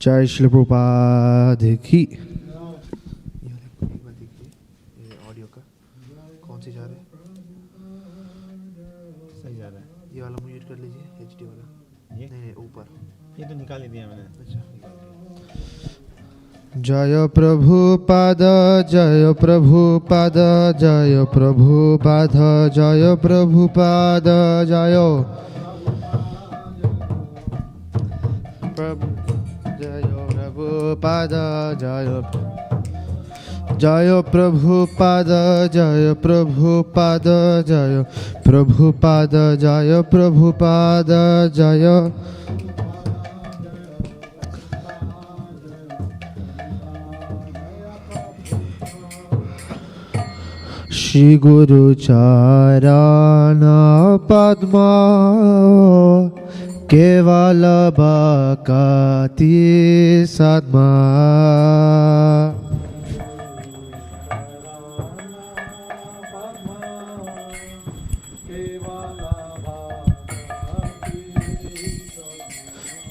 जय श्री प्रभुपाद की। ऑडियो का कौन सी जा रहा है? सही जा रहा है। ये वाला म्यूट कर लीजिए, एचडी वाला। ये नहीं ऊपर, ये तो निकाल ही दिया मैंने। अच्छा। जय प्रभुपाद जय प्रभुपाद जय प्रभुपाद जय प्रभुपाद जय प्रभुपाद जय जय प्रभुपाद जय प्रभुपाद जय प्रभुपाद जय प्रभुपाद जय श्री गुरु चरण पद्म केवल भक्ति सद्मा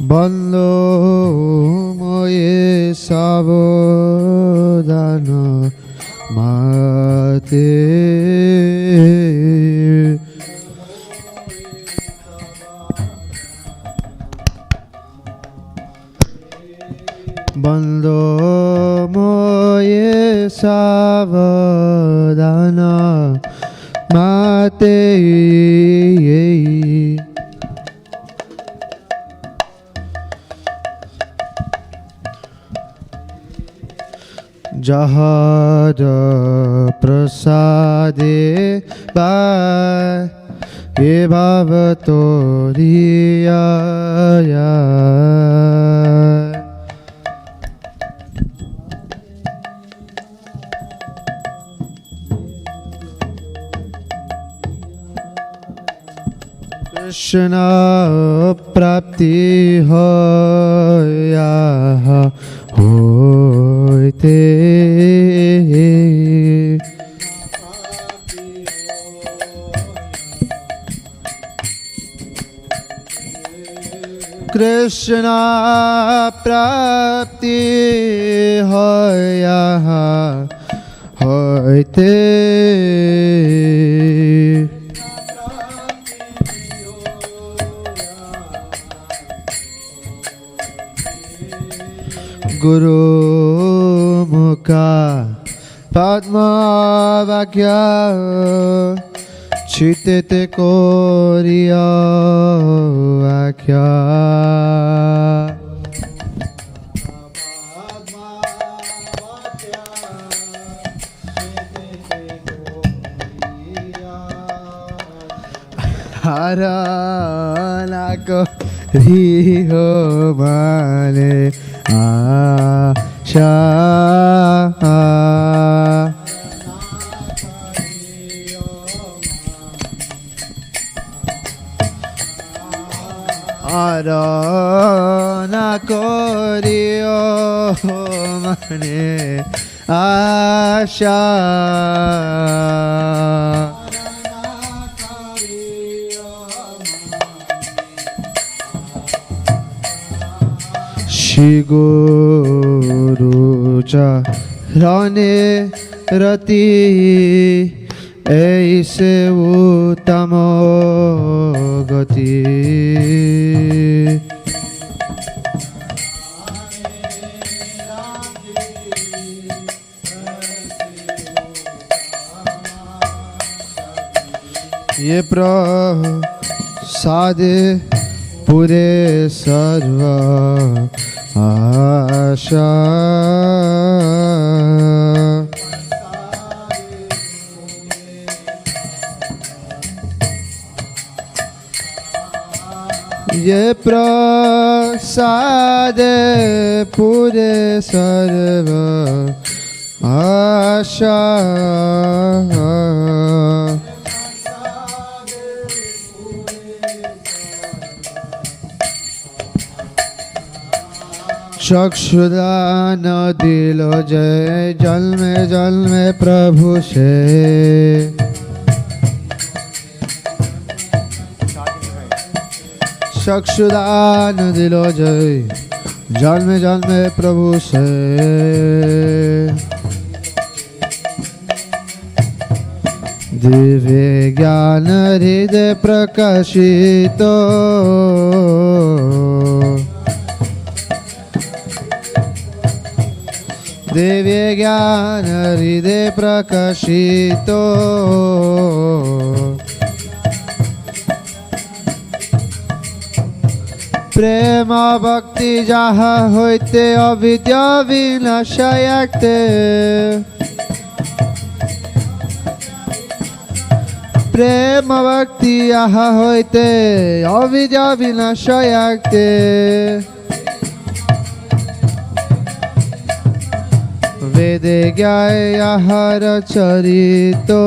बंदो मोये सावधान माते बंदो मोये सावधान माते जहार प्रसादे ये भाव तोरिया कृष्ण प्राप्ति होया होते कृष्ण प्राप्ति होया होते गुरु मुखा पद्म वाक्य चित्ते कोरिया वाक्य हरा लाको रिहो माने आशा आराना कोरियो मने आशा श्री गुरु चरणे रति ऐसे उत्तम गति ये प्रसाद पूरे सर्व आशा ये प्रसाद पूरे सर्व आशा चक्षुदान दिलो जय जल में प्रभु से चक्षुदान दिलो जय जन्मे जन्मे प्रभु से दिव्य ज्ञान हृदय प्रकाशितो दिव्य ज्ञान हृदय प्रकाशितो प्रेम भक्ति जाहा होइते अविद्या विनाशयते प्रेम भक्ति आहा होइते अविद्या विनाशयते वेदे ज्ञाय आहार चरितो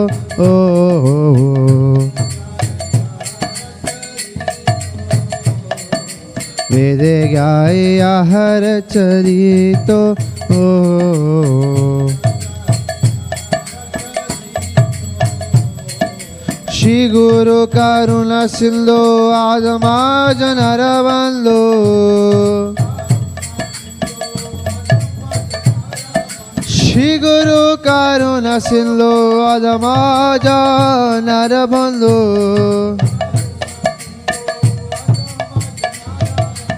वेदे ज्ञाय आहार चरितो श्री गुरु करुणा सिंधु आदमा जनर बंधु श्री गुरु करुणा सिंधु आदमा जनर बंधु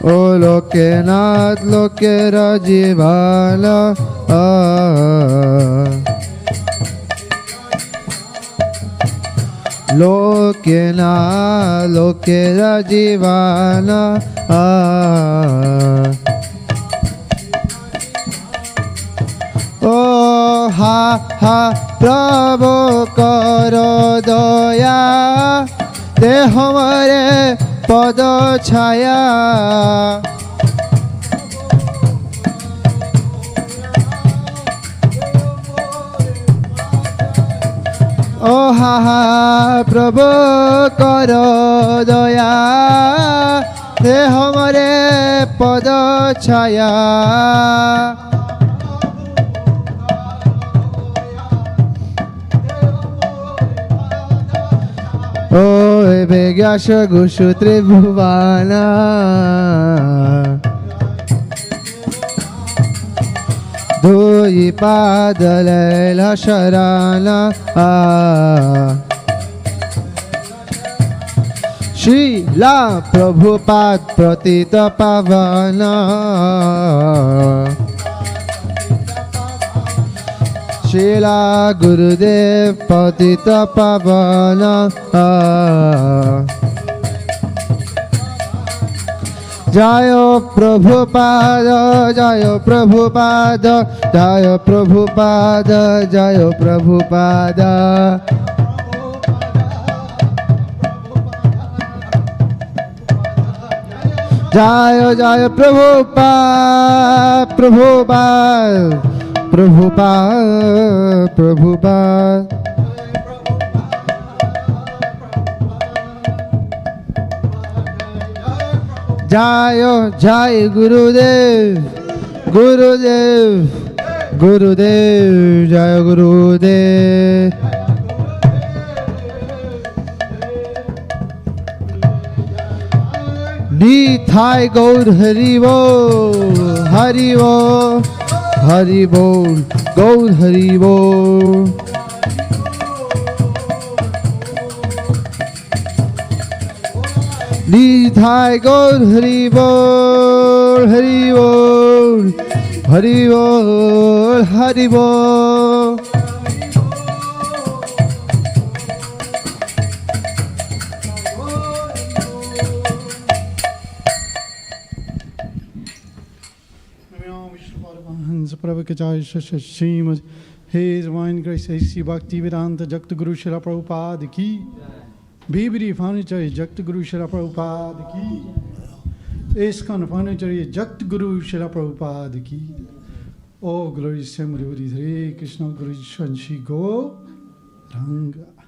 ओ लोकेनाथ लोकेर जीवन लोकेना लोकेर जीवन ओ हा हा प्रभु करो दया दे हमारे पद छाया ओ हा हा प्रभु करो दया हे हमारे पद छाया ओ बेग्याश गुशु त्रिभुवाना धोई पादल शराना श्रीला प्रभुपाद प्रतित पावना श्रीला गुरुदेव पतित पावन जय प्रभुपाद जय प्रभुपाद जय प्रभुपाद जय प्रभुपाद जय जय प्रभुपाद प्रभुपाद प्रभुपाद प्रभुपाद जय जय गुरुदेव गुरुदेव गुरुदेव जय गुरुदेव निथाय गौर हरि बोल हरि बोल हरि बोल गौर हरि बोल निथाय गौर हरि बोल हरि बोल हरि बोल हरि बोल Prabhupada Srimad His Divine Grace A.C. Bhaktivedanta Jagta Guru Srila Prabhupada Ki Bhibri Furniture Jagta Guru Srila Prabhupada Ki ISKCON Coventry Jagta Guru Srila Prabhupada Ki All glories to Hare Krishna Guru Shanshi Go Ranga.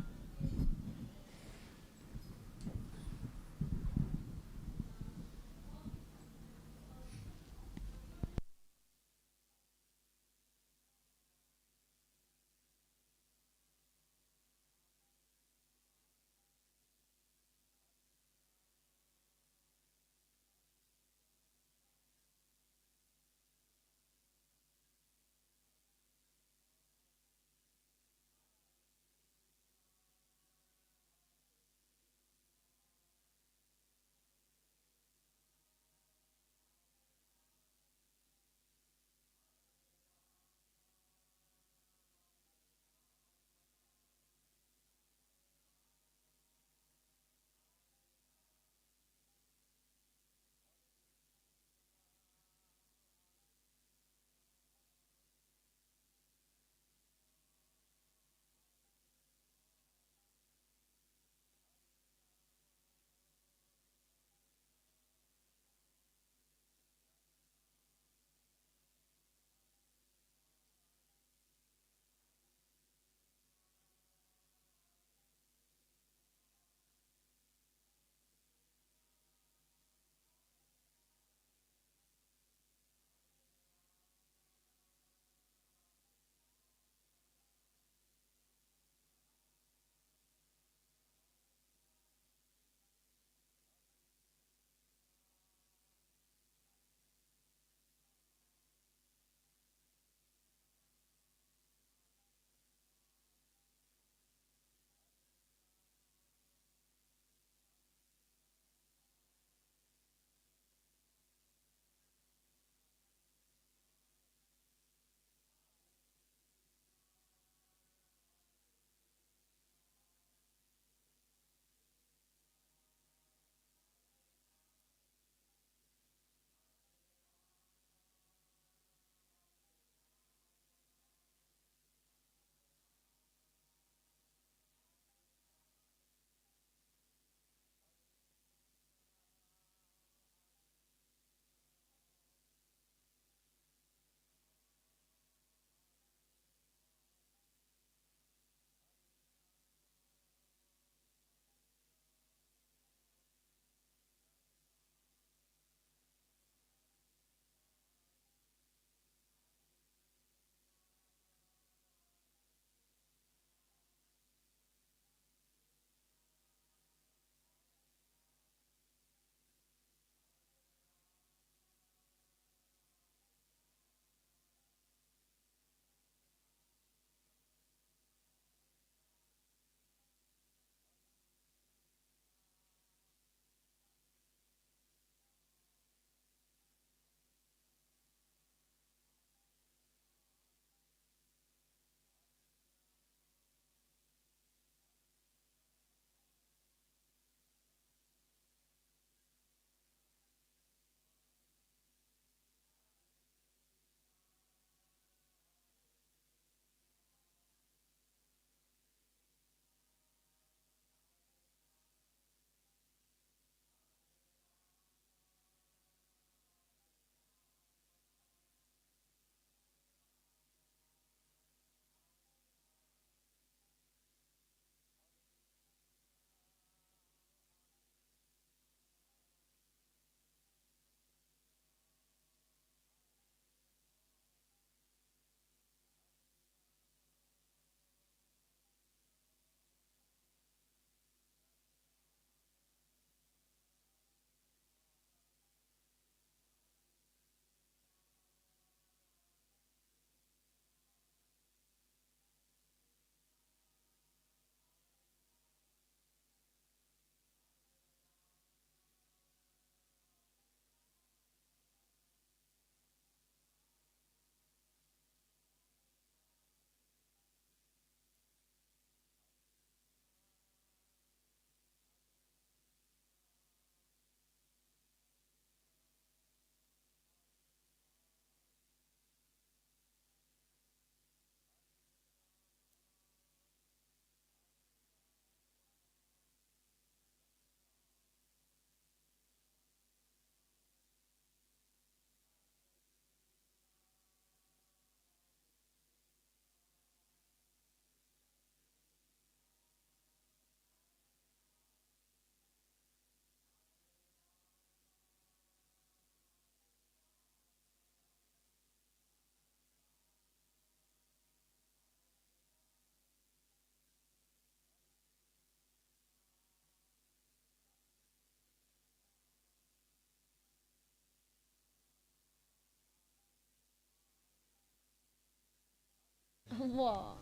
Wow.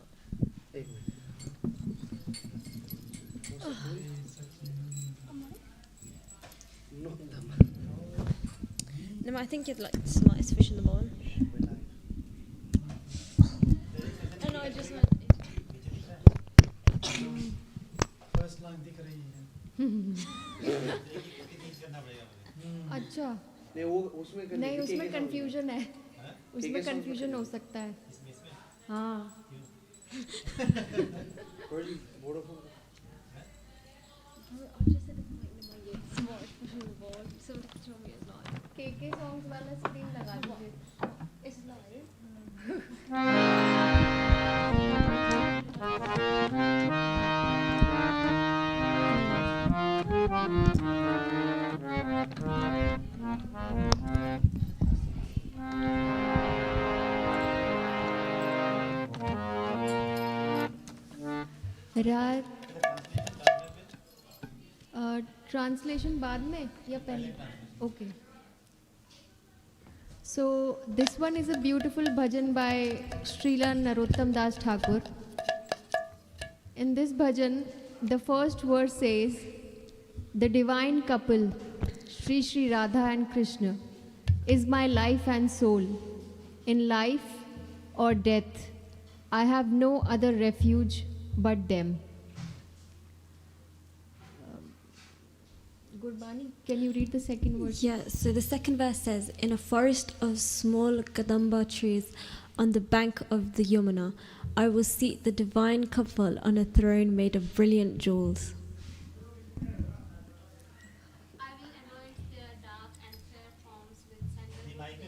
एक minute No, No, I think it's like the slightest fish in the bowl. Oh no, I just went. First line दिख रही है अच्छा नहीं वो उसमें नहीं उसमें कंफ्यूजन है उसमें कंफ्यूजन हो सकता है हाँ के सॉन्ग्स वाला स्क्रीन लगा दीजिए इस रात ट्रांसलेशन बाद में या पहले okay so this one is a beautiful bhajan by Shrila Narottam Das Thakur in this bhajan the first verse says the divine couple Shri Shri Radha and Krishna is my life and soul in life or death I have no other refuge but them. Gurbani, can you read the second verse? Yeah, so the second verse says, in a forest of small kadamba trees on the bank of the Yamuna, I will seat the divine couple on a throne made of brilliant jewels. I will anoint their dark and fair forms with sandalwood.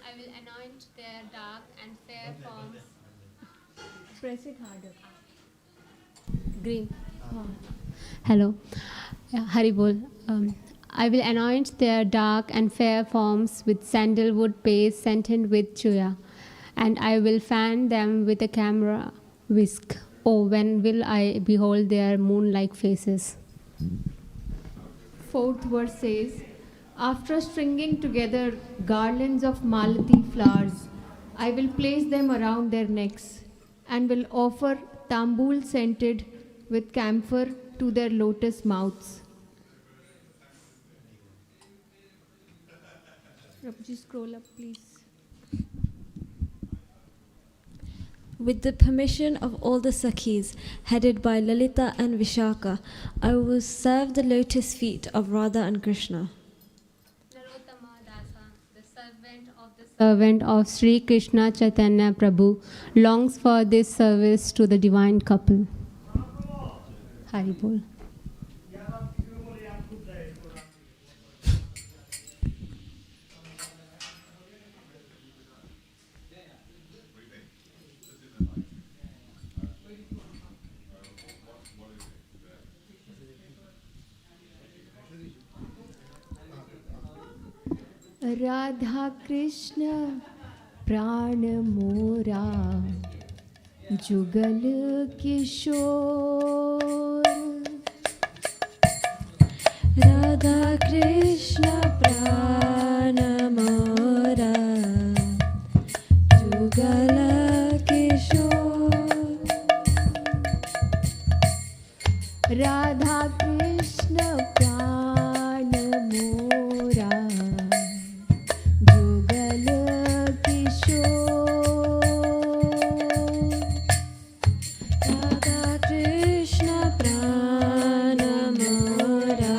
I will anoint their dark and fair forms. Press it harder. Green. Hello. Haribol. I will anoint their dark and fair forms with sandalwood paste scented with chuya, and I will fan them with a camera whisk. Oh, when will I behold their moon-like faces? Fourth verse says, after stringing together garlands of malati flowers, I will place them around their necks and will offer tambul scented with camphor to their lotus mouths. Prabhuji, scroll up, please. With the permission of all the Sakhis, headed by Lalita and Vishaka, I will serve the lotus feet of Radha and Krishna. Servant of Sri Krishna Chaitanya Prabhu, longs for this service to the divine couple. Haribol. Radha Krishna प्राण मोरा Jugal Kishore Radha Krishna Prana Mora Jugala Kishore Radha Krishna प्राण मोरा Jugal Kishore Radha Krishna Prana Mora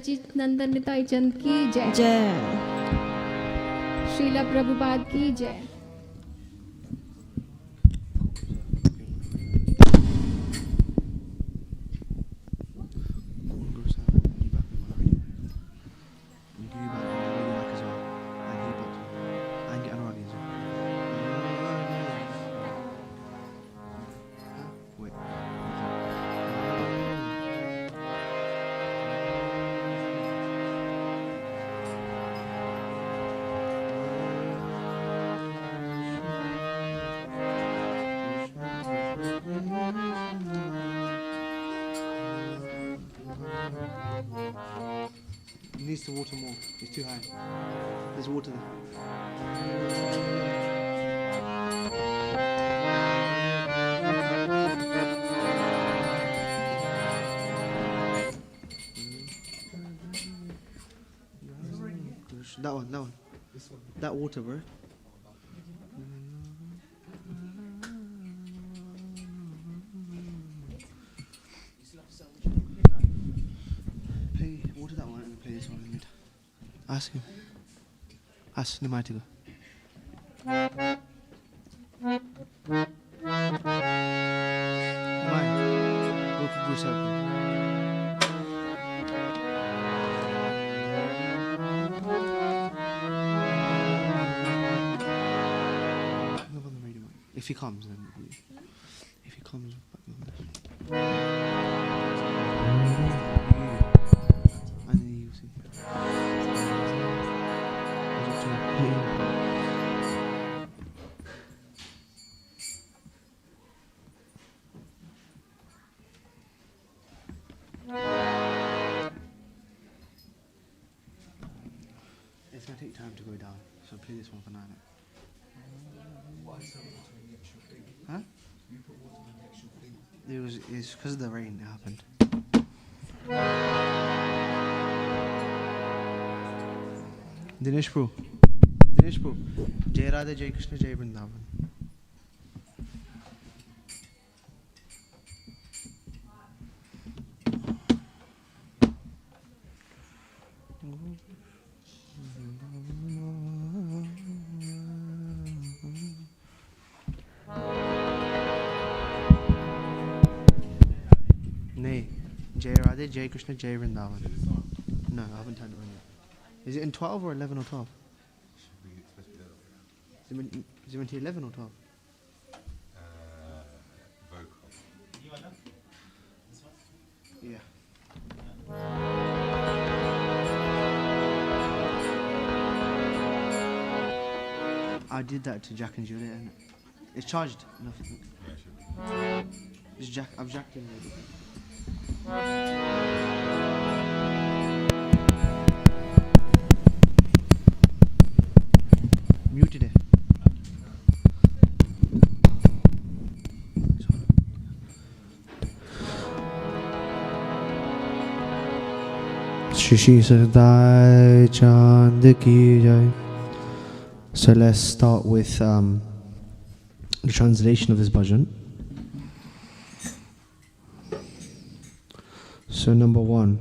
सचित नंदन निताई चंद की जय। Jai. Srila Prabhupada की जय। Needs to water more. It's too high. There's water there. That one, that one. That water, bro. Play, water that one and play this one in the mid. Ask him. Ask Nimaitiga. Go for Guru Sahib. If he comes, then if he comes, and then you see. It's gonna take time to go down, so play this one for now. Huh? It's because of the rain it happened. Dinesh bro. Jai Radha, Jai Krishna, Jai Vrindavan. Nay, Jai Radha, Jai Krishna, Jai Vrindavan. No, I haven't turned it on yet. Is it in 12 or 11 or 12? Is it meant to 11 or 12? Yeah. I did that to Jack and Juliet, and it's charged. Nothing. It's Jack. I've jacked him already. Muted it. Shishi Sadai Chand Ki Jai. So let's start with the translation of this bhajan. So number 1,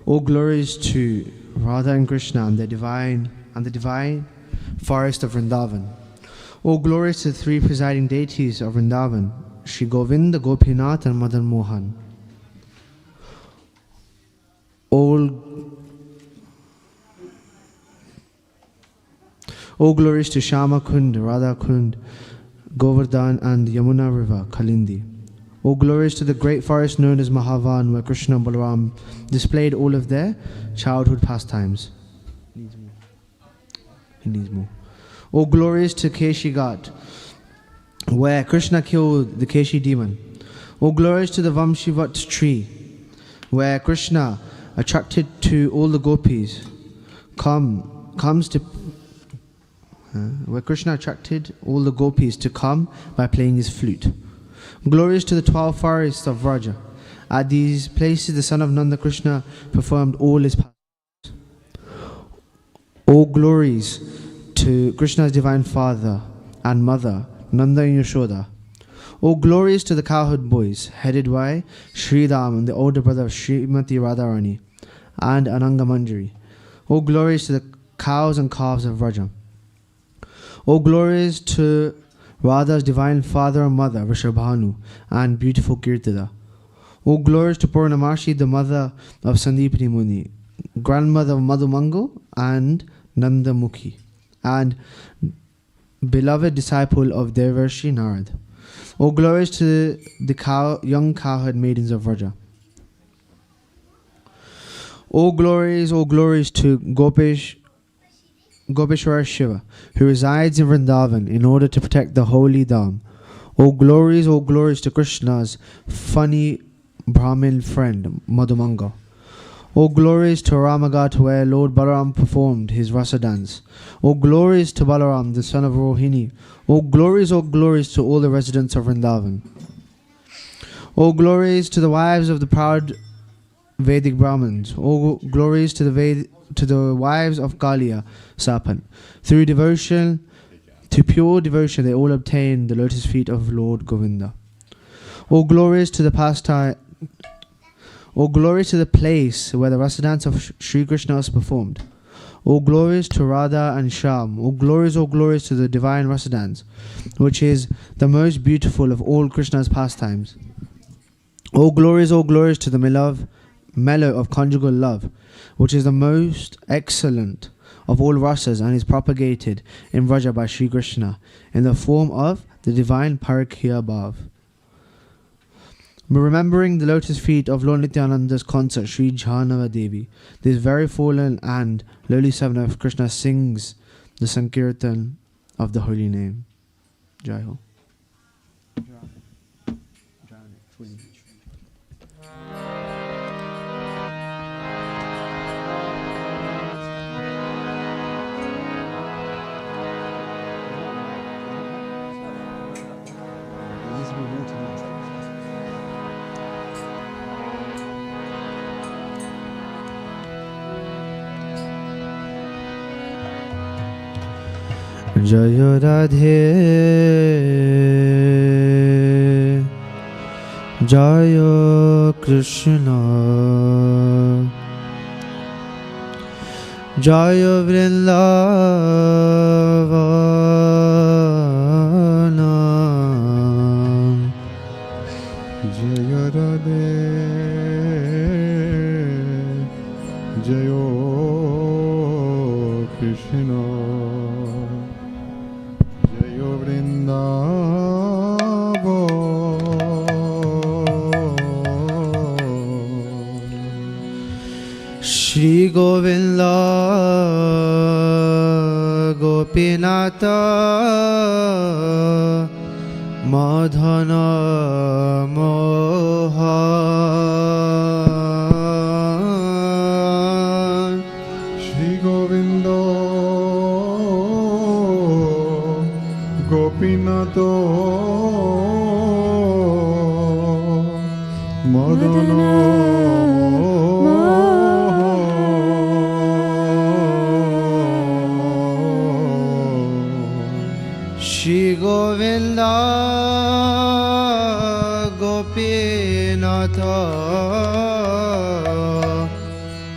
all glories to Radha and Krishna and the divine forest of Vrindavan. All glories to the 3 presiding deities of Vrindavan, Shri Govinda, Gopinath and Madan Mohan. All glories to Shama Kund, Radha Kund, Govardhan and Yamuna River, Kalindi. All glories to the great forest known as Mahavan, where Krishna and Balaram displayed all of their childhood pastimes. He needs more. All glories to Keshi Ghat, where Krishna killed the Keshi demon. All glories to the Vamshivat tree, where Krishna attracted to all the gopis, where Krishna attracted all the gopis to come by playing his flute. Glories to the 12 forests of Vraja. At these places the son of Nanda Krishna performed all his pastimes. All glories to Krishna's divine father and mother, Nanda and Yashoda. All glories to the cowherd boys, headed by Sri Ram and the older brother of Srimati Radharani, and Ananga Manjari. All glories to the cows and calves of Vraja. All glories to Radha's divine father and mother, Rishabhanu, and beautiful Kirtada. All glories to Purnamashi, the mother of Sandipani Muni, grandmother of Madhumangal and Nandamukhi, and beloved disciple of Devarshi Narad. All glories to the young cowherd maidens of Vraja. All glories to Gopeshwara Shiva, who resides in Vrindavan in order to protect the holy Dham. All glories to Krishna's funny Brahmin friend, Madhumangal. All glories to Ramaghat, where Lord Balaram performed his rasa dance. All glories to Balaram, the son of Rohini. All glories to all the residents of Vrindavan. All glories to the wives of the proud Vedic Brahmins. All glories to the wives of Kaliya Sapan. Through devotion, to pure devotion, they all obtain the lotus feet of Lord Govinda. All glories to the pastime. All glories to the place where the rasa dance of Sri Krishna was performed. All glories to Radha and Shyam. All glories to the divine rasa dance, which is the most beautiful of all Krishna's pastimes. All glories to the mellow of conjugal love, which is the most excellent of all rasas and is propagated in Vraja by Sri Krishna in the form of the divine Parakya Bhav. Remembering the lotus feet of Lord Nityananda's consort, Sri Janava Devi, this very fallen and lowly servant of Krishna sings the Sankirtan of the holy name. Jai Ho. Jaya Radhe, Jaya Krishna, Jaya Vrindavana, Jaya Radhe, Jaya Krishna, Jaya Vrindavan. Shri Govinda Gopinata Madhana Mohan. Shri Govinda Gopinato Madana Shri Govinda Gopinatha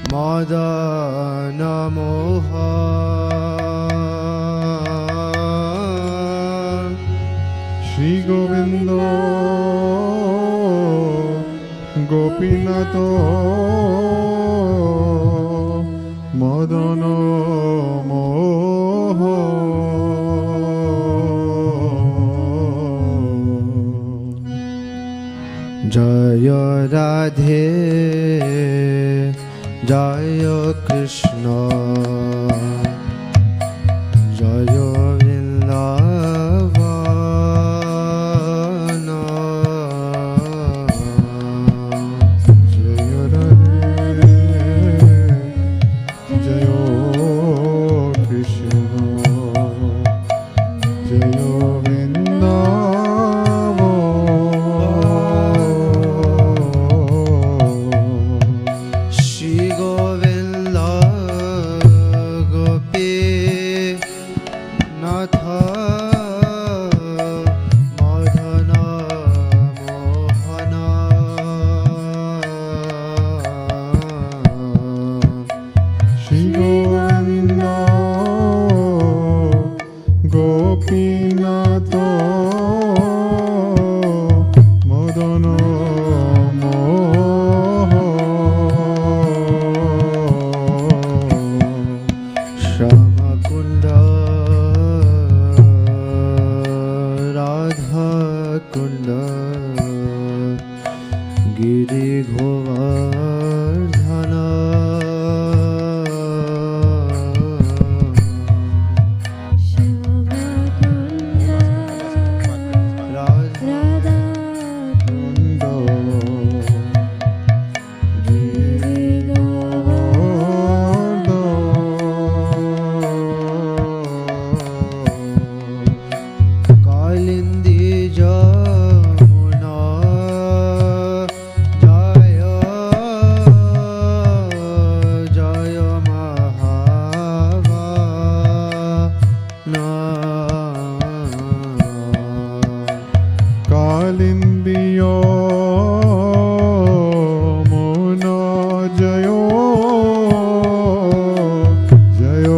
Madana Mohan. Shri Govinda Gopinato Madana Mohan. Jaya Radhe, Jaya Krishna, Jaya Vrindavana. Jaya Radhe, Jaya Krishna, Jaya Vrindavan. Shri Govinda Gopinatha Madhana Mohana. Gopinath Madan মোহ শ্যামকুণ্ড রাধাকুণ্ড গিরি গোবর্ধন কুণ্ড কালিন্দী যমুনা জয় জয় মহাভানা কালিন্দিয় মন জয় জয়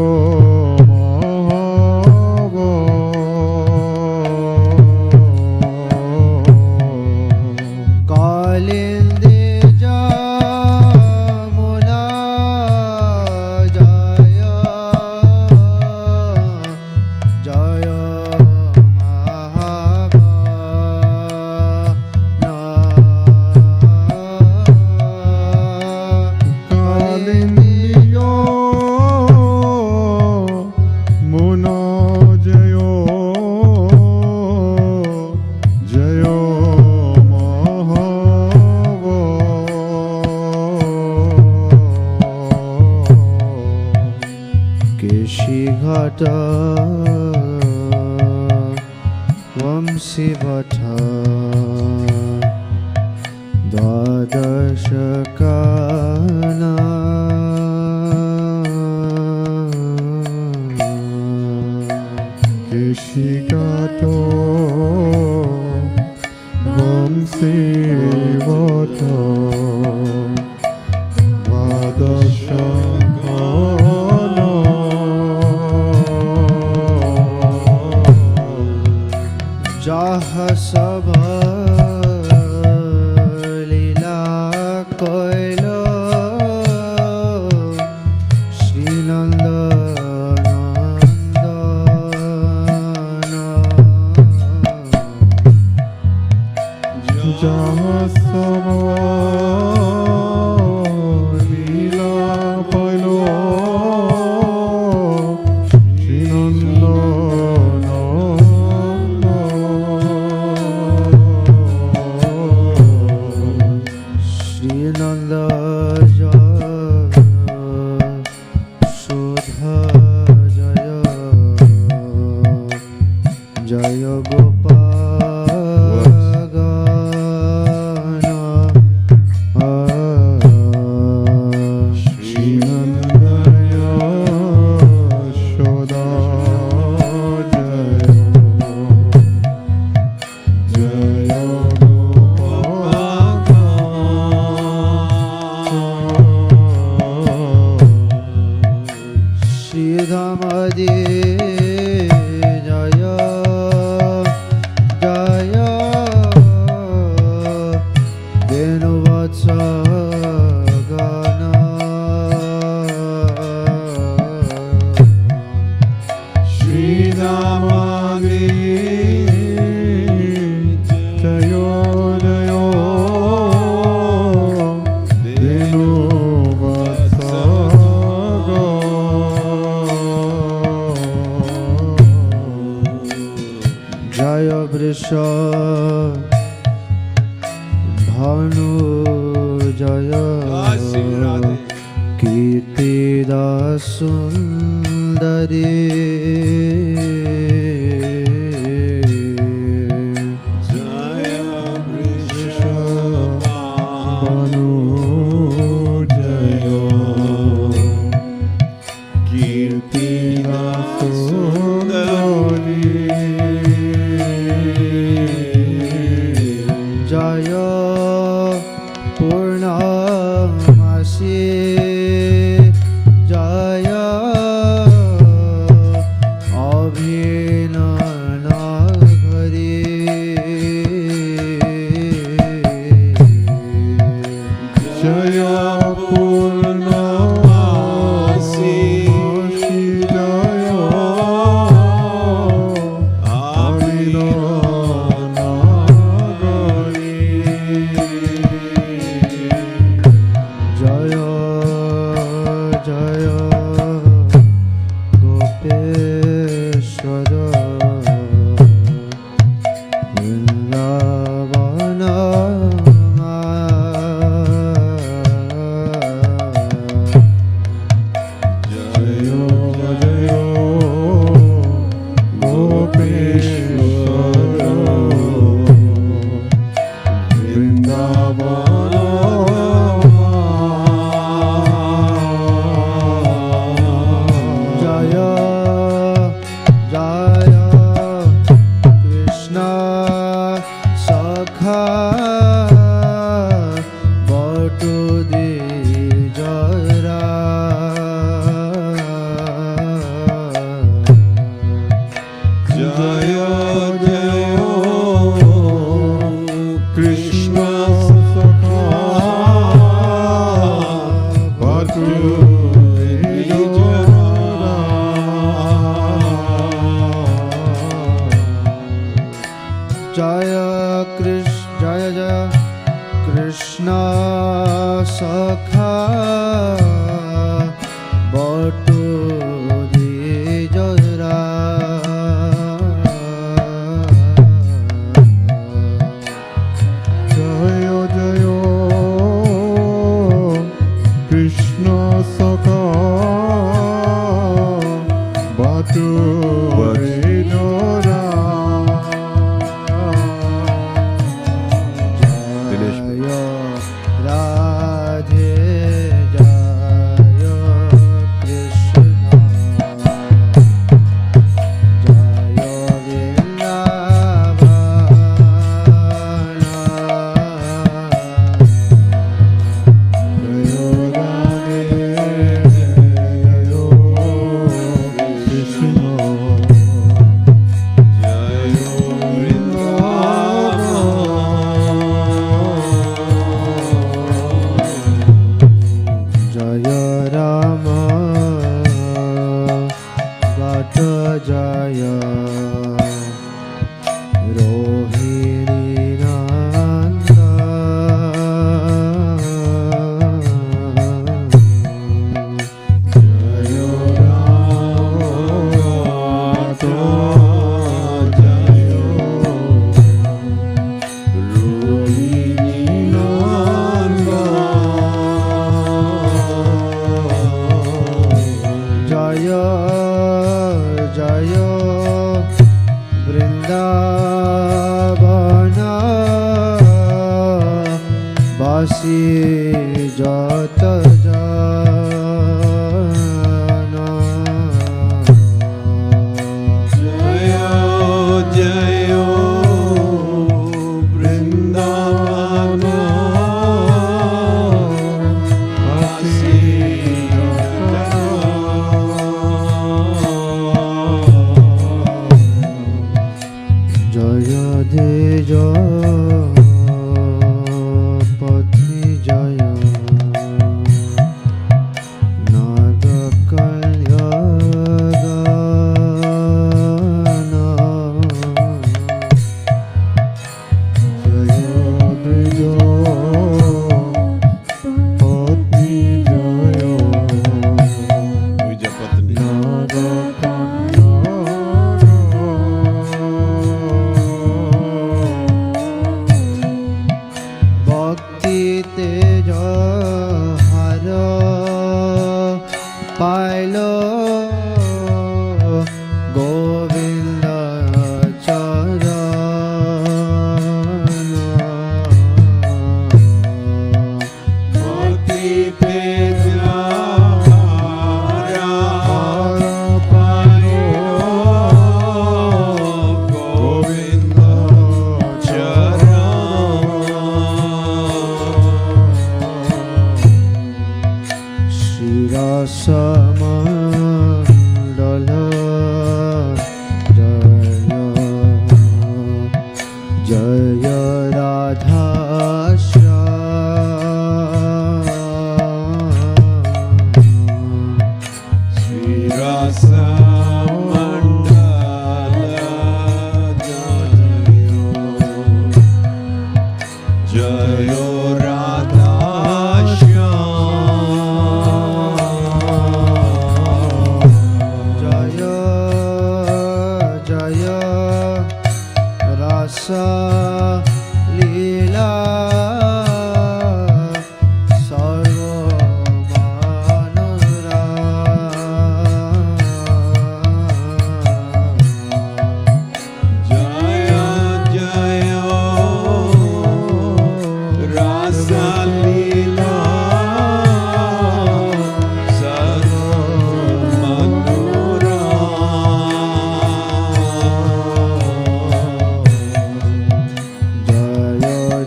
মহাব কালিন্দী যমুনা জয় জয় কালিন্দিয় মন জয় জয় মহাব কেশী ঘাট বংশী ভট দ্বাদশ কানা কেশিকাট বংশী বট দ্বাদশ যাহ সব লীলা কইল শ্রীনন্দ যাহসব লীলা পাইল শ্রীনন্দ শ্রীনন্দ সুধা জয় জয় গোপাল শ্রীনন্দয় সদা জয় জয় শ্রীধামদে জয় জয় বেণুবৎস গান শ্রীরামাগে জয় জয় দেনু জয় বৃষ ভানু জয় কীর্তিদা সুন্দরী বনু জয় কীর্তিদা সুন্দরী জয় পূর্ণমাসী Jaya Jaya Krishna Sakha Bhatu Jaya Jaya Krishna Sakha Bhatu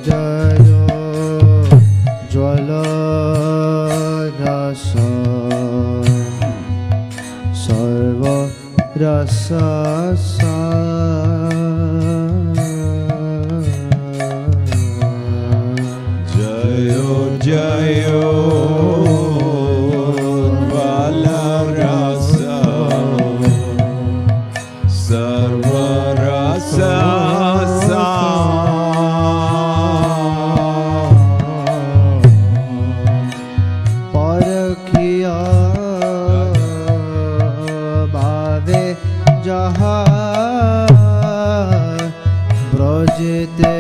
Jaya ব্রজেতে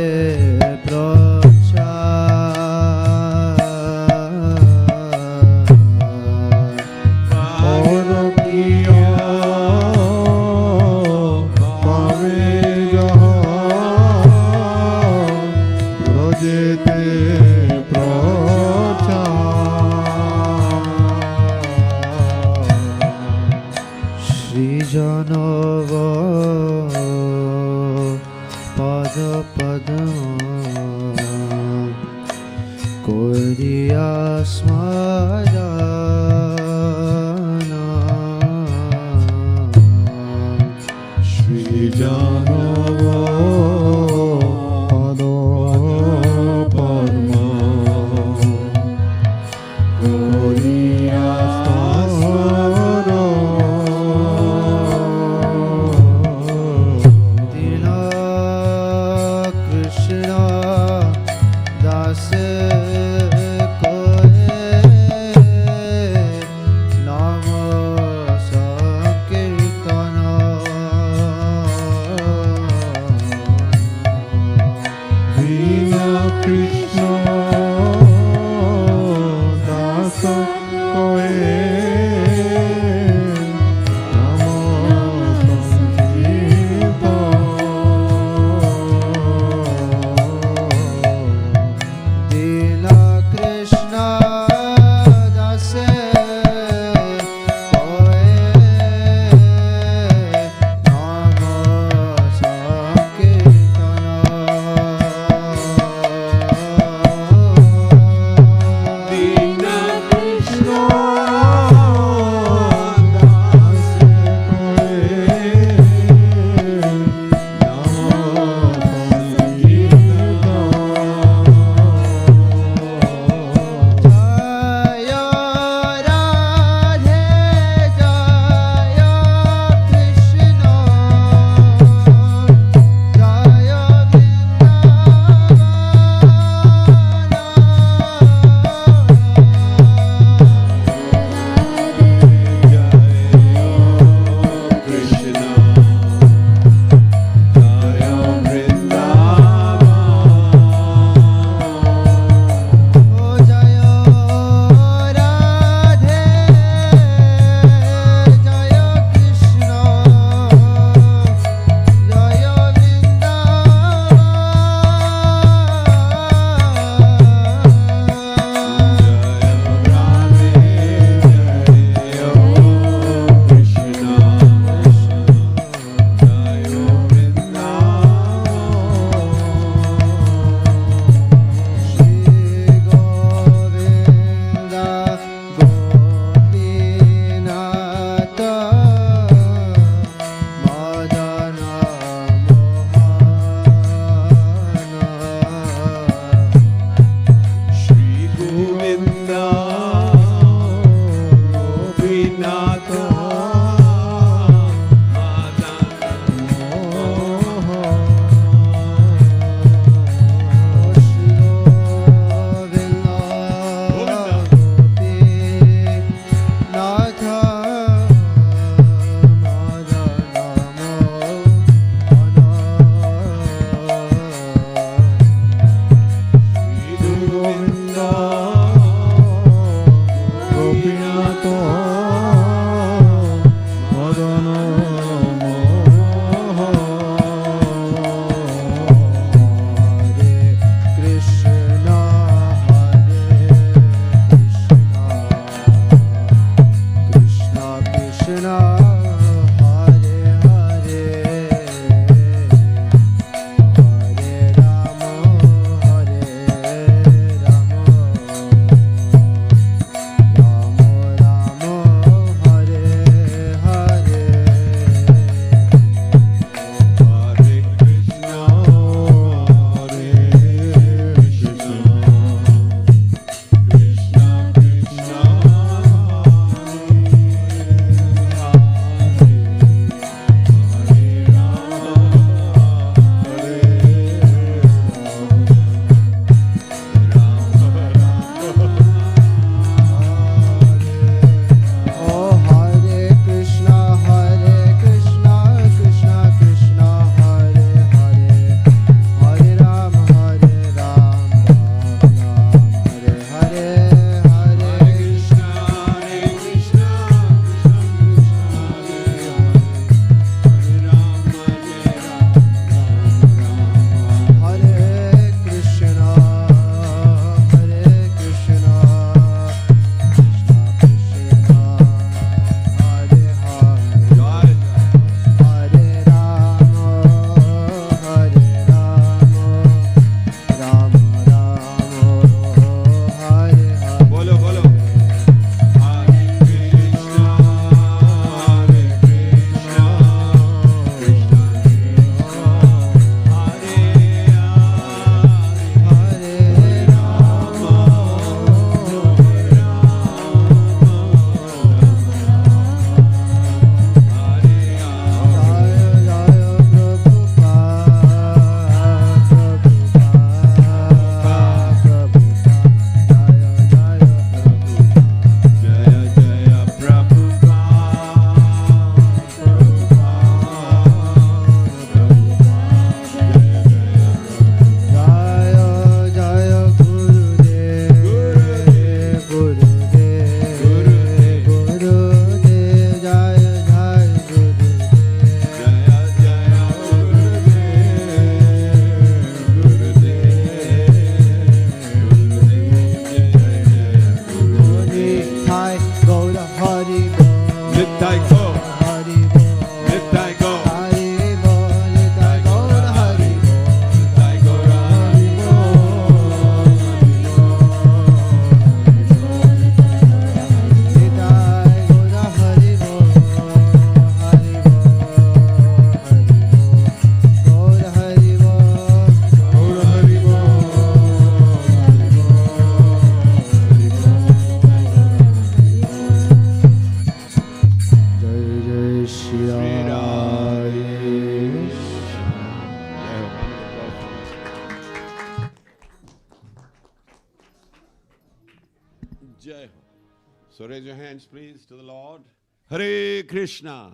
So raise your hands, please, to the Lord. Hare Krishna.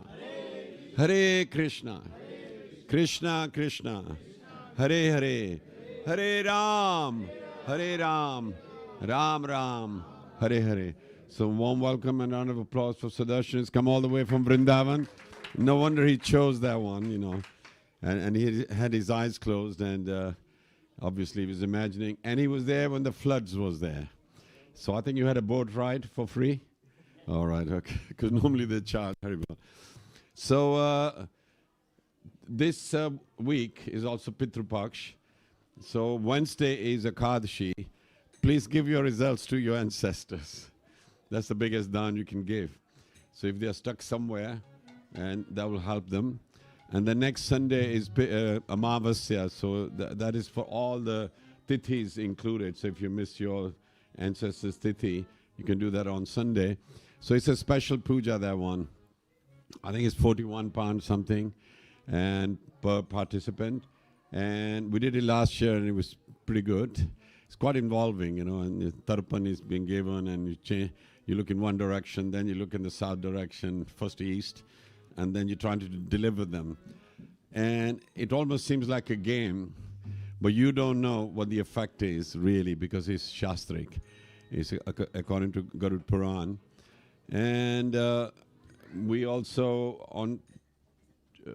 Hare Krishna. Krishna Krishna. Hare Hare. Hare Ram. Hare Ram. Ram Ram. Hare Hare. So warm welcome and round of applause for Sudarshan. He's come all the way from Vrindavan. No wonder he chose that one, you know. And he had his eyes closed and obviously he was imagining. And he was there when the floods was there. So I think you had a boat ride for free? All right, okay. Because normally they charge. So this week is also Pitru Paksh. So Wednesday is Ekadashi. Please give your results to your ancestors. That's the biggest dhan you can give. So if they're stuck somewhere, and that will help them. And the next Sunday is Amavasya, so that is for all the tithis included. So if you miss your ancestors' tithi, you can do that on Sunday. So it's a special puja, that one. I think it's 41 pounds something and per participant. And we did it last year and it was pretty good. It's quite involving, you know, and the tarpan is being given and you look in one direction, then you look in the south direction, first east, and then you're trying to deliver them. And it almost seems like a game, but you don't know what the effect is really because it's Shastric. It's according to Garud Puran. And we also on,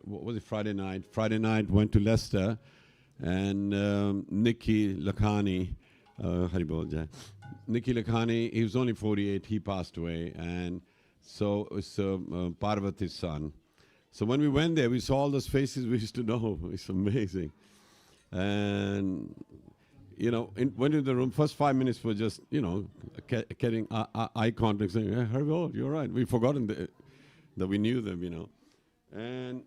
what was it, Friday night? Friday night went to Leicester and Nikki Lakhani, Haribol Jai. Nikki Lakhani, he was only 48, he passed away. And so it's Parvati's son. So when we went there, we saw all those faces we used to know. It's amazing. And, you know, went into the room, first 5 minutes were just, you know, getting eye contact, saying, hey, Haribol, you're right. We've forgotten that we knew them, you know. And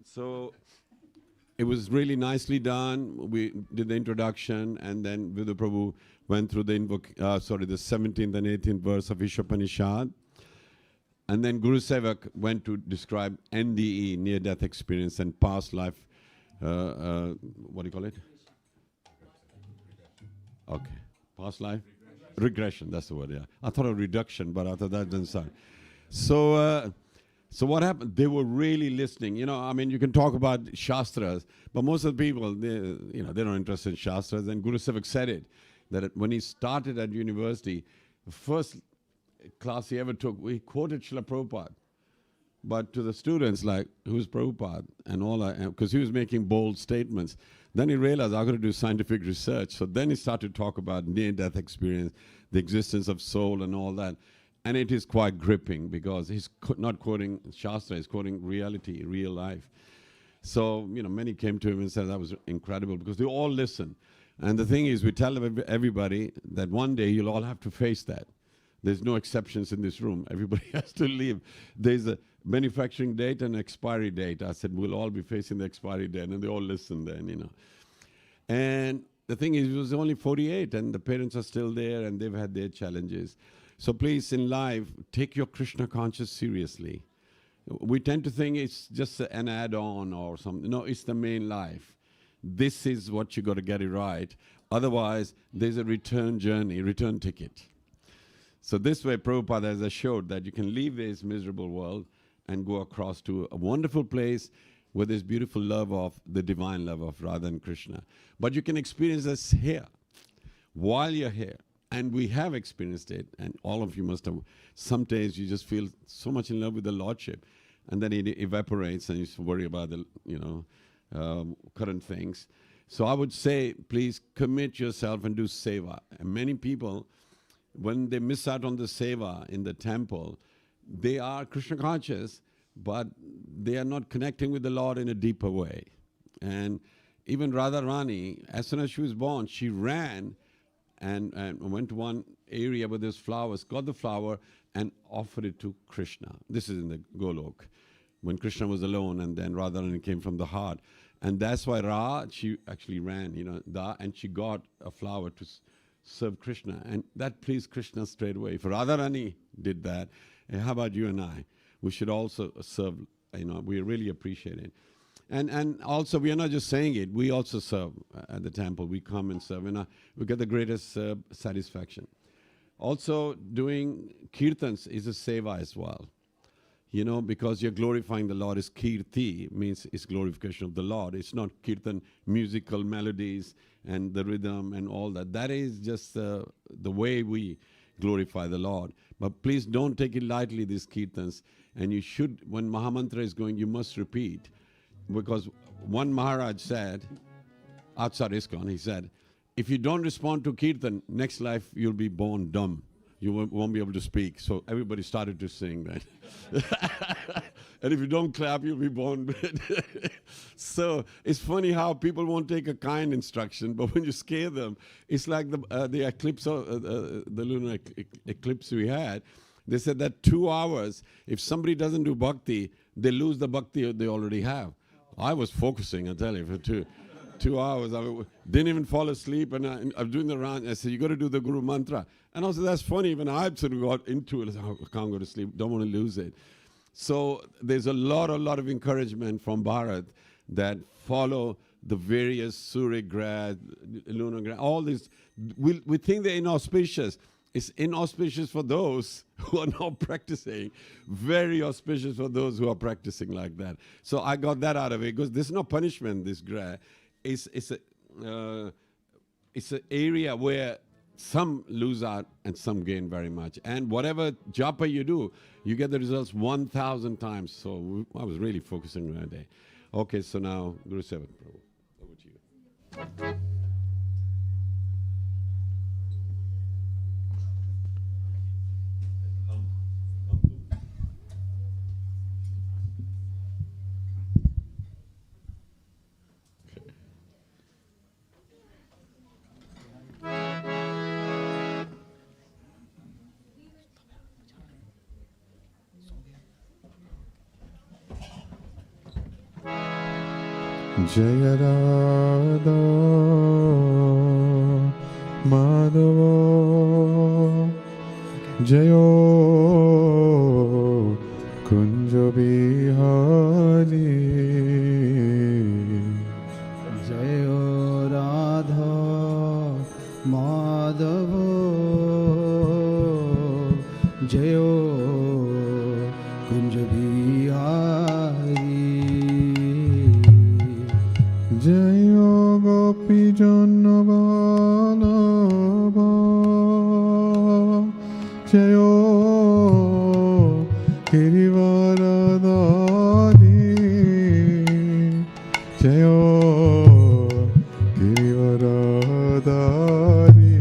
so it was really nicely done. We did the introduction, and then Vidya Prabhu went through the 17th and 18th verse of Ishopanishad. And then Guru Sevak went to describe NDE, near-death experience, and past life, what do you call it? Okay, past life? Regression, that's the word, yeah. I thought of reduction, but I thought that didn't sound. So what happened? They were really listening. You know, I mean, you can talk about Shastras, but most of the people, they're not interested in Shastras. And Guru Sevak said it, that when he started at university, the first class he ever took, he quoted Srila Prabhupada. But to the students, like, who's Prabhupada? And all that, because he was making bold statements. Then he realized, I've got to do scientific research. So then he started to talk about near-death experience, the existence of soul and all that. And it is quite gripping because he's not quoting Shastra, he's quoting reality, real life. So, you know, many came to him and said that was incredible because they all listen. And the thing is, we tell everybody that one day you'll all have to face that. There's no exceptions in this room. Everybody has to leave. There's a manufacturing date and expiry date. I said, we'll all be facing the expiry date. And they all listened then, you know. And the thing is, it was only 48 and the parents are still there and they've had their challenges. So please, in life, take your Krishna conscious seriously. We tend to think it's just an add-on or something. No, it's the main life. This is what you got to get it right. Otherwise, there's a return journey, return ticket. So this way, Prabhupada has assured that you can leave this miserable world and go across to a wonderful place where there's beautiful love of the divine love of Radha and Krishna. But you can experience this here, while you're here. And we have experienced it, and all of you must have. Some days you just feel so much in love with the Lordship, and then it evaporates and you just worry about the, current things. So I would say, please commit yourself and do seva. And many people, when they miss out on the seva in the temple, they are Krishna conscious, but they are not connecting with the Lord in a deeper way. And even Radharani, as soon as she was born, she ran and went to one area where there's flowers, got the flower and offered it to Krishna. This is in the Golok, when Krishna was alone and then Radharani came from the heart. And that's why she actually ran, and she got a flower to serve Krishna. And that pleased Krishna straight away. If Radharani did that, how about you and I? We should also serve, we really appreciate it. And also, we are not just saying it, we also serve at the temple. We come and serve, and we get the greatest satisfaction. Also, doing kirtans is a seva as well. You know, because you're glorifying the Lord. Is kirti, means it's glorification of the Lord. It's not kirtan, musical melodies and the rhythm and all that. That is just the way we glorify the Lord. But please don't take it lightly, these kirtans. And you should, when Mahamantra is going, you must repeat. Because one Maharaj said, outside ISKCON, he said, if you don't respond to kirtan, next life you'll be born dumb. You won't be able to speak. So everybody started to sing that. And if you don't clap, you'll be born. So it's funny how people won't take a kind instruction, but when you scare them, it's like the eclipse, the lunar eclipse we had. They said that 2 hours, if somebody doesn't do bhakti, they lose the bhakti they already have. I was focusing, I tell you, for 2 hours. I didn't even fall asleep, and I'm doing the round. I said, you got to do the Guru Mantra. And I said, that's funny. Even I sort of got into it. I said, I can't go to sleep. Don't want to lose it. So there's a lot of encouragement from Bharat that follow the various Surya Grah, lunar Grah, all these. We think they're inauspicious. It's inauspicious for those who are not practicing. Very auspicious for those who are practicing like that. So I got that out of it, because there's no punishment, this Grah. It's an area where some lose out and some gain very much. And whatever japa you do, you get the results 1,000 times. So I was really focusing on that day. Okay, so now Guru Sevan Prabhu, over to you. Jaya Radha Madhava Jayo Kunja Bihari Jayo Radha Madhava Jayo Kunja Bihari Jayo Gopi Jannavalabha Jayo Girivaradari Jayo Girivaradari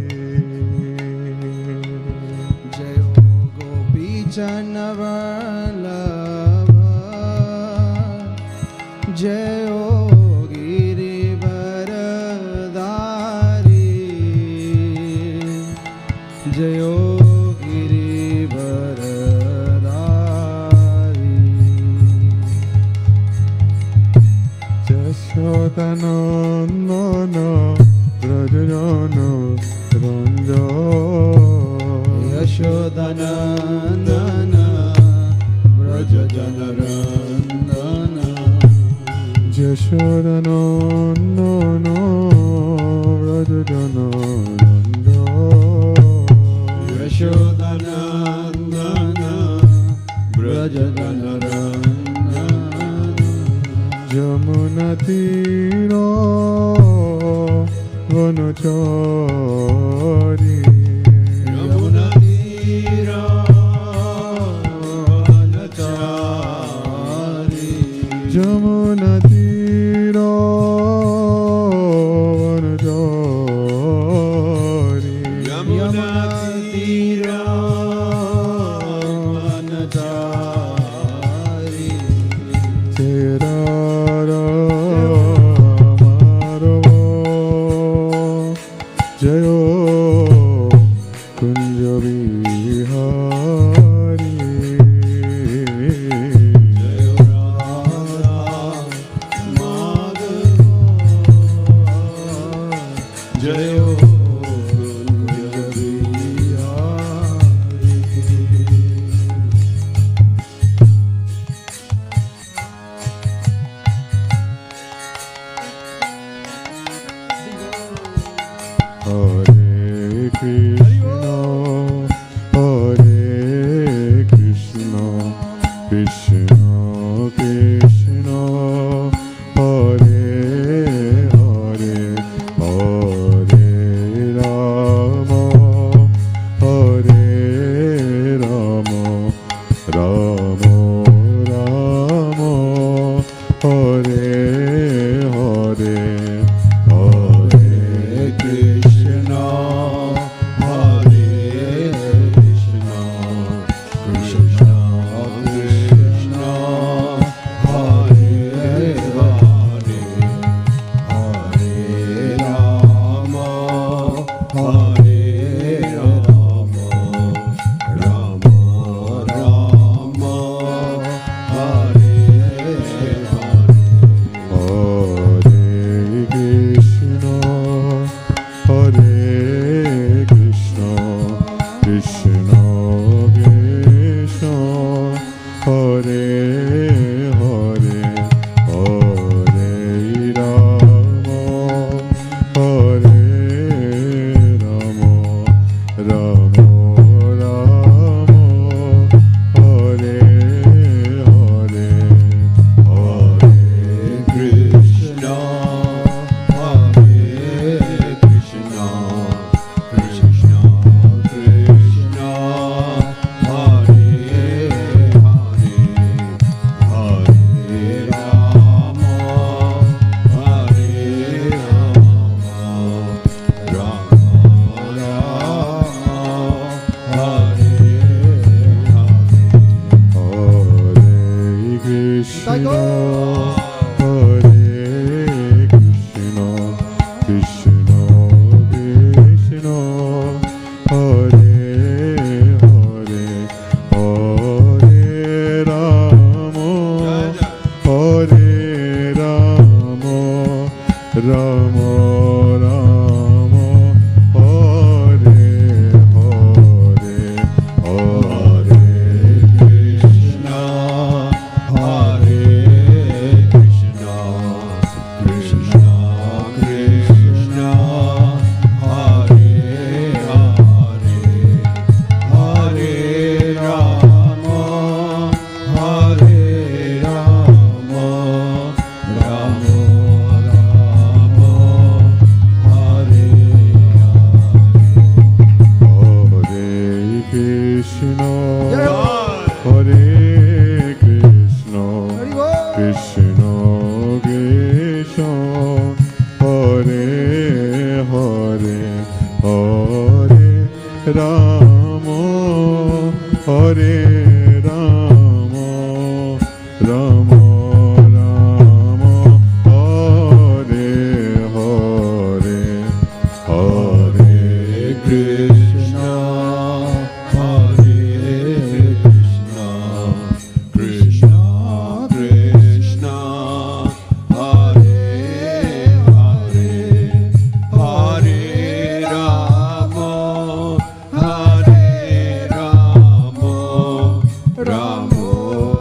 Jayo Gopi Jannavalabha Jayo Jayo Girivaradari Jashodanandana Brajajana Ranja Yashodanandana Brajajana Randana Jashodanandana Brajajana Ranja Yashodanandana Brajajana Randana Jamuna Tira Vanachari Yamuna Tira Vanachari Jamuna Tira Vanachari Yamuna Tira Vanachari Terara Marava Jayo Kunja Bihari Jayo Radha Madhava Jayo Kunja Bihari Hare Krishna Rama Rama Hare Hare Hare Krishna Hare Krishna Krishna Krishna Hare Hare Hare Rama Hare Rama Rama Rama Hare Hare Krishna Hare Krishna Krishna Krishna Hare Hare Hare Rama Hare Rama Rama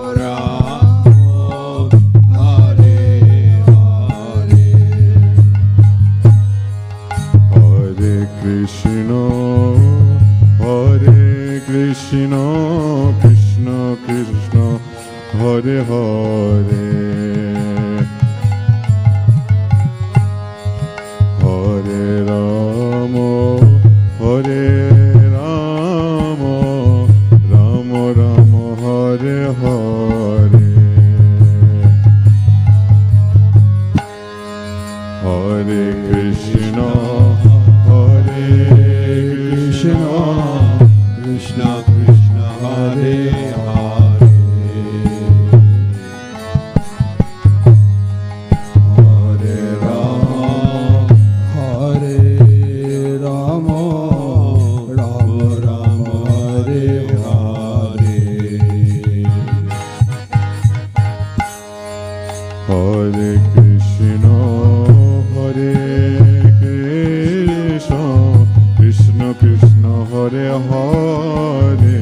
Rama Hare Hare Hare Krishna Hare Krishna Krishna Krishna Hare Hare Hare Rama Hare Rama Rama Rama Hare Hare Hare Krishna Krishna Krishna Hare Hare Hare Rama Rama Rama Hare Hare Hare Krishna Krishna Krishna Hare Hare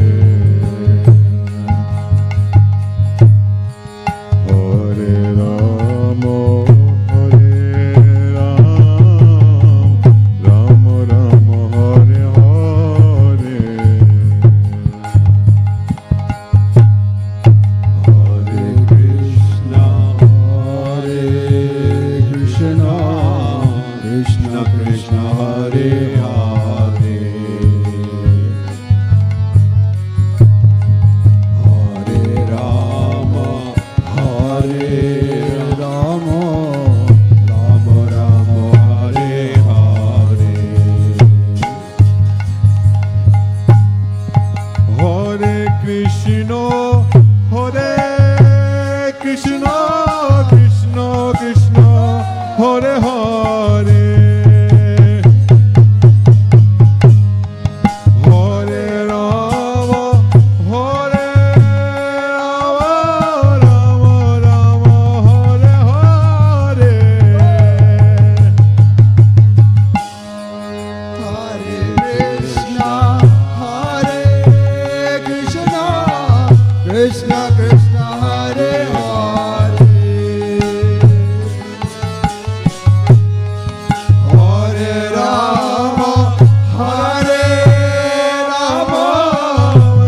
Hare Rama Rama Rama Hare Hare Hare Krishna Krishna Krishna Hare Hare Hare Rama Rama Rama Hare Hare Hare Krishna Krishna Krishna Hare Hare Hare Rama Rama Rama Hare Hare Hare Krishna Krishna Krishna Hare Hare Hare Rama Rama Rama Hare Hare Hare Krishna Krishna Krishna Hare Hare Hare Rama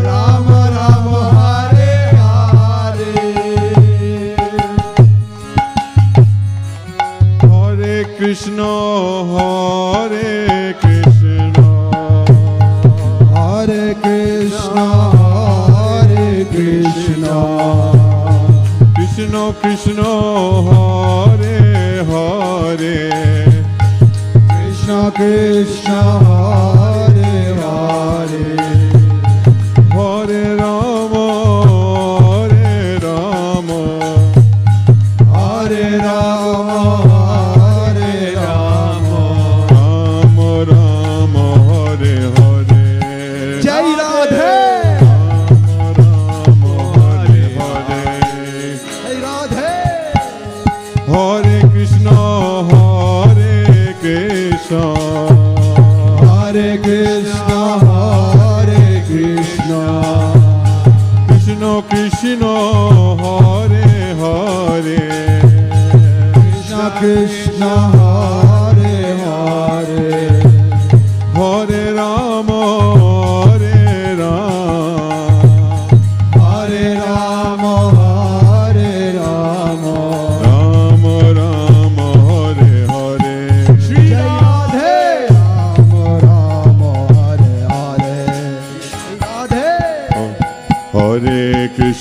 Rama Rama Hare Hare Hare Krishna Hare Krishna Krishna Krishna Hare Hare Krishna Krishna Hare Hare Hare Rama Hare Rama Rama Rama Hare Hare Jai Radhe Hare Krishna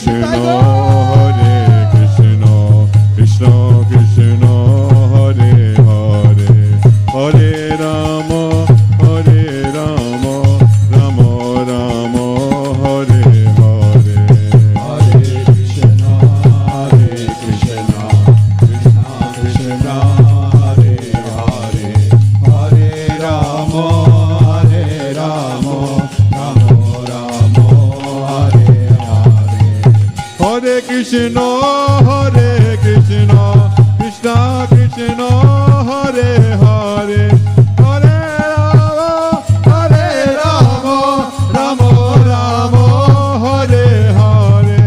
Krishna, Hare Krishna, Krishna Krishna, Hare Hare, Hare Rama, Hare Rama, Rama Rama, Hare Hare. Hare Krishna, Krishna Krishna, Hare Hare, Hare Rama, Rama Rama, Hare Hare. Hare Krishna, Krishna Krishna, Hare Hare, Hare Rama, Rama Rama, Hare Hare.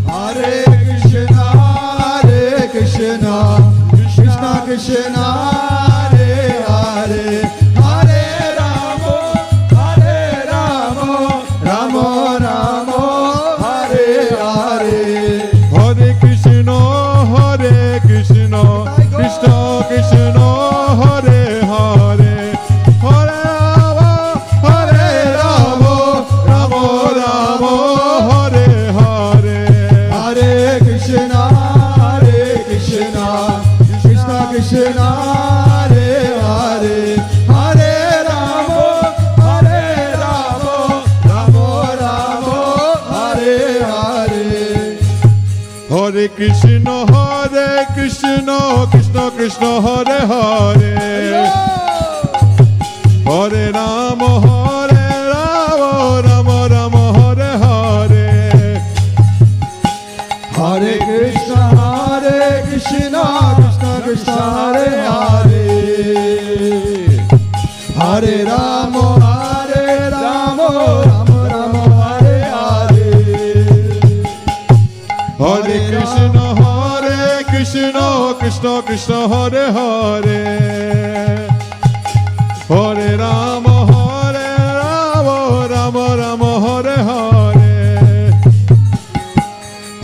Hare Krishna, Krishna Krishna, Hare Hare, Hare Rama, Rama Rama, Hare Hare. Hare Krishna, Krishna Krishna, Hare Hare, Hare Rama, Rama Rama, Hare Hare. Hare Krishna, Krishna Krishna, Hare Hare, Hare Rama, Rama Rama, Hare Hare. Hare Krishna, Krishna Krishna, Hare Hare, Hare Rama, Rama Rama, Hare Hare. Hare Krishna, Krishna Krishna, Hare Hare, Hare Rama, Rama Rama, Hare Hare. Hare Krishna, Krishna Krishna, Hare Hare, Hare Rama, Rama Rama, Hare Hare.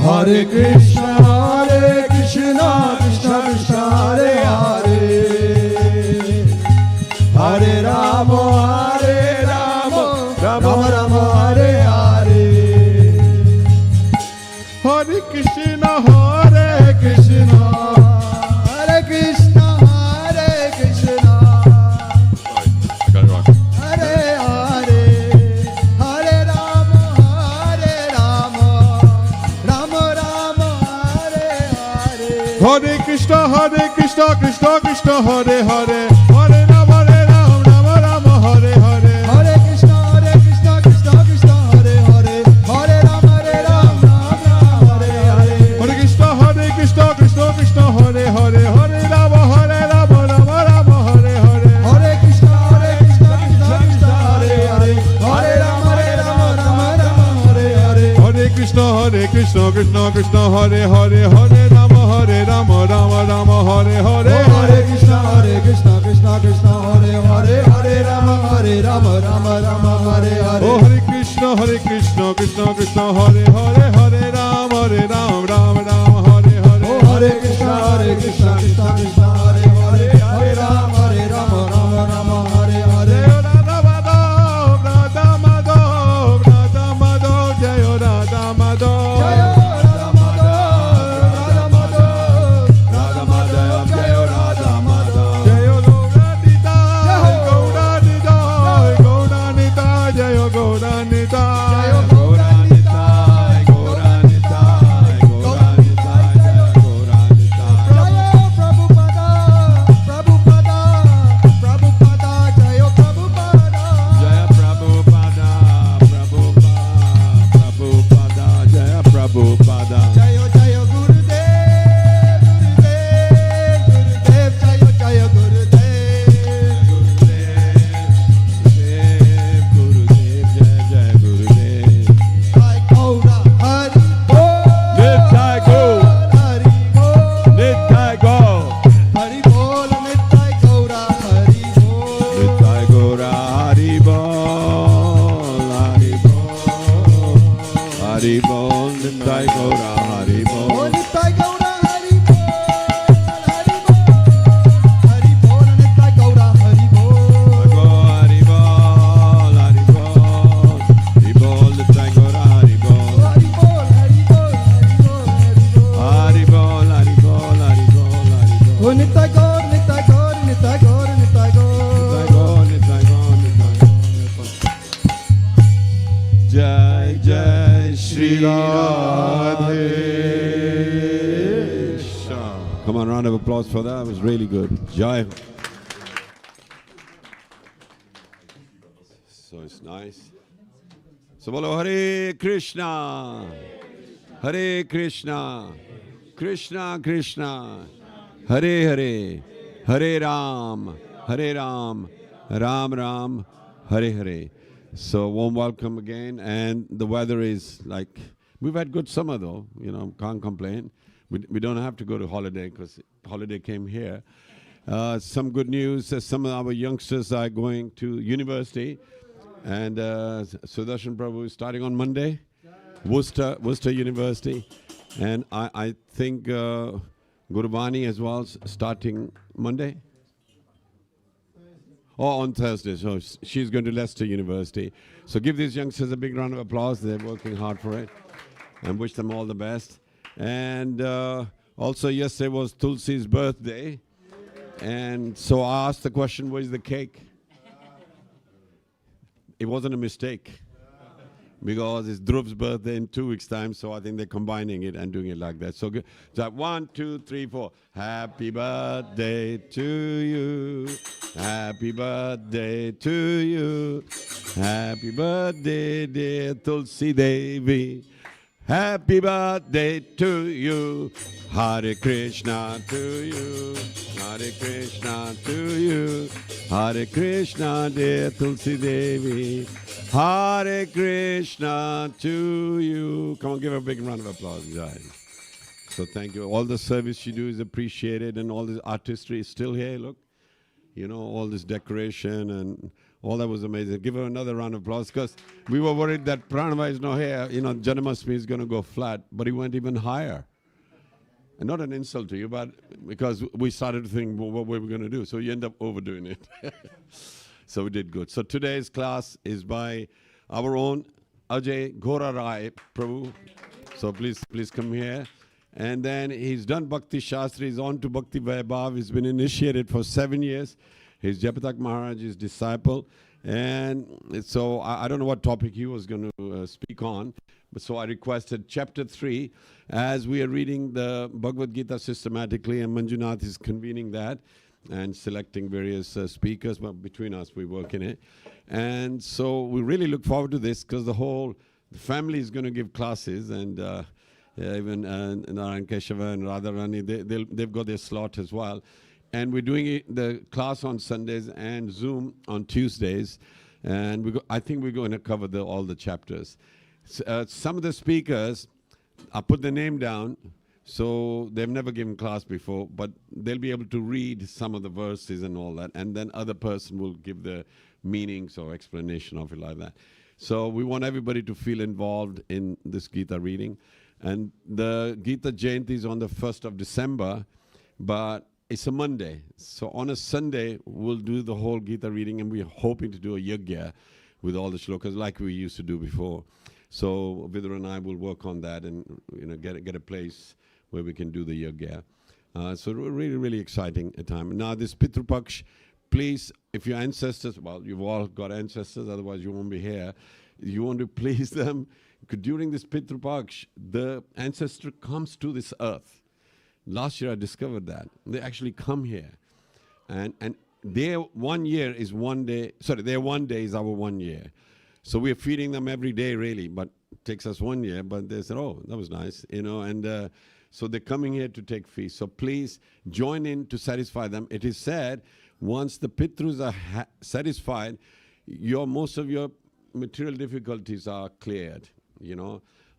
Hare Krishna, Krishna Krishna, Hare Hare, Hare Rama, Rama Rama, Hare Hare. Hare Krishna, Krishna, Hare Krishna, Hare Krishna, I got it wrong. Hare Hare, Hare Rama, Rama Rama, Hare Hare. Hare Krishna, Krishna Krishna, Hare Hare, Hare Rama, Rama Rama, Hare Hare. Hare Krishna, Krishna Krishna, Hare Hare, Hare Rama, Rama Hare Hare. Hare Krishna, Krishna Krishna, Hare Hare, Hare Rama, Rama Rama, Hare Hare. Hare Krishna, Krishna Krishna, Hare Hare, Hare Rama, Rama Hare Hare. Hare Krishna, Krishna Krishna, Hare Hare, Hare Rama, Rama Rama, Hare Hare. Hare Krishna, Krishna Krishna, Hare Hare, Hare Rama, Rama Hare Hare. Oh Hare Krishna, Krishna Krishna, Hare Hare, Hare Rama, Rama Hare Hare. Oh Hare Krishna, Krishna Krishna, Hare Hare, Hare Rama, Rama Hare Hare. Radha Madhav, Radha Madhav, Jai Radha Madhav. Jai Radha Madhav, Radhe Shyam. Come on, round of applause for that. It was really good. Jai. So it's nice. So bolo Hare Krishna. Hare Krishna. Krishna Krishna. Hare Hare. Hare Ram. Hare Ram. Ram Ram. Hare Hare. So warm welcome again. And the weather is like, we've had good summer though. You know, can't complain. We don't have to go to holiday because holiday came here. Some good news. Some of our youngsters are going to university. And Sudarshan Prabhu is starting on Monday. Worcester University. And I think Gurubani as well starting Monday. Oh, on Thursday. So she's going to Leicester University. So give these youngsters a big round of applause. They're working hard for it. And wish them all the best. And also yesterday was Tulsi's birthday. And so I asked the question, where's the cake? It wasn't a mistake. Because it's Dhruv's birthday in 2 weeks' time, so I think they're combining it and doing it like that. So, so 1, 2, 3, 4. Happy birthday to you. Happy birthday to you. Happy birthday, dear Tulsi Devi. Happy birthday to you. Hare Krishna to you. Hare Krishna to you. Hare Krishna, dear Tulsi Devi. Hare Krishna to you. Come on, give her a big round of applause, Jai. So thank you. All the service you do is appreciated, and all this artistry is still here. Look, you know, all this decoration and all that was amazing. Give her another round of applause, because we were worried that Pranava is not here. You know, Janamastami is going to go flat, but he went even higher. And not an insult to you, but because we started to think what we were going to do. So you end up overdoing it. So we did good. So today's class is by our own Ajay Gauraraya Prabhu. So please come here. And then he's done Bhakti Shastri. He's on to Bhakti Vaibhav. He's been initiated for 7 years. He's Japatak Maharaj's disciple. And so I don't know what topic he was going to speak on. But so I requested chapter 3, as we are reading the Bhagavad Gita systematically, and Manjunath is convening that and selecting various speakers. But between us, we work in it. And so we really look forward to this, because the whole family is going to give classes. And even Narayan Keshava and Radharani, they've got their slot as well. And we're doing the class on Sundays and Zoom on Tuesdays. And I think we're going to cover all the chapters. Some of the speakers, I put the name down, so they've never given class before, but they'll be able to read some of the verses and all that, and then other person will give the meanings or explanation of it like that. So we want everybody to feel involved in this Gita reading. And the Gita Jayanti is on the 1st of December, but it's a Monday. So on a Sunday, we'll do the whole Gita reading, and we're hoping to do a yajna with all the shlokas like we used to do before. So Vidura and I will work on that, and get a place where we can do the yajna. So really, really exciting a time. Now this Pitru Paksh, please, if your ancestors, well, you've all got ancestors, otherwise you won't be here. You want to please them. During this Pitru Paksh, the ancestor comes to this earth. Last year I discovered that. They actually come here. And their 1 year is 1 day, their 1 day is our 1 year. So we're feeding them every day, really, but it takes us 1 year. But they said, oh, that was nice, and so they're coming here to take feast. So please join in to satisfy them. It is said, once the Pitrus are satisfied, most of your material difficulties are cleared,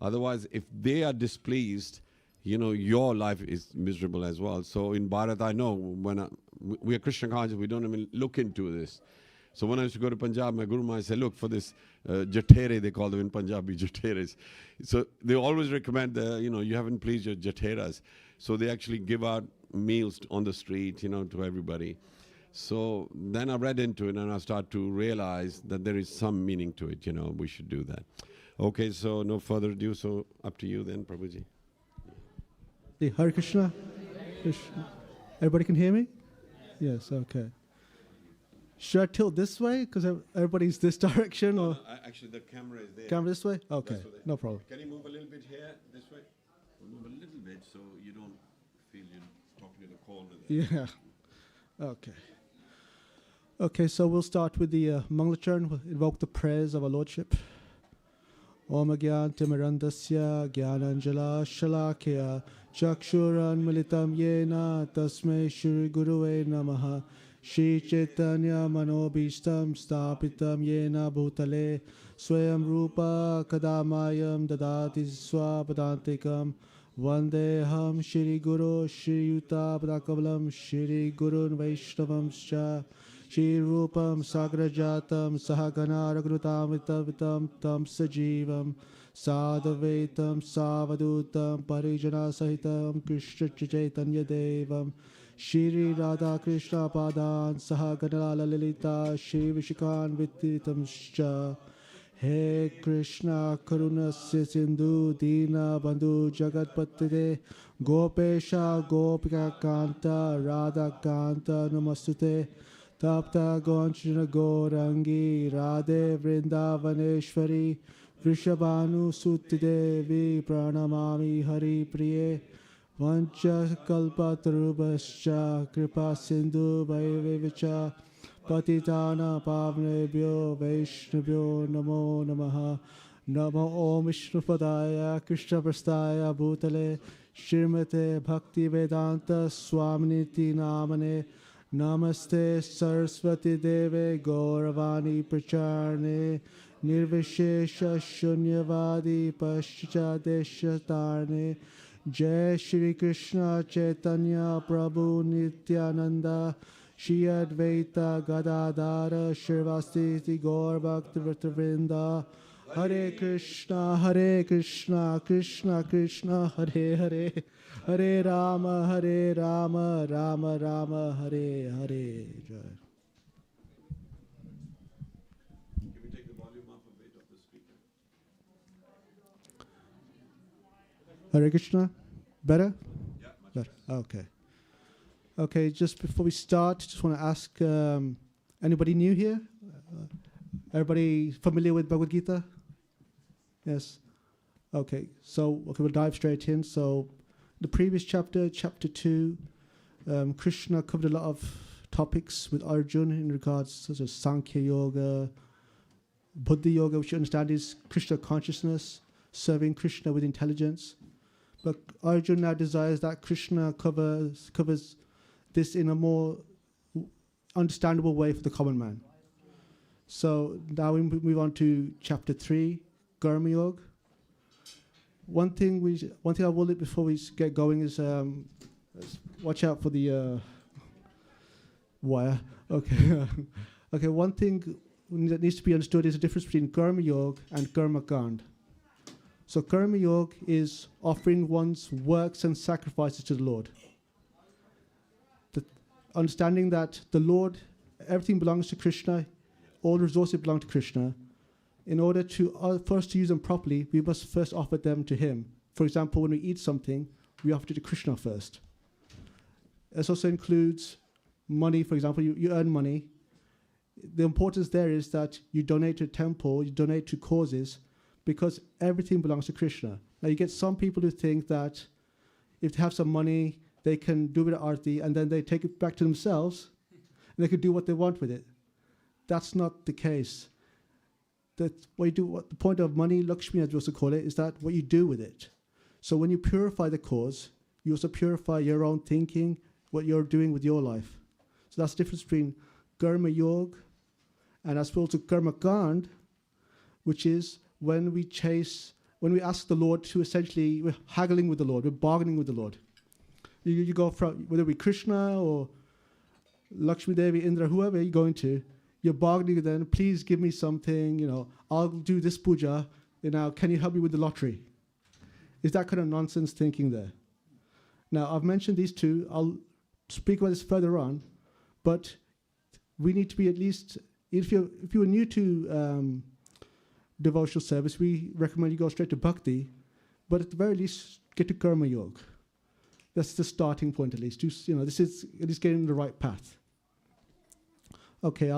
Otherwise, if they are displeased, your life is miserable as well. So in Bharat, I know, when we are Krishna conscious, we don't even look into this. So when I used to go to Punjab, my Guru Maharaj said, look, for this jatere, they call them in Punjabi jateres. So they always recommend, you haven't pleased your jateras. So they actually give out meals on the street, to everybody. So then I read into it, and I start to realize that there is some meaning to it, we should do that. Okay, so no further ado, so up to you then, Prabhuji. Hare Krishna. Krishna. Everybody can hear me? Yes, okay. Should I tilt this way because everybody's this direction, or Actually, the camera is there. camera this way? Okay, That's what they- no problem. Can you move a little bit here, this way? Move a little bit so you don't feel you're talking to the corner there. Yeah. Okay. Okay, so we'll start with the Mangla We'll invoke the prayers of our Lordship. Om Gyantimirandasya Gyananjala Shalakya Chakshuran Militam Yena Tasmai Shri Guruve Namaha Shri Chaitanya Manobishtam Stapitam Yena Bhutale Swayam Rupa Kadamayam Dadati Swapadantikam Vandeham Shri Guru Shri Yuta Padakavalam Shri Gurun Vaishnavam Scha Shri Rupam Sagrajatam Sahagana Ragrutamitam Tam Sajivam Sadhavetam Savadutam Parijana Sahitam Krishna Chaitanya Devam Shri Radha Krishna Padan Sahagana Lalita Shri Vishikan Vittitam Scha He Krishna Karunasya Sindhu Dina Bandhu Jagatpatide Gopesha Gopika Kanta Radha Kanta Namastute Tapta Gonchana Gorangi Radhe Vrindavaneshwari Vrishabhanu Sutti Devi Pranamami Hari Priye Vancha Kalpatarubhascha Kripa Sindhu Bhaivevicha Patitana Pavnebhyo Vaishnavyo Namo Namaha Namo Om Vishnupadaya Krishna Prastaya Bhutale Shrimate Bhakti Vedanta Swaminiti Namane Namaste Saraswati Deve Gauravani Pracharne Nirvishesha Shunyavadi Pascha Deshatarne Jai Shri Krishna Chaitanya Prabhu Nityananda Shri Advaita Gadadara Shirvastiti Gaur Bhaktivrinda Hare Krishna Krishna Krishna Hare Hare Hare Rama Rama Rama Hare Hare. Jai. Can we take the volume up a bit of the speaker? Hare Krishna. Better? Yeah, much Better. Okay. Okay, just before we start, just want to ask anybody new here? Everybody familiar with Bhagavad Gita? Yes. Okay, so we'll dive straight in. So the previous chapter, chapter 2, Krishna covered a lot of topics with Arjuna in regards such as Sankhya Yoga, Buddha Yoga, which you understand is Krishna consciousness, serving Krishna with intelligence. But Arjuna now desires that Krishna covers this in a more understandable way for the common man. So now we move on to chapter 3, Karma Yoga. One thing I will do before we get going is watch out for the wire. Okay. Okay. One thing that needs to be understood is the difference between Karma Yoga and Karma Kand. So Karma Yoga is offering one's works and sacrifices to the Lord. Understanding that the Lord, everything belongs to Krishna, all resources belong to Krishna. In order to for us to use them properly, we must first offer them to Him. For example, when we eat something, we offer it to Krishna first. This also includes money. For example, you earn money. The importance there is that you donate to a temple, you donate to causes, because everything belongs to Krishna. Now, you get some people who think that if they have some money, they can do with arti, and then they take it back to themselves, and they can do what they want with it. That's not the case. That what the point of money, Lakshmi as we also call it, is that what you do with it. So when you purify the cause, you also purify your own thinking, what you're doing with your life. So that's the difference between Karma Yoga and as well to Karma Kand, which is when we ask the Lord to essentially, we're haggling with the Lord, we're bargaining with the Lord. You go from, whether it be Krishna or Lakshmi Devi, Indra, whoever you're going to, you're bargaining with them, please give me something, I'll do this puja, can you help me with the lottery? Is that kind of nonsense thinking there? Now, I've mentioned these two, I'll speak about this further on, but we need to be at least, if you are new to devotional service, we recommend you go straight to bhakti, but at the very least, get to Karma Yoga. That's the starting point at least. This is at least getting the right path. Okay,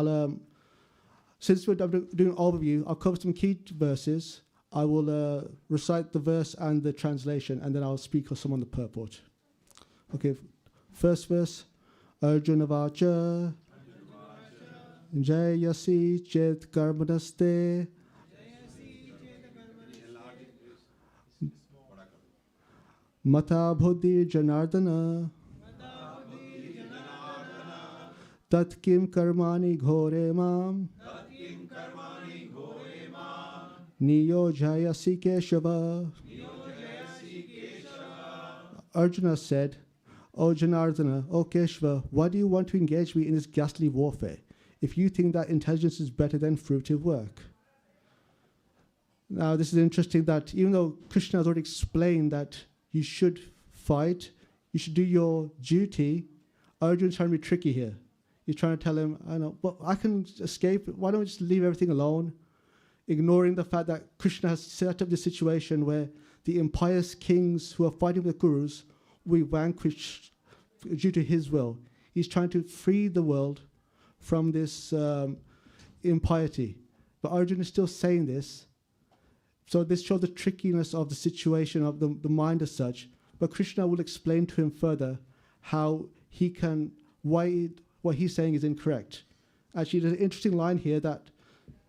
since we're doing an overview, I'll cover some key verses. I will recite the verse and the translation, and then I'll speak of some on the purport. Okay, first verse. Arjuna Vacha Jayasi Chet Karmanaste Mata Buddhi Janardana Tat Kim Karmani Ghore Mam Niyo Jayasi Keshava. Arjuna said, O Janardana, O Keshava, why do you want to engage me in this ghastly warfare if you think that intelligence is better than fruitive work? Now, this is interesting that even though Krishna has already explained that you should fight, you should do your duty, Arjuna's trying to be tricky here. He's trying to tell him, I know, but I can escape. Why don't we just leave everything alone? Ignoring the fact that Krishna has set up this situation where the impious kings who are fighting with gurus will be vanquished due to his will. He's trying to free the world from this impiety. But Arjuna is still saying this. So this shows the trickiness of the situation of the mind as such. But Krishna will explain to him further how he can, what he's saying is incorrect. Actually, there's an interesting line here that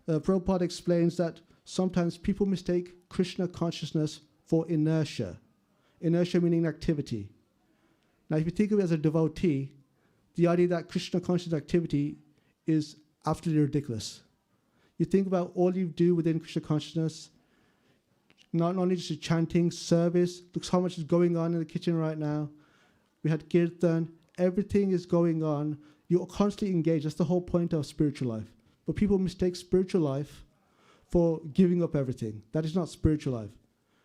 Prabhupada explains that sometimes people mistake Krishna consciousness for inertia. Inertia meaning activity. Now, if you think of it as a devotee, the idea that Krishna conscious activity is absolutely ridiculous. You think about all you do within Krishna consciousness, not only just chanting, service, look how much is going on in the kitchen right now. We had kirtan, everything is going on. You're constantly engaged. That's the whole point of spiritual life. But people mistake spiritual life for giving up everything. That is not spiritual life.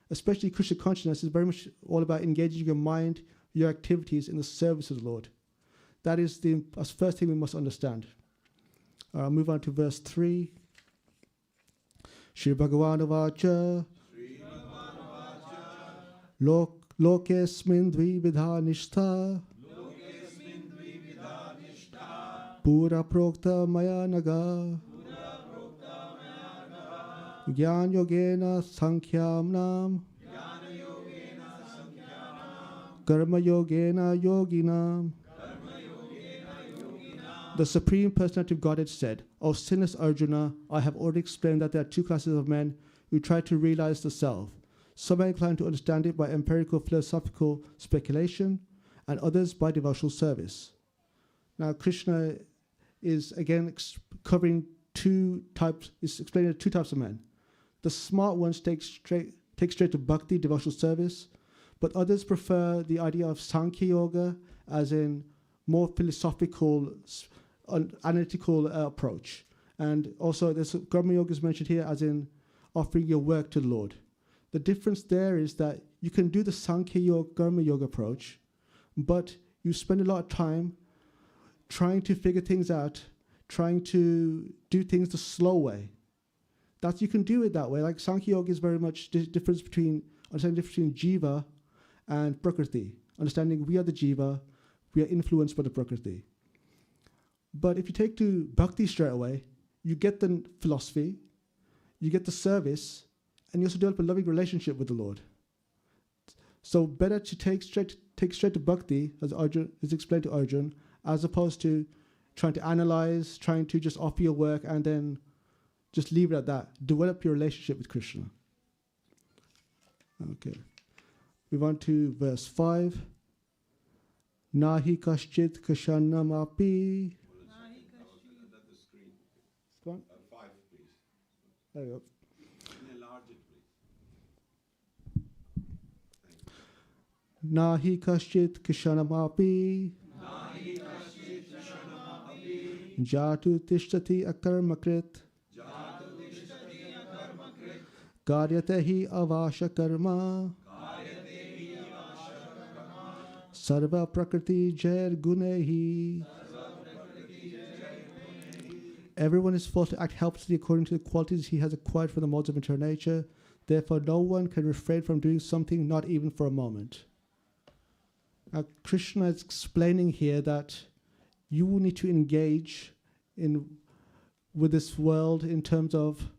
Especially Krishna consciousness is very much all about engaging your mind, your activities in the service of the Lord. That is the first thing we must understand. I'll move on to verse 3. Shri Bhagavan Vacha Lokesmin Dvividha Nishtha Pura Prokta Maya Naga Gyan Yogena Sankhyam Nam Karma Yogena Yoginam. The Supreme Personality of Godhead said, O sinless Arjuna, I have already explained that there are two classes of men who try to realize the self. Some are inclined to understand it by empirical philosophical speculation, and others by devotional service. Now, Krishna is again covering two types, is explaining two types of men. The smart ones take straight to bhakti, devotional service, but others prefer the idea of Sankhya Yoga, as in more philosophical, analytical approach. And also, there's Karma Yoga is mentioned here, as in offering your work to the Lord. The difference there is that you can do the Sankhya Yoga, Karma Yoga approach, but you spend a lot of time trying to figure things out, trying to do things the slow way. That you can do it that way. Like Sankhya Yoga is very much difference between understanding the difference between jiva and prakriti. Understanding we are the jiva, we are influenced by the prakriti. But if you take to bhakti straight away, you get the philosophy, you get the service, and you also develop a loving relationship with the Lord. So better to take straight to bhakti, as Arjun is explained to Arjun, as opposed to trying to analyze, trying to just offer your work and then just leave it at that. Develop your relationship with Krishna. Okay. Move on to verse 5. Nahi kaschit kashanam api. Go on. 5, please. There you go. Enlarge it, please. Nahi kaschit kashanam api. Jatu tishtati akarmakrit. Karyate hi avasha karma. Sarva prakriti jair gunehi. Everyone is forced to act helplessly according to the qualities he has acquired from the modes of internal nature. Therefore, no one can refrain from doing something, not even for a moment. Now, Krishna is explaining here that you need to engage in with this world in terms of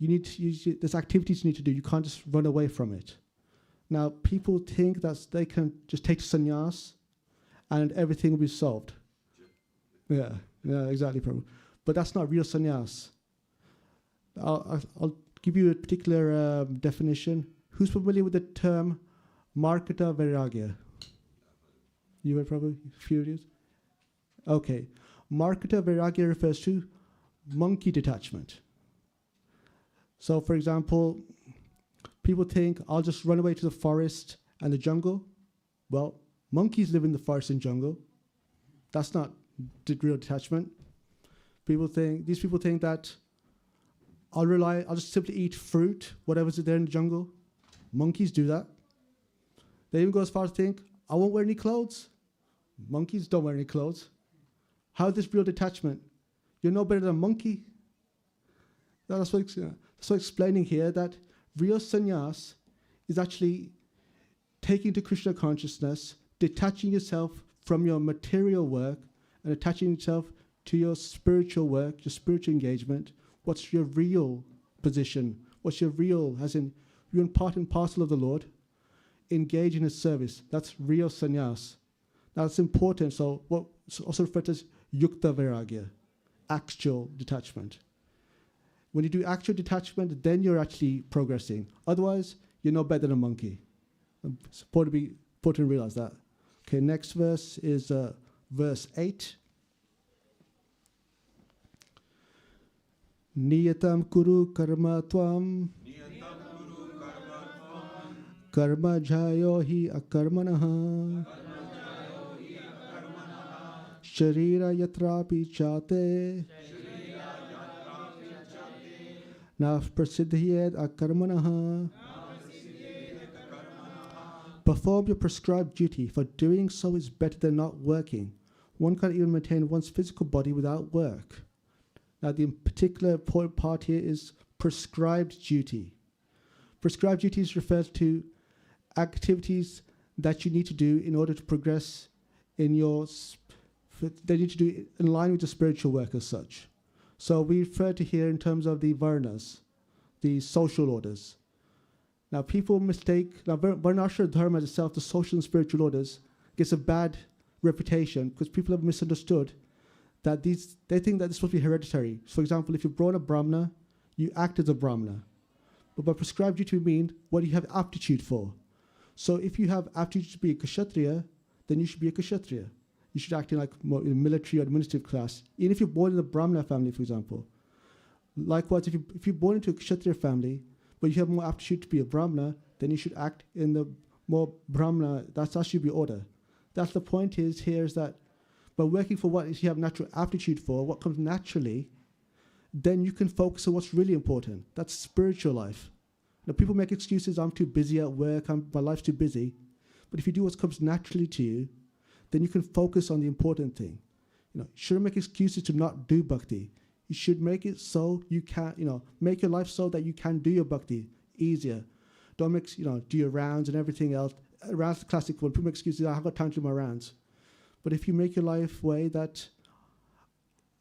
there's activities you need to do. You can't just run away from it. Now, people think that they can just take sannyas and everything will be solved. Yeah, exactly, Prabhu. But that's not real sannyas. I'll give you a particular definition. Who's familiar with the term Markata Vairagya? You were probably furious? Okay. Markata Vairagya refers to monkey detachment. So, for example, people think, I'll just run away to the forest and the jungle. Well, monkeys live in the forest and jungle. That's not real detachment. These people think that I'll just simply eat fruit, whatever's there in the jungle. Monkeys do that. They even go as far as to think, I won't wear any clothes. Monkeys don't wear any clothes. How is this real detachment? You're no better than a monkey. That's what explaining here that real sannyas is actually taking to Krishna consciousness, detaching yourself from your material work and attaching yourself to your spiritual work, your spiritual engagement. What's your real position? What's your real, as in you're in part and parcel of the Lord, engage in His service. That's real sannyas. Now it's important, so what's also referred to as yukta vairagya, actual detachment. When you do actual detachment, then you're actually progressing. Otherwise, you're no better than a monkey. It's important to realize that. Okay, next verse is verse 8. Niyatam kuru karma tvam karma jayo hi akarmanaha sharira yatrapi chate nav prasiddhyed akarmanaha. Perform your prescribed duty, for doing so is better than not working. One can't even maintain one's physical body without work. Now, the particular important part here is prescribed duty. Prescribed duties refers to activities that you need to do in order to progress in your, that you need to do in line with the spiritual work as such. So we refer to here in terms of the varnas, the social orders. Now people mistake, Varnashra Dharma itself, the social and spiritual orders, gets a bad reputation because people have misunderstood that they think that it's supposed to be hereditary. For example, if you're born a Brahmana, you act as a Brahmana. But by prescribed duty we mean what you have aptitude for. So if you have aptitude to be a Kshatriya, then you should be a Kshatriya. You should act in like more in a military or administrative class. Even if you're born in a Brahmana family, for example. Likewise, if you're born into a Kshatriya family, but you have more aptitude to be a Brahmana, then you should act in the more Brahmana. That should be order. That's the point is that by working for what you have natural aptitude for, what comes naturally, then you can focus on what's really important. That's spiritual life. Now people make excuses, I'm too busy at work, my life's too busy. But if you do what comes naturally to you, then you can focus on the important thing. You shouldn't make excuses to not do bhakti. You should make it so you can, make your life so that you can do your bhakti easier. Don't make, do your rounds and everything else. Rounds the classic one. People make excuses, I haven't got time to do my rounds. But if you make your life way that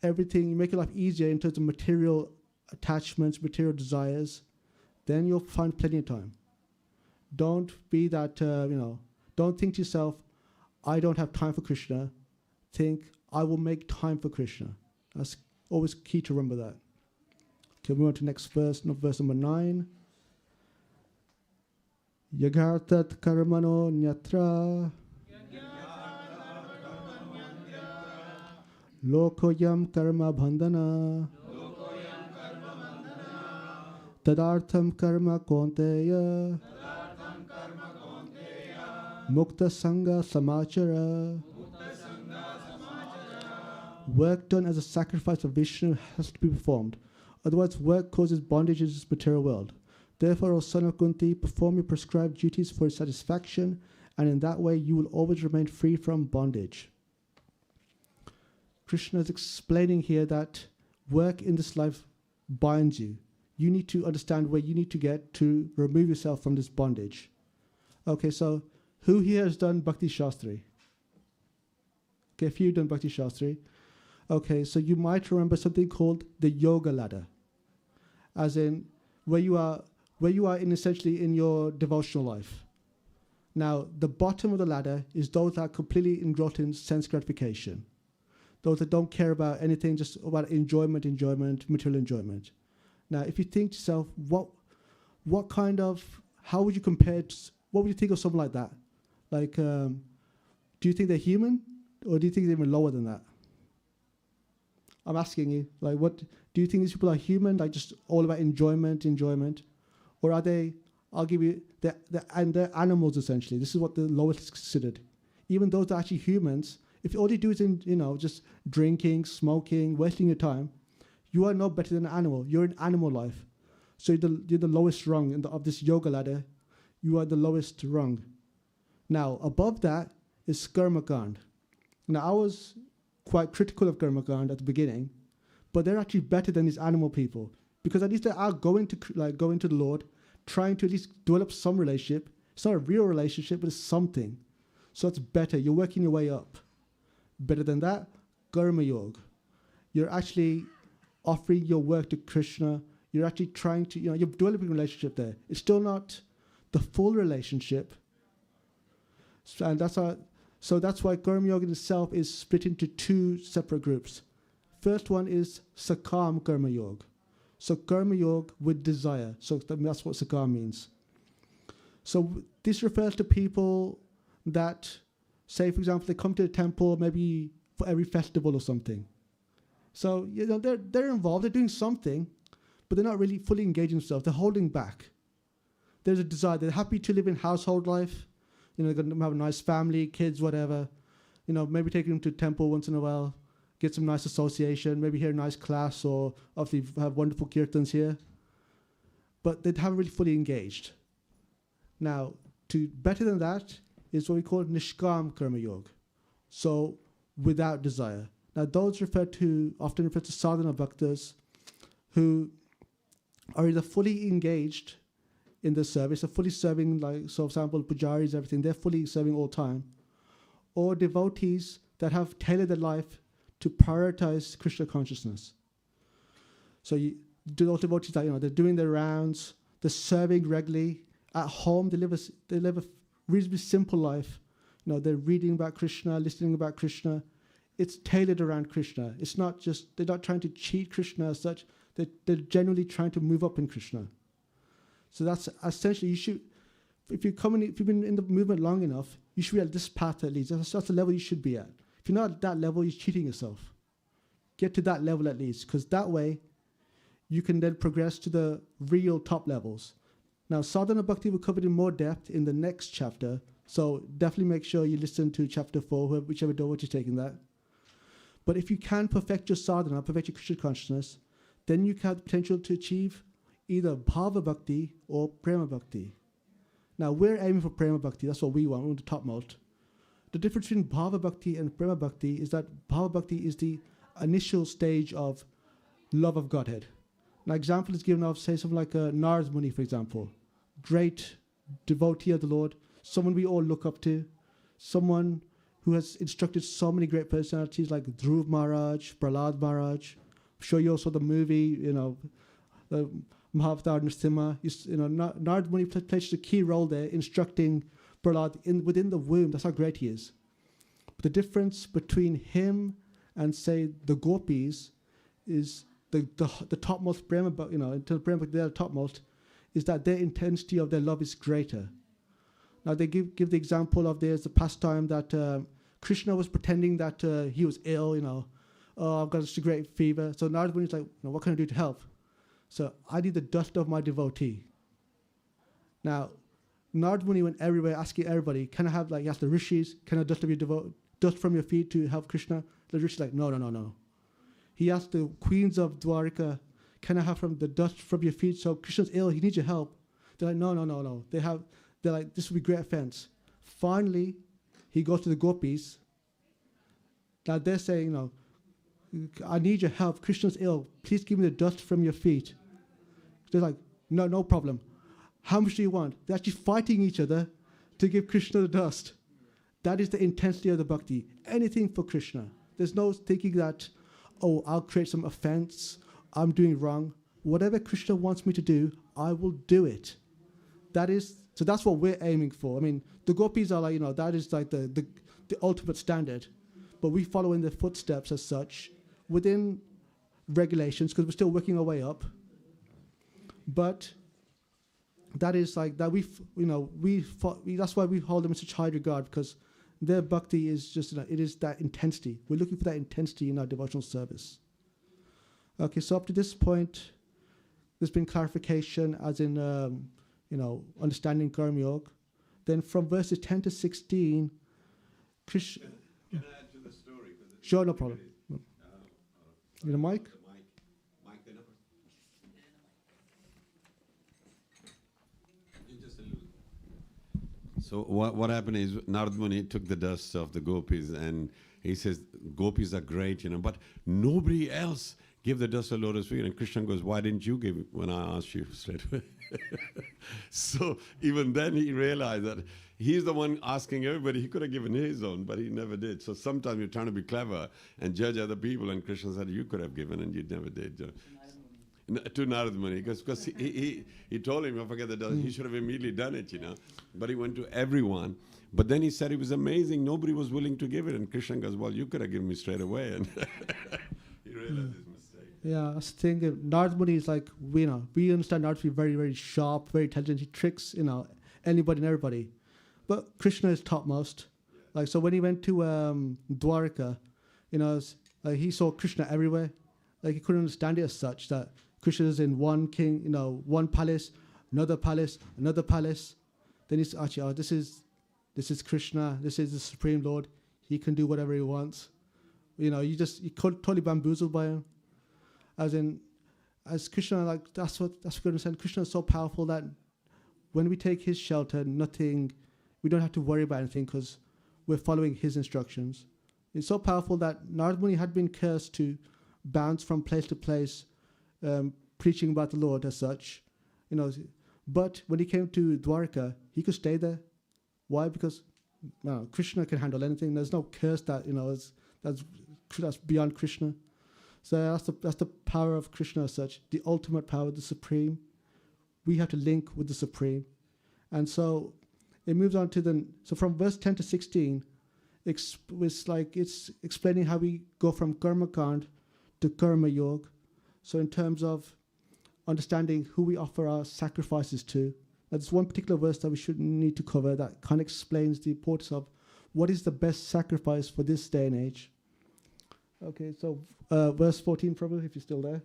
you make your life easier in terms of material attachments, material desires, then you'll find plenty of time. Don't be that, don't think to yourself, I don't have time for Krishna. Think, I will make time for Krishna. That's always key to remember that. Okay, move on to next verse, verse number 9. Yagartat karmano nyatra lokoyam karma bandhana tadartham karma konteya mukta sangha samachara. Work done as a sacrifice of Vishnu has to be performed. Otherwise, work causes bondage in this material world. Therefore, O son of Kunti, perform your prescribed duties for his satisfaction, and in that way you will always remain free from bondage. Krishna is explaining here that work in this life binds you. You need to understand where you need to get to remove yourself from this bondage. Okay, so who here has done Bhakti Shastri? Okay, a few done Bhakti Shastri. Okay, so you might remember something called the yoga ladder, as in where you are in essentially in your devotional life. Now, the bottom of the ladder is those that are completely engrossed in sense gratification. Those that don't care about anything, just about enjoyment, material enjoyment. Now, if you think to yourself, how would you compare, what would you think of something like that? Like, do you think they're human, or do you think they're even lower than that? I'm asking you, like, what do you think these people are human, like just all about enjoyment, or are they? I'll give you, they're animals essentially. This is what the lowest is considered. Even those that are actually humans, if all you do is just drinking, smoking, wasting your time, you are no better than an animal. You're in animal life, so you're the lowest rung of this yoga ladder. You are the lowest rung. Now above that is Karmakand. Now I was quite critical of Karmakand at the beginning, but they're actually better than these animal people, because at least they are going to the Lord, trying to at least develop some relationship. It's not a real relationship, but it's something. So it's better. You're working your way up. Better than that, Karma Yoga. You're actually offering your work to Krishna. You're actually trying to, you're developing a relationship there. It's still not the full relationship. And that's why Karma Yoga itself is split into two separate groups. First one is Sakam Karma Yoga. So Karma Yoga with desire. So that's what Sakam means. So this refers to people that, say, for example, they come to the temple maybe for every festival or something. So they're involved, they're doing something, but they're not really fully engaging themselves. They're holding back. There's a desire. They're happy to live in household life. They're going to have a nice family, kids, whatever. Maybe taking them to temple once in a while, get some nice association, maybe hear a nice class, or obviously have wonderful kirtans here. But they haven't really fully engaged. Now, better than that is what we call Nishkam Karma Yoga. So without desire. Now those often referred to sadhana bhaktas, who are either fully engaged in the service, or fully serving, like, so for example, pujaris, everything, they're fully serving all time, or devotees that have tailored their life to prioritize Krishna consciousness. So those devotees that, they're doing their rounds, they're serving regularly, at home they live a reasonably simple life. They're reading about Krishna, listening about Krishna. It's tailored around Krishna. It's not just, they're not trying to cheat Krishna as such. They're genuinely trying to move up in Krishna. So that's essentially, if you've been in the movement long enough, you should be at this path at least. That's the level you should be at. If you're not at that level, you're cheating yourself. Get to that level at least, because that way you can then progress to the real top levels. Now, sadhana bhakti will cover in more depth in the next chapter, so definitely make sure you listen to chapter 4, whichever devotee is taking that. But if you can perfect your sadhana, perfect your Krishna consciousness, then you have the potential to achieve either bhava bhakti or prema bhakti. Now, we're aiming for prema bhakti. That's what we want. We want the topmost. The difference between bhava bhakti and prema bhakti is that bhava bhakti is the initial stage of love of Godhead. An example is given of, say, something like Narad Muni, for example. Great devotee of the Lord, someone we all look up to, someone who has instructed so many great personalities like Dhruv Maharaj, Prahlad Maharaj. I'm sure you all saw the movie, Mahavatar Nrsimha. Narad Muni plays a key role there, instructing Prahlad within the womb. That's how great he is. But the difference between him and, say, the gopis is the topmost Brahma, until Brahma they're the topmost, is that their intensity of their love is greater. Now they give the example of there's a pastime that Krishna was pretending that he was ill, oh, I've got such a great fever. So Narad Muni is like, what can I do to help? So I need the dust of my devotee. Now, Narad Muni went everywhere asking everybody, can I have, he asked the rishis, can I dust from your feet to help Krishna? The rishis like, no. He asked the queens of Dwarika, can I have the dust from your feet? So Krishna's ill, he needs your help. They're like, no. They're like, this would be great offense. Finally, he goes to the gopis. Now they're saying, I need your help. Krishna's ill. Please give me the dust from your feet. They're like, no problem. How much do you want? They're actually fighting each other to give Krishna the dust. That is the intensity of the bhakti. Anything for Krishna. There's no thinking that, oh, I'll create some offense, I'm doing wrong. Whatever Krishna wants me to do, I will do it. So that's what we're aiming for. I mean, the gopis are like, that is like the ultimate standard. But we follow in their footsteps as such, within regulations, because we're still working our way up. But that is like that that's why we hold them in such high regard, because their bhakti is just, it is that intensity. We're looking for that intensity in our devotional service. Okay, so up to this point, there's been clarification as in, understanding Karma Yoga. Then from verses 10 to 16, Krishna... Can I add to the story? Sure, no problem. You need a mic? So what happened is Narad Muni took the dust of the gopis and he says, gopis are great, but nobody else gave the dust of lotus feet. And Krishna goes, why didn't you give it when I asked you straight away? So even then he realized that he's the one asking everybody. He could have given his own, but he never did. So sometimes you're trying to be clever and judge other people. And Krishna said, you could have given and you never did. To Narad Muni, because he told him, I forget the dust, he should have immediately done it, But he went to everyone. But then he said it was amazing. Nobody was willing to give it. And Krishna goes, well, you could have given me straight away. And he realized his mistake. Yeah, that's the thing. Narad Muni is like, we understand Narad to be very, very sharp, very intelligent. He tricks, anybody and everybody. But Krishna is topmost. Like, so when he went to Dwarka, he saw Krishna everywhere. Like, he couldn't understand it as such, that Krishna is in one one palace, another palace, another palace. Then he's actually, this is Krishna, this is the Supreme Lord. He can do whatever he wants. You totally bamboozled by him. As Krishna, like that's what we understand. Krishna is so powerful that when we take his shelter, we don't have to worry about anything because we're following his instructions. It's so powerful that Narad Muni had been cursed to bounce from place to place, preaching about the Lord as such, But when he came to Dwarka, he could stay there. Why? Because Krishna can handle anything. There's no curse that that's beyond Krishna. So that's the power of Krishna as such, the ultimate power, the supreme. We have to link with the supreme, and so it moves on to so from verse 10 to 16, it's explaining how we go from karma kand to karma yoga. So in terms of understanding who we offer our sacrifices to, there's one particular verse that we should need to cover that kind of explains the importance of what is the best sacrifice for this day and age. Okay, so verse 14 probably, if you're still there.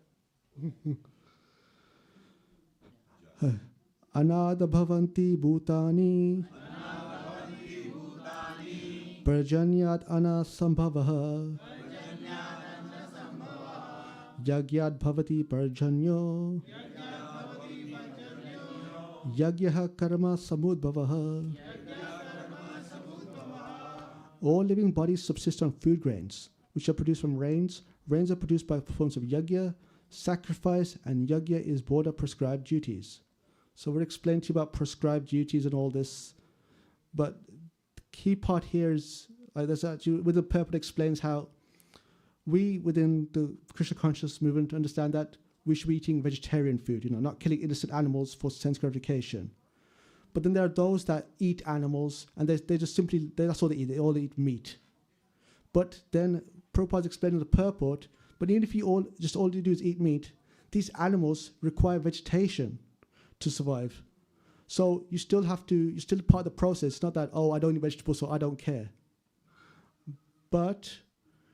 Anada bhavanti bhutani Prajanyat anasambhavaha Yagyad bhavati parjanyo Yagyaha karma samudbhavaha. All living bodies subsist on food grains, which are produced from rains. Rains are produced by performance of yagya, sacrifice, and yagya is born of prescribed duties. So we're explaining to you about prescribed duties and all this. But the key part here is, there's actually, with the purport explains how we within the Krishna conscious movement understand that we should be eating vegetarian food, not killing innocent animals for sense gratification. But then there are those that eat animals and they just simply, that's all they eat. They all eat meat. But then Prabhupada's explaining the purport, but even if all you do is eat meat, these animals require vegetation to survive. So you're still part of the process. It's not that, I don't eat vegetables, so I don't care. But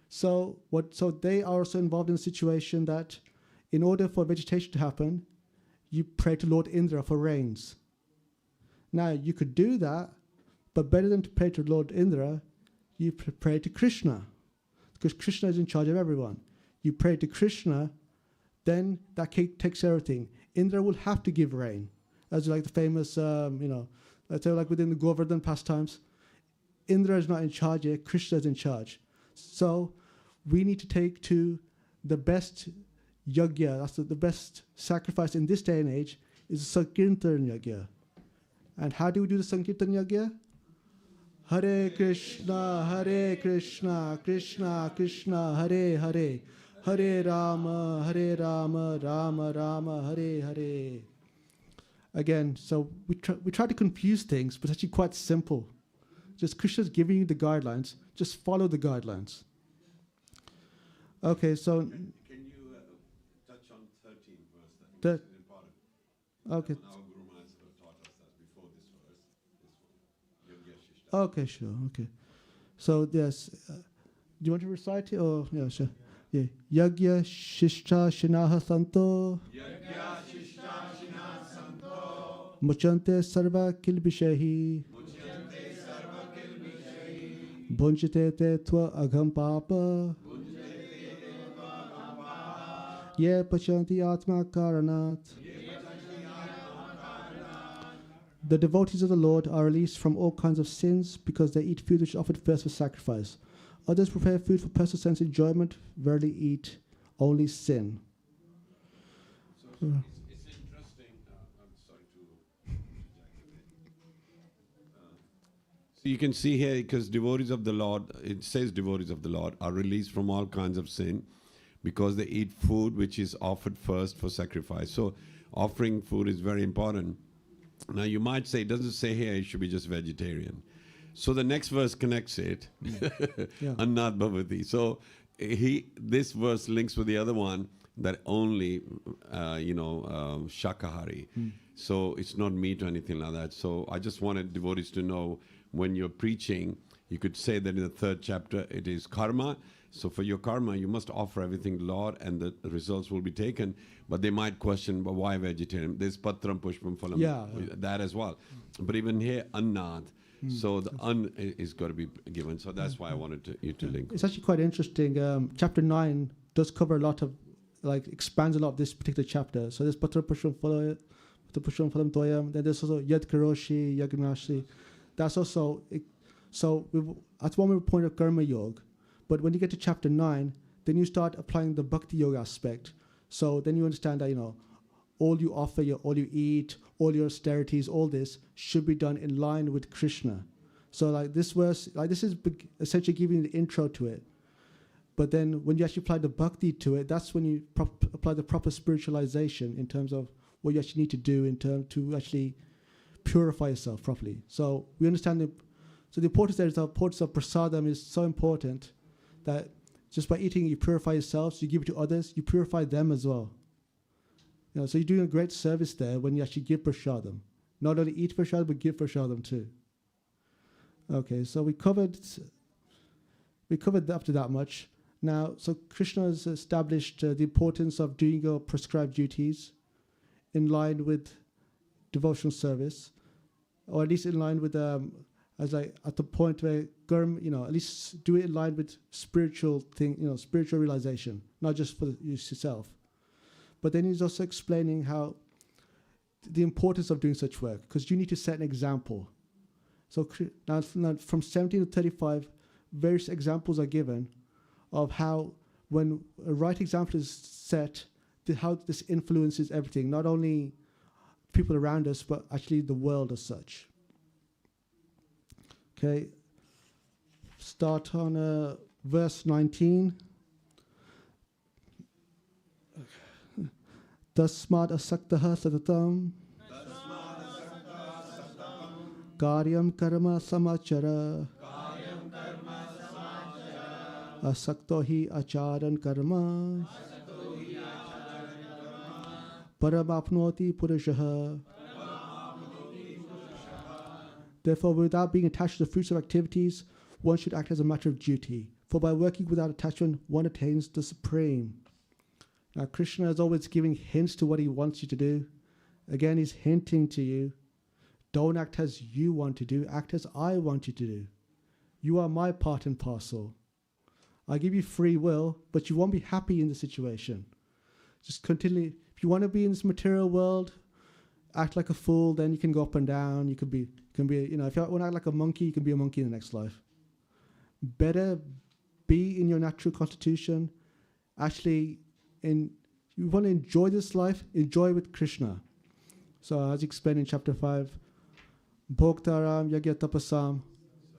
so they are also involved in a situation that in order for vegetation to happen, you pray to Lord Indra for rains. Now, you could do that, but better than to pray to Lord Indra, you pray to Krishna, because Krishna is in charge of everyone. You pray to Krishna, then that takes everything. Indra will have to give rain, as like the famous, let's say like within the Govardhan pastimes. Indra is not in charge yet, Krishna is in charge. So we need to take to the best yagya, that's the best sacrifice in this day and age, is Sankirtan yagya. And how do we do the Sankirtan yagya? Hare Krishna, Krishna Krishna, Hare Hare, Hare Rama, Rama Rama, Hare Hare. Again, so we try to confuse things, but it's actually quite simple. Just Krishna's giving you the guidelines. Just follow the guidelines. Okay, so... Can you touch on 13 verse? I think it's important. Okay. Our Guru Maharaj taught us that before this verse. This one. Okay, sure. Okay. So, yes. Do you want to recite it? Or, yeah, sure. Yeah. Yagya Shishta Shinaha Santo. Yagya Shishta Shinaha Santo. Muchante Sarva Kilbishahi. Muchyante Sarva Kilbishahi. Bhunjite Te Tva Agham Papa. Ye Pachanti Atma Karanat. The devotees of the Lord are released from all kinds of sins because they eat food which is offered first for sacrifice. Others prepare food for personal sense enjoyment, verily eat only sin. So it's interesting. I'm sorry to so you can see here, because devotees of the Lord, it says devotees of the Lord are released from all kinds of sin because they eat food which is offered first for sacrifice. So offering food is very important. Now you might say, it doesn't say here you should be just vegetarian. So the next verse connects it. Annat bhavati. So this verse links with the other one that only, shakahari. So it's not meat or anything like that. So I just wanted devotees to know, when you're preaching, you could say that in the 3rd chapter it is karma. So for your karma, you must offer everything to Lord, and the results will be taken. But they might question, but why vegetarian? There's patram pushpam phalam, that as well. But even here, annat. So the is got to be given. So that's why I wanted you to link. It's actually quite interesting. Chapter 9 does cover a lot of, expands a lot of this particular chapter. So there's patram pushpam phalam toyam. Then there's also yad karoshi, yagnashi. That's also, that's one point of karma yoga. But when you get to chapter 9, then you start applying the bhakti yoga aspect. So then you understand that, all you offer, all you eat, all your austerities, all this should be done in line with Krishna. So this verse, this is essentially giving you the intro to it. But then when you actually apply the bhakti to it, that's when you apply the proper spiritualization in terms of what you actually need to do to actually purify yourself properly. So we understand the importance there is the importance of prasadam is so important that just by eating you purify yourself, so you give it to others, you purify them as well. So you're doing a great service there when you actually give prasadam. Not only eat prasadam, but give prasadam too. Okay, so we covered up to that much. Now, so Krishna has established the importance of doing your prescribed duties in line with devotional service, or at least in line with at the point where at least do it in line with spiritual thing, spiritual realization, not just for yourself. But then he's also explaining how the importance of doing such work, because you need to set an example. So now from 17 to 35, various examples are given of how, when a right example is set, how this influences everything, not only people around us, but actually the world as such. Okay, start on verse 19. Tasmad asaktaha satatam karyam karma samachara asakto hi acharan karma paramapnoti purushaha. Therefore, without being attached to the fruits of activities, one should act as a matter of duty. For by working without attachment, one attains the supreme. Now, Krishna is always giving hints to what he wants you to do. Again, he's hinting to you, don't act as you want to do, act as I want you to do. You are my part and parcel. I give you free will, but you won't be happy in the situation. Just continue. If you want to be in this material world, act like a fool, then you can go up and down. You can be, if you want to act like a monkey, you can be a monkey in the next life. Better be in your natural constitution. Actually, you want to enjoy this life, enjoy with Krishna. So as explained in chapter 5, Bhoktaram Yagya Tapasam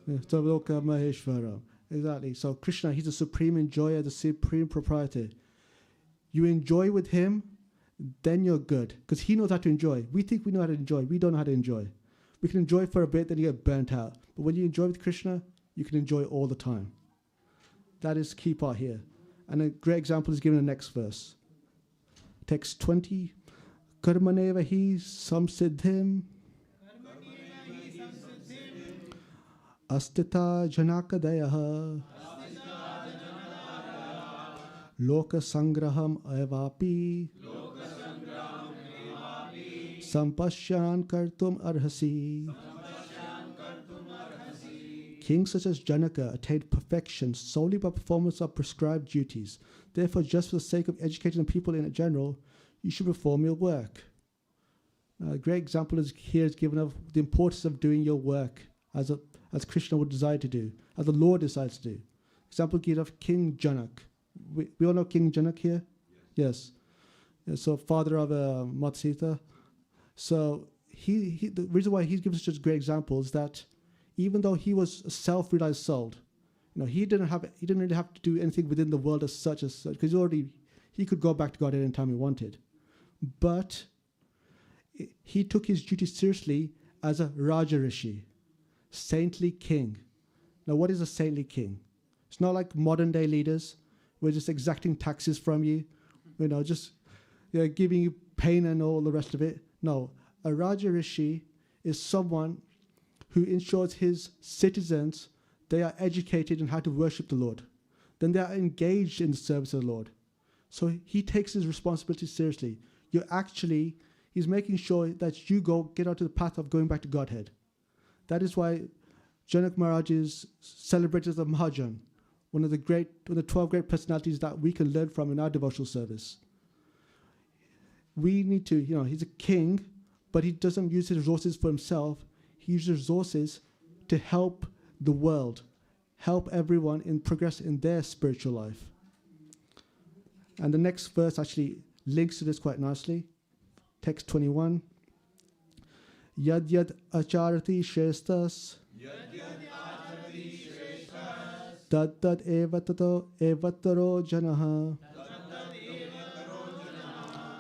Taloka Maheshwaram. Exactly. So Krishna, he's the supreme enjoyer, the supreme proprietor. you enjoy with him, then you're good. Because he knows how to enjoy. We think we know how to enjoy. We don't know how to enjoy. We can enjoy for a bit, then you get burnt out. But when you enjoy with Krishna, you can enjoy all the time. That is the key part here. And a great example is given in the next verse. Text 20. Karmaneva hi samsiddhim astita janakadayaha loka sangraham evapi sampashyan kartum arhasi. Kings such as Janaka attained perfection solely by performance of prescribed duties. Therefore, just for the sake of educating the people in general, you should perform your work. A great example is here is given of the importance of doing your work as Krishna would desire to do, as the Lord decides to do. Example given of King Janak. We all know King Janak here? Yes. So father of Matsita. So the reason why he gives such great examples is that even though he was a self-realized soul, he didn't really have to do anything within the world as such, because he could go back to God anytime he wanted. But he took his duty seriously as a Raja Rishi, saintly king. Now, what is a saintly king? It's not like modern day leaders. We're just exacting taxes from you, just giving you pain and all the rest of it. No, a Raja Rishi is someone who ensures his citizens, they are educated in how to worship the Lord. Then they are engaged in the service of the Lord. So he takes his responsibility seriously. He's making sure that you get onto the path of going back to Godhead. That is why Janak Maharaj is celebrated as a bhajan, one of the 12 great personalities that we can learn from in our devotional service. We need to, he's a king, but he doesn't use his resources for himself. He uses resources to help the world, help everyone in progress in their spiritual life. And the next verse actually links to this quite nicely. Text 21. Yad yad acharati shrestas tad tad evataro janaha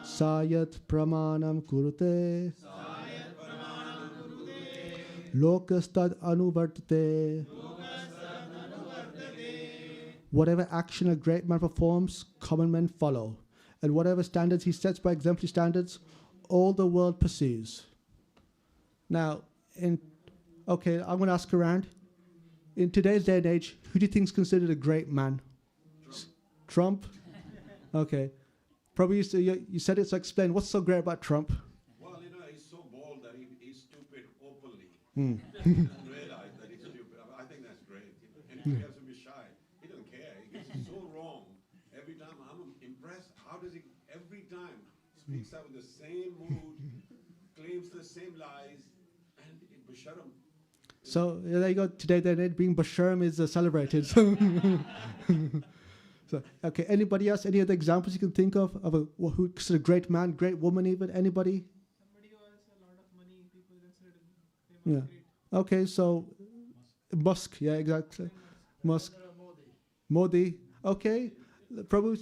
sayat pramanam kurute lokastad anuvartate. Whatever action a great man performs, common men follow. And whatever standards he sets by exemplary standards, all the world pursues. Now, I'm going to ask around. In today's day and age, who do you think is considered a great man? Trump? Okay. Probably you said it, so explain. What's so great about Trump? Well, he's so bold that he's stupid openly. He doesn't realize that he's stupid. I think that's great. And he has to be shy. He doesn't care. He gets it so wrong. Every time I'm impressed. How does he, every time, speaks out with the same mood, claims the same lies, and Basharam. So there you go. Today, being Basharam is celebrated. So, okay, anybody else? Any other examples you can think of who's a great man, great woman even? Anybody? Somebody who has a lot of money, people consider him great. Okay, so Musk, yeah, exactly. Musk. Modi. Okay. Prabhu,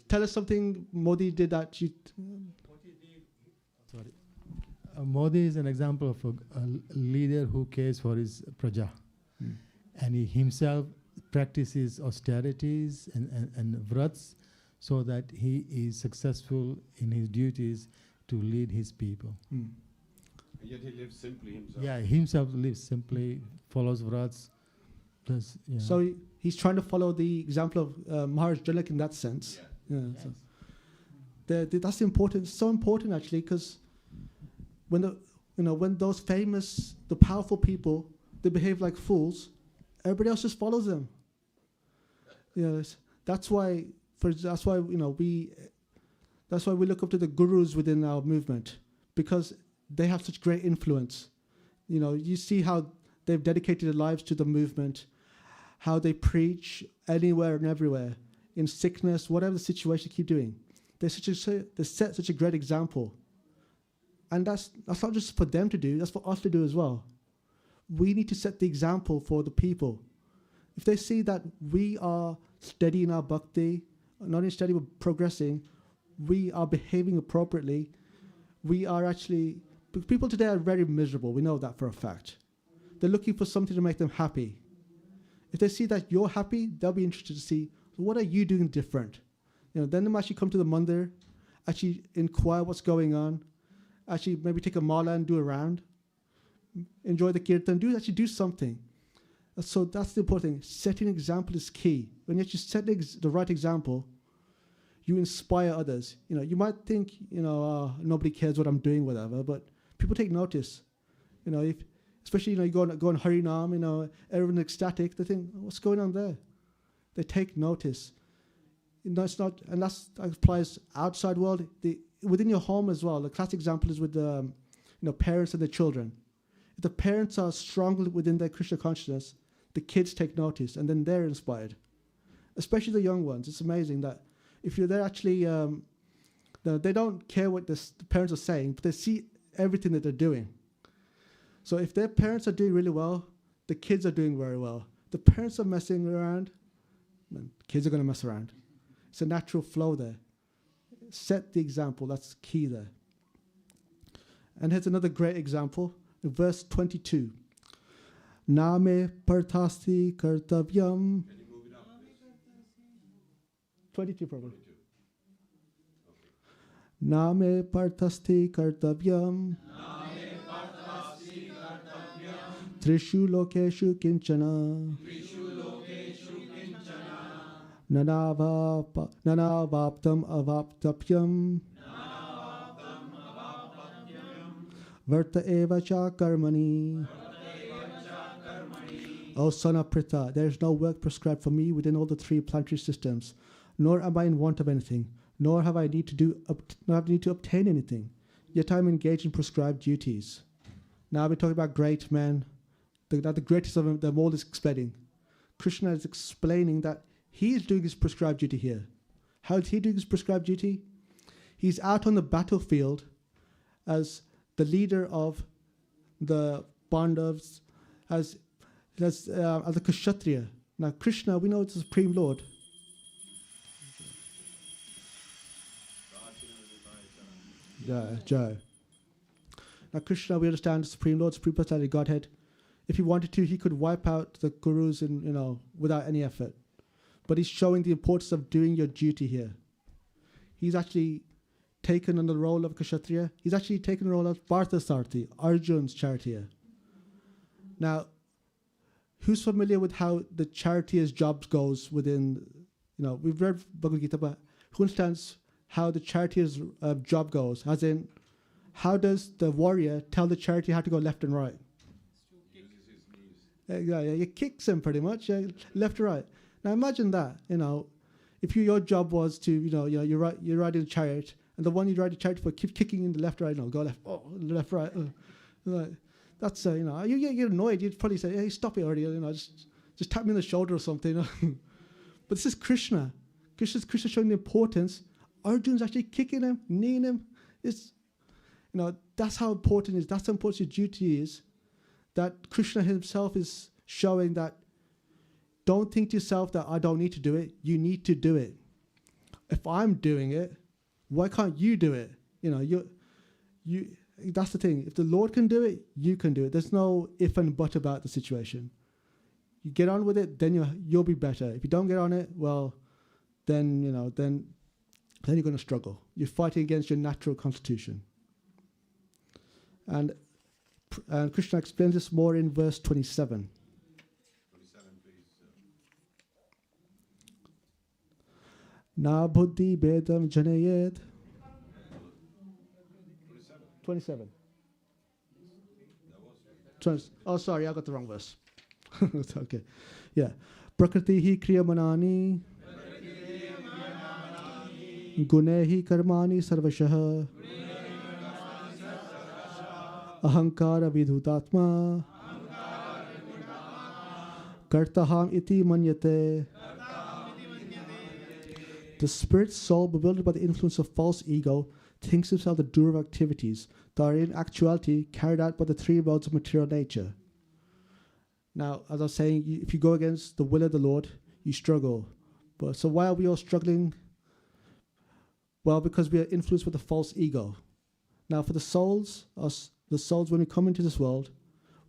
tell us something Modi did that you... Modi is an example of a leader who cares for his praja. And he himself practices austerities and vrats so that he is successful in his duties to lead his people. Yet he lives simply himself. Yeah, himself lives simply, follows vrats. So he's trying to follow the example of Maharaj Janak in that sense. Yeah. So that's important. So important actually, because when those famous, the powerful people, they behave like fools, everybody else just follows them. That's why we look up to the gurus within our movement, because they have such great influence. You see how they've dedicated their lives to the movement, how they preach anywhere and everywhere, in sickness, whatever the situation, keep doing. They set such a great example. And that's not just for them to do, that's for us to do as well. We need to set the example for the people. If they see that we are steady in our bhakti, not only steady but progressing, we are behaving appropriately, we are actually, people today are very miserable. We know that for a fact. They're looking for something to make them happy. If they see that you're happy, they'll be interested to see, what are you doing different? Then they actually come to the mandir, actually inquire what's going on, actually maybe take a mala and do a round, enjoy the kirtan, actually do something. So that's the important thing. Setting an example is key. When you actually set the right example, you inspire others. You might think, nobody cares what I'm doing, whatever, but people take notice. Especially, you go on Harinam, everyone's ecstatic. They think, what's going on there? They take notice. It's not, and that applies outside world, within your home as well. The classic example is with the, parents and the children. If the parents are strong within their Krishna consciousness, the kids take notice, and then they're inspired. Especially the young ones. It's amazing that if they're actually, they don't care what the parents are saying, but they see everything that they're doing. So if their parents are doing really well, the kids are doing very well. The parents are messing around, then kids are going to mess around. It's a natural flow there. Set the example. That's key there. And here's another great example. In verse 22. Name partasti kartavyam. 22 probably. Name partasti kartavyam. Trishu lokeshu kinchana. Nanavaptam avaptapyam. Varta eva cha karmani. O son of Pritha, there is no work prescribed for me within all the three planetary systems, nor am I in want of anything, nor have I need to obtain anything. Yet I am engaged in prescribed duties. Now we're talking about great men. The greatest of them all is explaining. Krishna is explaining that he is doing his prescribed duty here. How is he doing his prescribed duty? He's out on the battlefield as the leader of the Pandavas, as a Kshatriya. Now Krishna, we know it's the Supreme Lord. Jai. Now Krishna, we understand, the Supreme Lord, Supreme Personality, Godhead. If he wanted to, he could wipe out the gurus without any effort. But he's showing the importance of doing your duty here. He's actually taken on the role of Kshatriya. He's actually taken the role of Parthasarthi, Arjun's charioteer. Now, who's familiar with how the charioteer's job goes within, we've read Bhagavad Gita, but who understands how the charioteer's job goes? As in, how does the warrior tell the charioteer how to go left and right? He kicks him pretty much, left and right. Now imagine that, if your job was to, you're riding a chariot, and the one you ride the chariot for keeps kicking in the left, right, go left, left, right. That's, you get annoyed. You'd probably say, hey, stop it already, just tap me on the shoulder or something. But this is Krishna. Krishna showing the importance. Arjun's actually kicking him, kneeing him. It's, that's how important it is. That's how important your duty is. That Krishna himself is showing that don't think to yourself that I don't need to do it. You need to do it. If I'm doing it, why can't you do it? That's the thing. If the Lord can do it, you can do it. There's no if and but about the situation. You get on with it, then you'll be better. If you don't get on it, well, then you're going to struggle. You're fighting against your natural constitution. And Krishna explains this more in verse 27. Na buddhi bedam janayed. 27. Oh, sorry, I got the wrong verse. It's okay. Yeah. Prakriti kriya manani. Gunehi karmani sarvashah. Ahankara vidhutatma. Kartaham iti manyate. The spirit soul, bewildered by the influence of false ego, thinks himself the doer of activities that are in actuality carried out by the three modes of material nature. Now, as I was saying, if you go against the will of the Lord, you struggle. So why are we all struggling? Well, because we are influenced with a false ego. Now, for the souls, when we come into this world,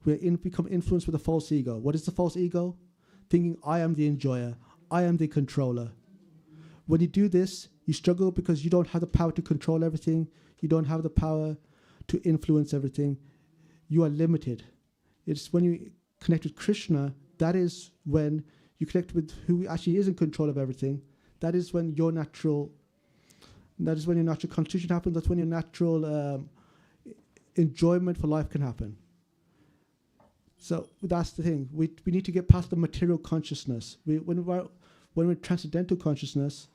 we become influenced with a false ego. What is the false ego? Thinking, I am the enjoyer, I am the controller. When you do this, you struggle because you don't have the power to control everything. You don't have the power to influence everything. You are limited. It's when you connect with Krishna, that is when you connect with who actually is in control of everything. That is when your natural constitution happens. That's when your natural enjoyment for life can happen. So that's the thing. We need to get past the material consciousness. When we're in transcendental consciousness,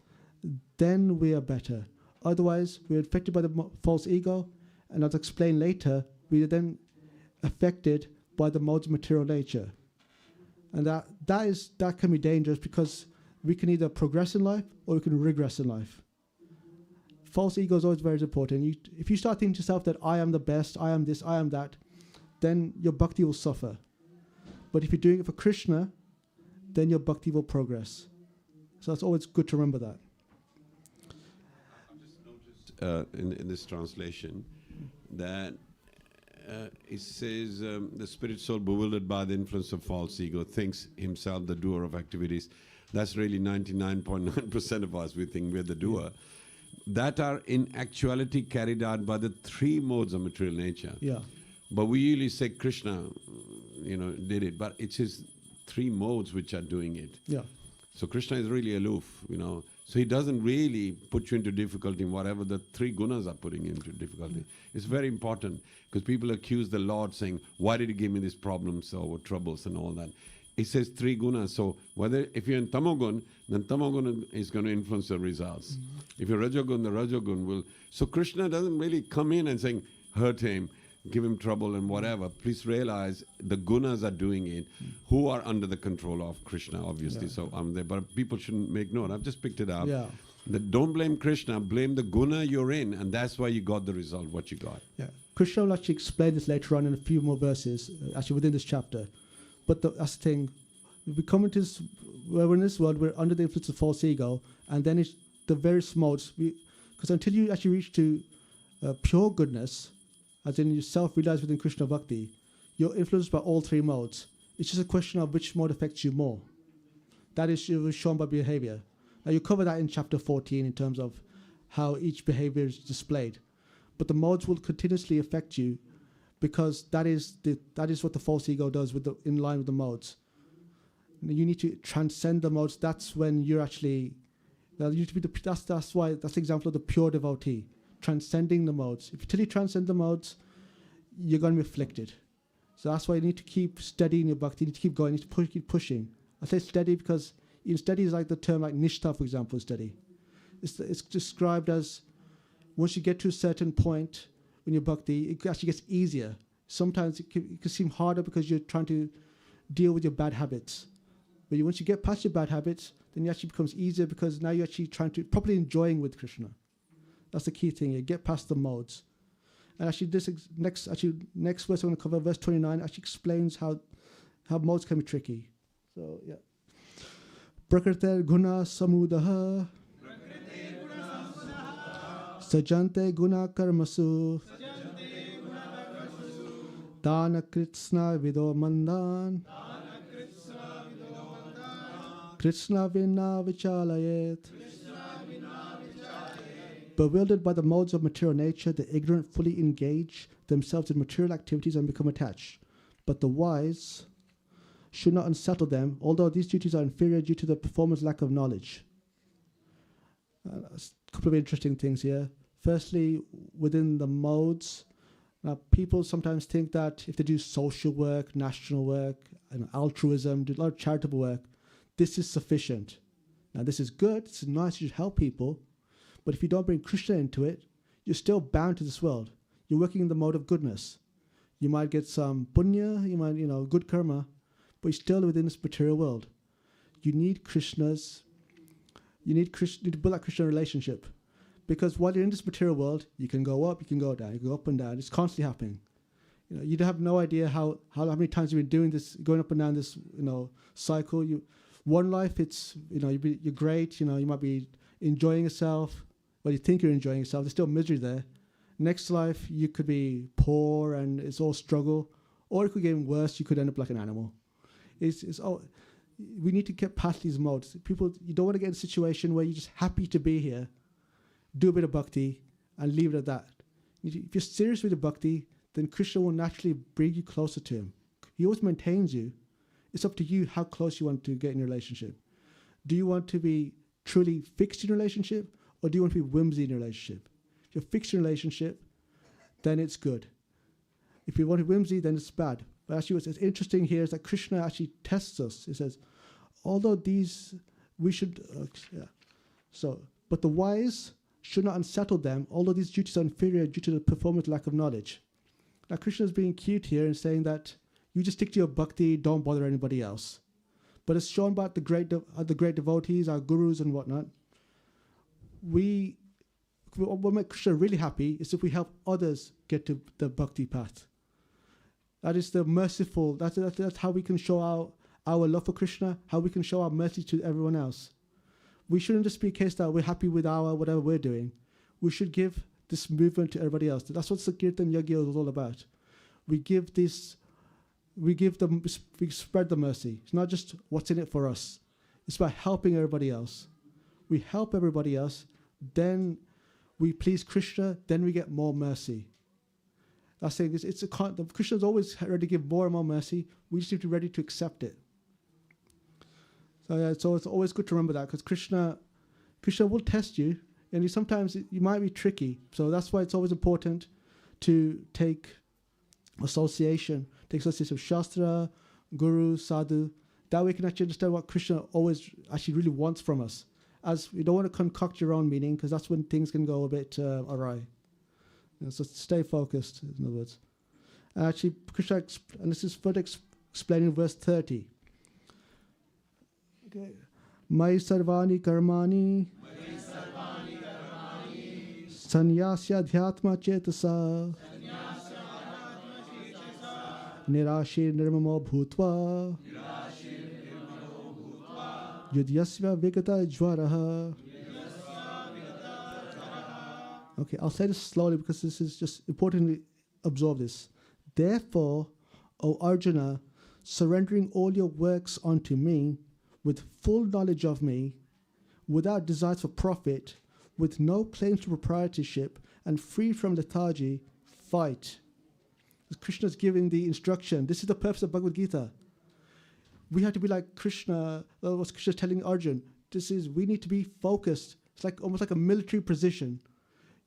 then we are better. Otherwise, we're affected by the false ego, and as explained later, we are then affected by the modes of material nature. And that can be dangerous because we can either progress in life or we can regress in life. False ego is always very important. If you start thinking to yourself that I am the best, I am this, I am that, then your bhakti will suffer. But if you're doing it for Krishna, then your bhakti will progress. So it's always good to remember that. I've just noticed in this translation that it says the spirit soul bewildered by the influence of false ego thinks himself the doer of activities. That's really 99.9% of us. We think we're the doer. That are in actuality carried out by the three modes of material nature. Yeah. But we usually say Krishna, did it. But it's his three modes which are doing it. Yeah. So Krishna is really aloof, So he doesn't really put you into difficulty in whatever the three gunas are putting you into difficulty. It's very important because people accuse the Lord saying, why did he give me these problems or troubles and all that? He says three gunas. So if you're in tamogun, then tamogun is going to influence the results. If you're rajogun, the rajogun will. So Krishna doesn't really come in and saying, hurt him, give him trouble and whatever. Please realize the gunas are doing it, who are under the control of Krishna, obviously. Yeah. So but people shouldn't make note. I've just picked it up. Yeah. That don't blame Krishna, blame the guna you're in, and that's why you got the result, what you got. Yeah. Krishna will actually explain this later on in a few more verses, actually within this chapter. But that's the thing. We come into this, we're in this world, we're under the influence of false ego, and then it's the various modes. Because until you actually reach to pure goodness, as in you self-realize within Krishna Bhakti, you're influenced by all three modes. It's just a question of which mode affects you more. That is shown by behavior. Now you cover that in chapter 14 in terms of how each behavior is displayed. But the modes will continuously affect you because that is what the false ego does in line with the modes. You need to transcend the modes. That's when you're actually, that's the example of the pure devotee. Transcending the modes. Until you transcend the modes, you're going to be afflicted. So that's why you need to keep studying your bhakti. You need to keep going. You need to keep pushing. I say steady because steady is like the term like nishtha, for example, is steady. It's described as once you get to a certain point in your bhakti, it actually gets easier. Sometimes it can seem harder because you're trying to deal with your bad habits. But once you get past your bad habits, then it actually becomes easier because now you're actually trying to properly enjoying with Krishna. That's the key thing. You get past the modes. And actually, this next verse I'm going to cover, verse 29, actually explains how modes can be tricky. So yeah. Prakrite guna samudaha sajante guna karmasu dana kritsna vido mandan kritsna vina vichalayet. Bewildered by the modes of material nature, the ignorant fully engage themselves in material activities and become attached. But the wise should not unsettle them, although these duties are inferior due to the performer's lack of knowledge. A couple of interesting things here. Firstly, within the modes, people sometimes think that if they do social work, national work, and altruism, do a lot of charitable work, this is sufficient. Now, this is good, it's nice, you should help people. But if you don't bring Krishna into it, you're still bound to this world. You're working in the mode of goodness. You might get some punya, you might, good karma, but you're still within this material world. You need you need to build that Krishna relationship. Because while you're in this material world, you can go up, you can go down, you go up and down. It's constantly happening. You have no idea how many times you've been doing this, going up and down this, cycle. One life, it's, you're great, you might be enjoying yourself. Well, you think you're enjoying yourself. There's still misery there. Next life, you could be poor and it's all struggle. Or it could get even worse. You could end up like an animal. We need to get past these modes. People, you don't want to get in a situation where you're just happy to be here, do a bit of bhakti, and leave it at that. If you're serious with the bhakti, then Krishna will naturally bring you closer to him. He always maintains you. It's up to you how close you want to get in your relationship. Do you want to be truly fixed in your relationship, or do you want to be whimsy in your relationship? If you're fixed in a relationship, then it's good. If you want to be whimsy, then it's bad. But actually what's interesting here is that Krishna actually tests us. He says, although these, we should, but the wise should not unsettle them, although these duties are inferior due to the performance lack of knowledge. Now Krishna is being cute here and saying that you just stick to your bhakti, don't bother anybody else. But it's shown about the great devotees, our gurus and whatnot. What makes Krishna really happy is if we help others get to the bhakti path. That is the merciful, that's how we can show our love for Krishna, how we can show our mercy to everyone else. We shouldn't just be a case that we're happy with whatever we're doing. We should give this movement to everybody else. That's what the kirtan yajna is all about. We spread the mercy. It's not just what's in it for us. It's about helping everybody else. We help everybody else, then we please Krishna, then we get more mercy. That's saying Krishna is always ready to give more and more mercy. We just need to be ready to accept it. So it's always good to remember that, because Krishna will test you, and sometimes you might be tricky. So that's why it's always important to take association of Shastra, Guru, Sadhu. That way we can actually understand what Krishna always actually really wants from us. As you don't want to concoct your own meaning, because that's when things can go a bit awry. So stay focused, in other words. Actually, Krishna, and this is further explained in verse 30. Okay. Mai sarvani karmani sanyasya dhyatma chetasa nirashir nirmamo bhutva yudyasya vigata jvaraha. Okay, I'll say this slowly because this is just important to absorb this. Therefore, O Arjuna, surrendering all your works unto me, with full knowledge of me, without desires for profit, with no claims to proprietorship, and free from lethargy, fight. Krishna is giving the instruction. This is the purpose of Bhagavad Gita. We have to be like Krishna. What Krishna is telling Arjuna, we need to be focused. It's like almost like a military position.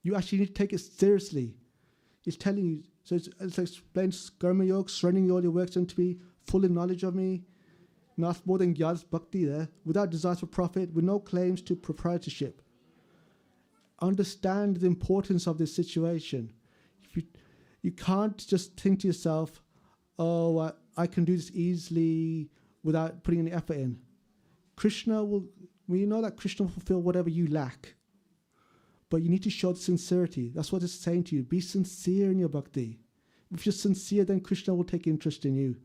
You actually need to take it seriously. It's telling you, so it's explains karma yoga, surrendering all your works unto me, full in knowledge of me, not more than Gyada's bhakti there, without desires for profit, with no claims to proprietorship. Understand the importance of this situation. You can't just think to yourself, oh, I can do this easily without putting any effort in. We know that Krishna will fulfill whatever you lack. But you need to show sincerity. That's what it's saying to you. Be sincere in your bhakti. If you're sincere, then Krishna will take interest in you.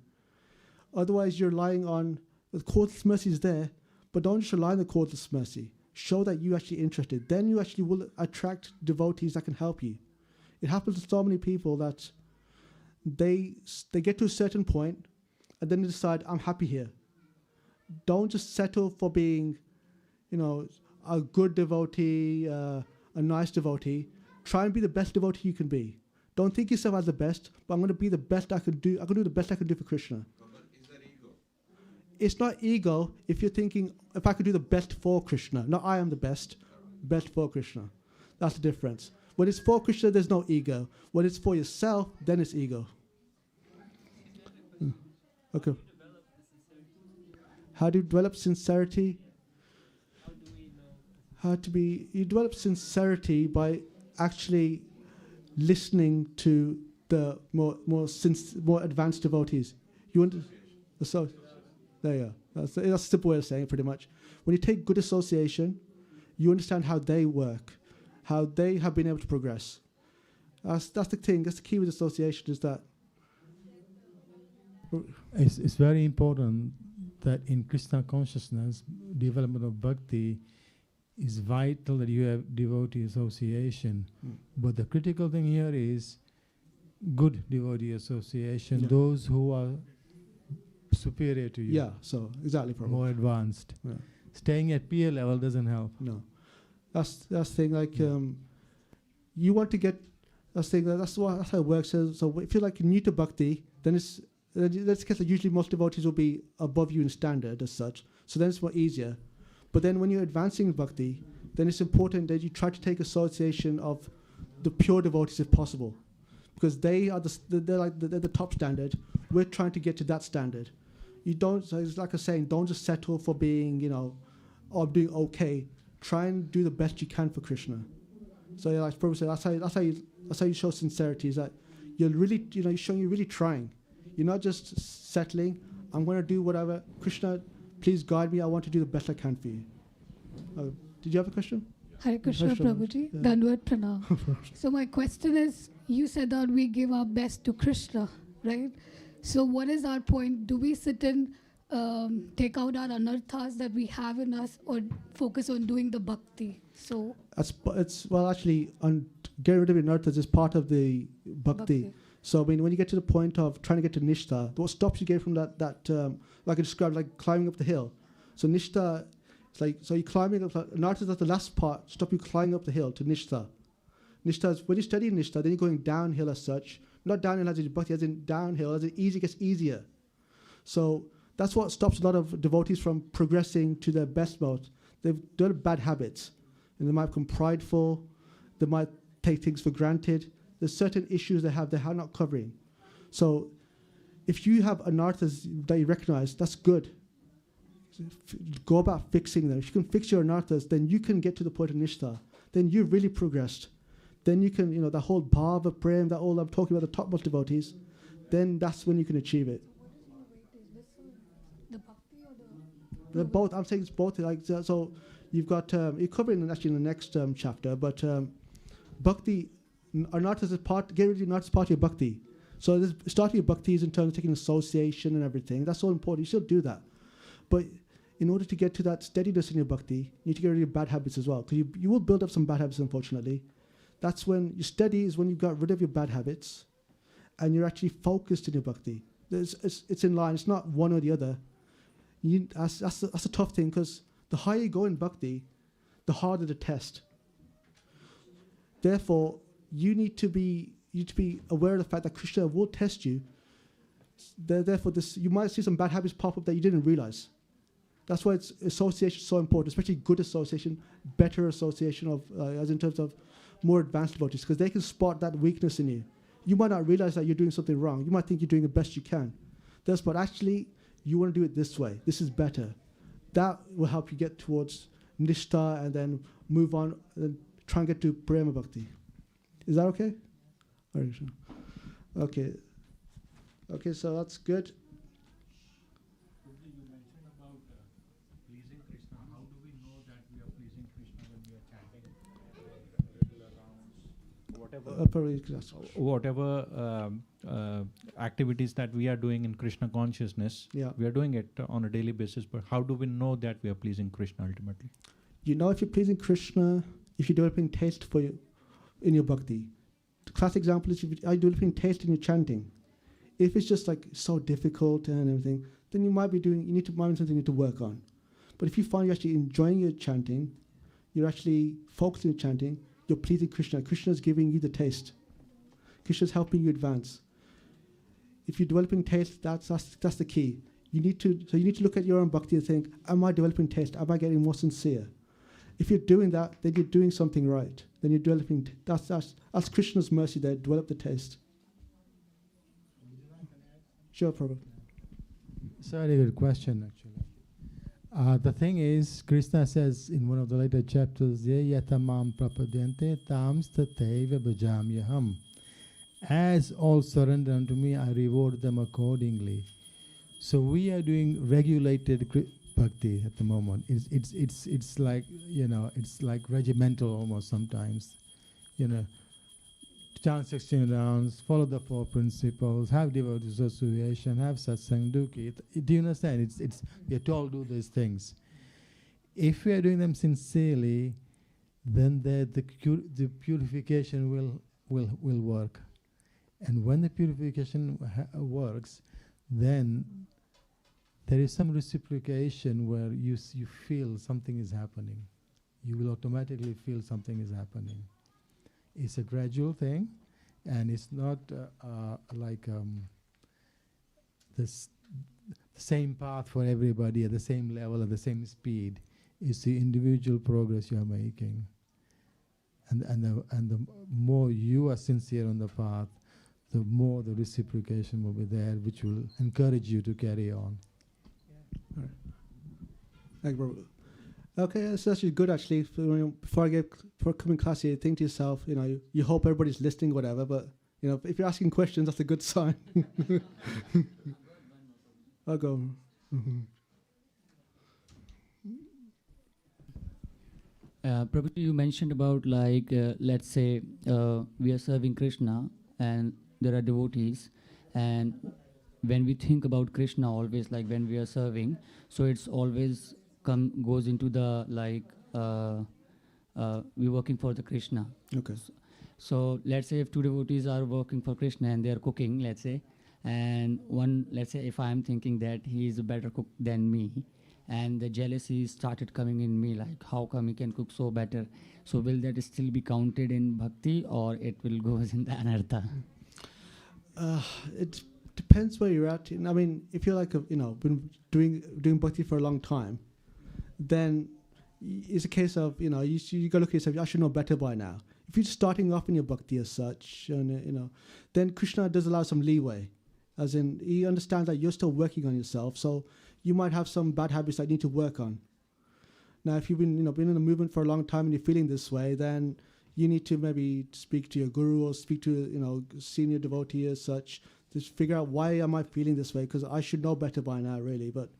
Otherwise, you're relying on the causeless mercy is there, but don't just rely on the causeless mercy. Show that you're actually interested. Then you actually will attract devotees that can help you. It happens to so many people that they get to a certain point and then they decide, I'm happy here. Don't just settle for being, a good devotee, a nice devotee. Try and be the best devotee you can be. Don't think yourself as the best, but I'm going to be the best I can do. I can do the best I can do for Krishna. It's not ego if you're thinking, if I could do the best for Krishna. No, I am the best for Krishna. That's the difference. When it's for Krishna, there's no ego. When it's for yourself, then it's ego. Okay. How do you develop sincerity? You develop sincerity by actually listening to the more advanced devotees. You want to, there you go. That's a simple way of saying it, pretty much. When you take good association, you understand how they work, how they have been able to progress. That's the thing. That's the key with association, is that it's very important that in Krishna consciousness, development of bhakti is vital that you have devotee association. But the critical thing here is good devotee association, those who are superior to you. Yeah, so exactly, Prabhupada. More advanced. Yeah. Staying at peer level doesn't help. No, that's the thing. Like you want to get. That's the thing. That's how it works. So if you're like new to bhakti, then it's that's because usually most devotees will be above you in standard as such. So then it's more easier. But then when you're advancing in bhakti, then it's important that you try to take association of the pure devotees if possible, because they are they're the top standard. We're trying to get to that standard. You don't. So it's like a saying. Don't just settle for being, or doing okay. Try and do the best you can for Krishna. So like Prabhupada said, that's how you show sincerity. Is that you're really, you're showing you're really trying. You're not just settling. I'm going to do whatever. Krishna, please guide me. I want to do the best I can for you. Did you have a question? Hare Krishna, Prabhuji. Yeah. Dandavat Pranam. So my question is, you said that we give our best to Krishna, right? So what is our point? Do we sit and take out our anarthas that we have in us, or focus on doing the bhakti? So actually, getting rid of anarthas is part of the bhakti. So I mean, when you get to the point of trying to get to nishtha, what stops you getting from that like I described, like climbing up the hill. So nishtha, it's like, so you're climbing up. Anarthas is the last part. Stop you climbing up the hill to nishtha. Nishtha is when you study nishtha, then you're going downhill as such. Not downhill as in bhakti, as in downhill, as it gets easier. So that's what stops a lot of devotees from progressing to their best mode. They've developed bad habits, and they might become prideful. They might take things for granted. There's certain issues they have not covering. So if you have anarthas that you recognize, that's good. Go about fixing them. If you can fix your anarthas, then you can get to the point of nishtha. Then you've really progressed. Then you can, the whole bhava, prem, that all I'm talking about, the topmost devotees, then that's when you can achieve it. the bhakti or the... They're both. I'm saying it's both. Like so, you've got you cover it actually in the next chapter. But bhakti, anarthas is part. Get rid of anarthas, part of your bhakti. So this starting your bhakti is in terms of taking association and everything. That's all important. You still do that, but in order to get to that steadiness in your bhakti, you need to get rid of your bad habits as well. Because you will build up some bad habits, unfortunately. That's when you steady is when you've got rid of your bad habits, and you're actually focused in your bhakti. It's in line. It's not one or the other. That's a tough thing, because the higher you go in bhakti, the harder the test. Therefore, you need to be aware of the fact that Krishna will test you. Therefore, you might see some bad habits pop up that you didn't realize. That's why association is so important, especially good association, better association of as in terms of more advanced devotees, because they can spot that weakness in you. You might not realize that you're doing something wrong. You might think you're doing the best you can. But actually, you want to do it this way. This is better. That will help you get towards nishtha and then move on and try and get to prema bhakti. Is that okay? Okay. Okay, so that's good. You mentioned about pleasing Krishna. How do we know that we are pleasing Krishna when we are chanting regular rounds, whatever activities that we are doing in Krishna consciousness? Yeah. We are doing it on a daily basis, but how do we know that we are pleasing Krishna ultimately? You know if you're pleasing Krishna, if you're developing taste for you in your bhakti. The classic example is if you're developing taste in your chanting. If it's just like so difficult and everything, then you might be something you need to work on. But if you find you're actually enjoying your chanting, you're actually focusing on chanting, you're pleasing Krishna. Krishna's giving you the taste. Krishna's helping you advance. If you're developing taste, that's the key. You need to look at your own bhakti and think, am I developing taste? Am I getting more sincere? If you're doing that, then you're doing something right. Then you're developing. That's Krishna's mercy there. Develop the taste. Sure, Prabhu. It's a very good question, actually. The thing is, Krishna says in one of the later chapters, Ye yatamam prapadyante tam stateva bhajamyaham. As all surrender unto me, I reward them accordingly. So we are doing regulated bhakti at the moment. It's like, it's like regimental almost sometimes. Chant 16 rounds, follow the 4 principles, have devotee association, have satsang, do kirtan. Do you understand? We are told to do these things. If we are doing them sincerely, then the purification will work. And when the purification works, then there is some reciprocation where you feel something is happening. You will automatically feel something is happening. It's a gradual thing, and it's not like the same path for everybody at the same level, at the same speed. It's the individual progress you are making. And the more you are sincere on the path, the more the reciprocation will be there, which will encourage you to carry on. All right. Thank you, brother. Okay, that's actually good. Actually, before coming class here, think to yourself, you hope everybody's listening, whatever. But if you're asking questions, that's a good sign. I'll go. Prabhu, you mentioned about let's say we are serving Krishna and there are devotees, and when we think about Krishna always, like when we are serving, so it's always goes into the we're working for the Krishna. Okay. So let's say if two devotees are working for Krishna and they are cooking, let's say, and one, let's say if I'm thinking that he is a better cook than me, and the jealousy started coming in me, like how come he can cook so better? So will that still be counted in bhakti, or it will go in the anartha? It depends where you're at. I mean, if you're been doing bhakti for a long time, then it's a case of you got to look at yourself. I should know better by now. If you're starting off in your bhakti as such, and then Krishna does allow some leeway, as in he understands that you're still working on yourself. So you might have some bad habits that you need to work on. Now, if you've been in a movement for a long time and you're feeling this way, then you need to maybe speak to your guru or speak to senior devotee as such to figure out why am I feeling this way, because I should know better by now, really. But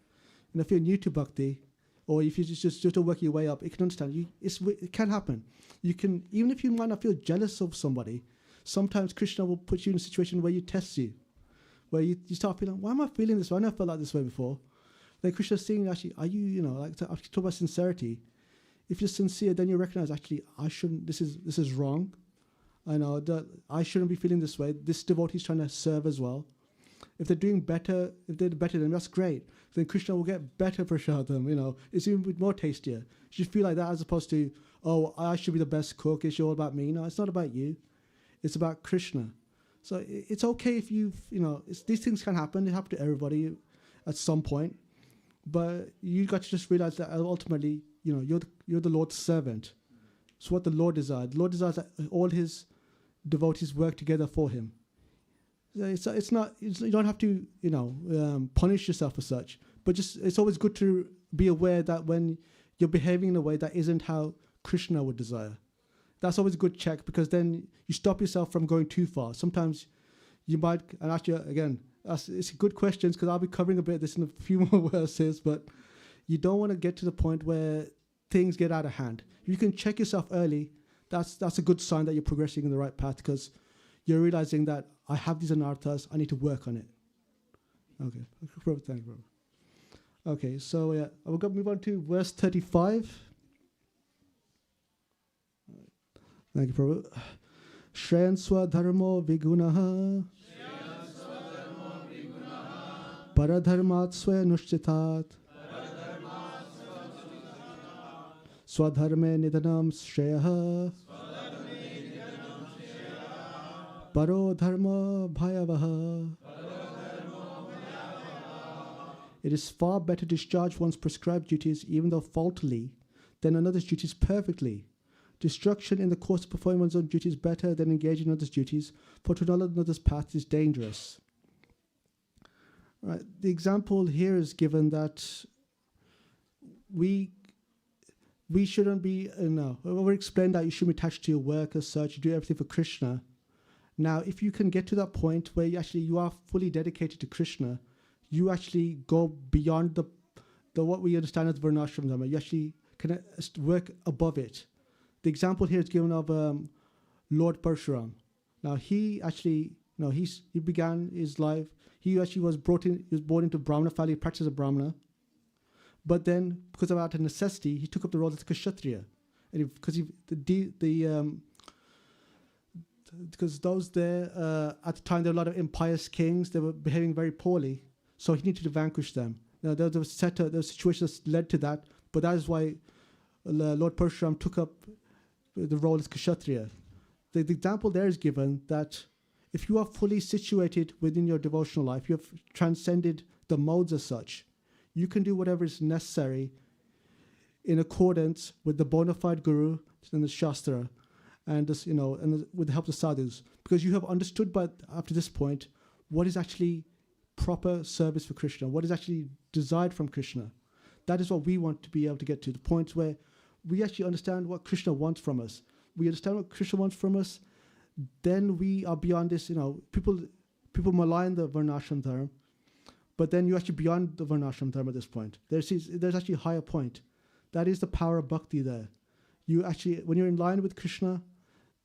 if you're new to bhakti, or if you're just working your way up, you can understand. It can happen. You can, even if you might not feel jealous of somebody, sometimes Krishna will put you in a situation where you test you, where you start feeling, why am I feeling this way? I never felt like this way before. Then Krishna's saying, actually, are you, talk about sincerity. If you're sincere, then you recognize, actually, I shouldn't, this is wrong. I know that I shouldn't be feeling this way. This devotee is trying to serve as well. If they're doing better, if they're better than that's great. Then Krishna will get better prashadam, it's even more tastier. You should feel like that as opposed to, oh, I should be the best cook, it's all about me. No, it's not about you. It's about Krishna. So it's okay if these things can happen. They happen to everybody at some point. But you got to just realize that ultimately, you're the Lord's servant. It's what the Lord desires. The Lord desires that all his devotees work together for him. It's not. You don't have to, punish yourself as such. But it's always good to be aware that when you're behaving in a way that isn't how Krishna would desire, that's always a good check, because then you stop yourself from going too far. Sometimes you might, and actually, again, it's good questions, because I'll be covering a bit of this in a few more verses. But you don't want to get to the point where things get out of hand. If you can check yourself early, that's a good sign that you're progressing in the right path, because you're realizing that I have these anarthas, I need to work on it. Okay, thank you, brother. Okay, so yeah, we're going to move on to verse 35. Thank you, Prabhu. Shreyan swadharmo vigunaha paradharmat swayanushchitat swadharme nidanam shreyaha paro dharma bhayavaha. It is far better to discharge one's prescribed duties, even though faultily, than another's duties perfectly. Destruction in the course of performing one's own duties is better than engaging in others' duties, for to follow another's path is dangerous. Right. The example here is given that we shouldn't be, we explained that you shouldn't be attached to your work as such, you do everything for Krishna. Now, if you can get to that point where you are fully dedicated to Krishna, you actually go beyond the what we understand as Varnashram Dharma. You actually can work above it. The example here is given of Lord Parshuram. Now he actually, he began his life. He actually was born into Brahmana family, practiced as a Brahmana. But then, because of out of necessity, he took up the role as a kshatriya. And because those there, at the time, there were a lot of impious kings. They were behaving very poorly. So he needed to vanquish them. Now, there was situations that led to that. But that is why Lord Parshuram took up the role as kshatriya. The example there is given that if you are fully situated within your devotional life, you have transcended the modes as such, you can do whatever is necessary in accordance with the bona fide guru and the shastra, and this, and with the help of sadhus, because you have understood up to this point what is actually proper service for Krishna, what is actually desired from Krishna. That is what we want to be able to get to, the point where we actually understand what Krishna wants from us. We understand what Krishna wants from us, then we are beyond this. People malign the varnashram dharma, but then you're actually beyond the varnashram dharma at this point. There's actually a higher point. That is the power of bhakti there. You actually, when you're in line with Krishna,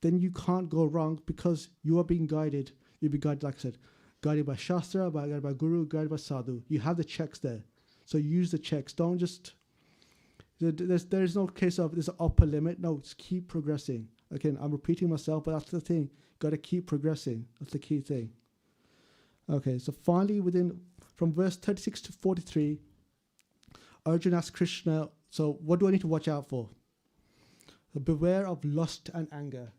then you can't go wrong because you are being guided. You'll be guided, like I said, guided by Shastra, guided by Guru, guided by Sadhu. You have the checks there. So use the checks. Don't just, there's no case of there's an upper limit. No, just keep progressing. Again, I'm repeating myself, but that's the thing. Got to keep progressing. That's the key thing. Okay, so finally, from verse 36 to 43, Arjuna asked Krishna, so what do I need to watch out for? So beware of lust and anger.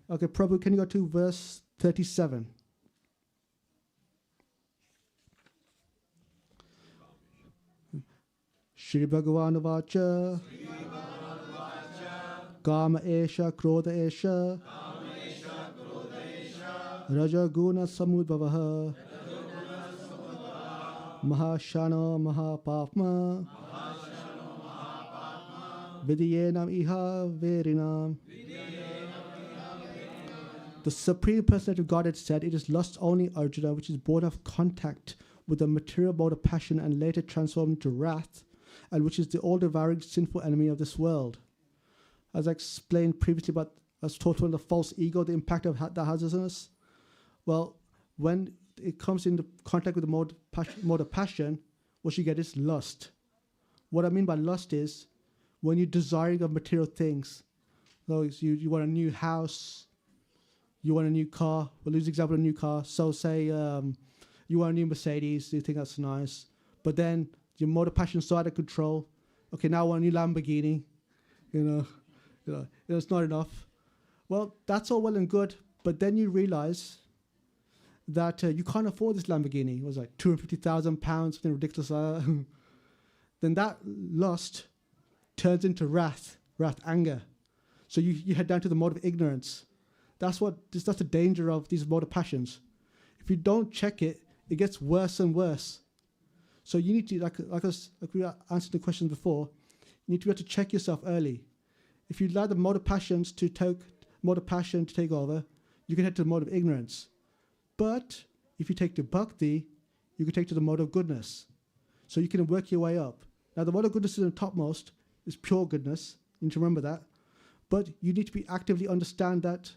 Okay, Prabhu, can you go to verse 37? Shri Bhagavan Vacha Kama Esha Krodha Esha Raja Guna Samudbhavaha Mahashana Mahapapma Vidyenam Iha Verinam. The Supreme Personality of Godhead said, it is lust only, Arjuna, which is born of contact with the material mode of passion and later transformed into wrath, and which is the all-devouring sinful enemy of this world. As I explained previously about, as taught on the false ego, the impact of that has on us. Well, when it comes into contact with the mode of passion, what you get is lust. What I mean by lust is when you're desiring of material things. So you want a new house, you want a new car. We'll use the example of a new car. So say you want a new Mercedes, you think that's nice, but then your mode of passion is so out of control. Okay, now I want a new Lamborghini. It's not enough. Well, that's all well and good, but then you realize that you can't afford this Lamborghini. It was like £250,000, something ridiculous. Then that lust turns into wrath, anger. So you head down to the mode of ignorance. That's the danger of these mode of passions. If you don't check it, it gets worse and worse. So you need to, like we answered the question before, you need to be able to check yourself early. If you allow the mode of passion to take over, you can head to the mode of ignorance. But if you take to bhakti, you can take to the mode of goodness. So you can work your way up. Now the mode of goodness is the topmost, is pure goodness. You need to remember that. But you need to be actively understand that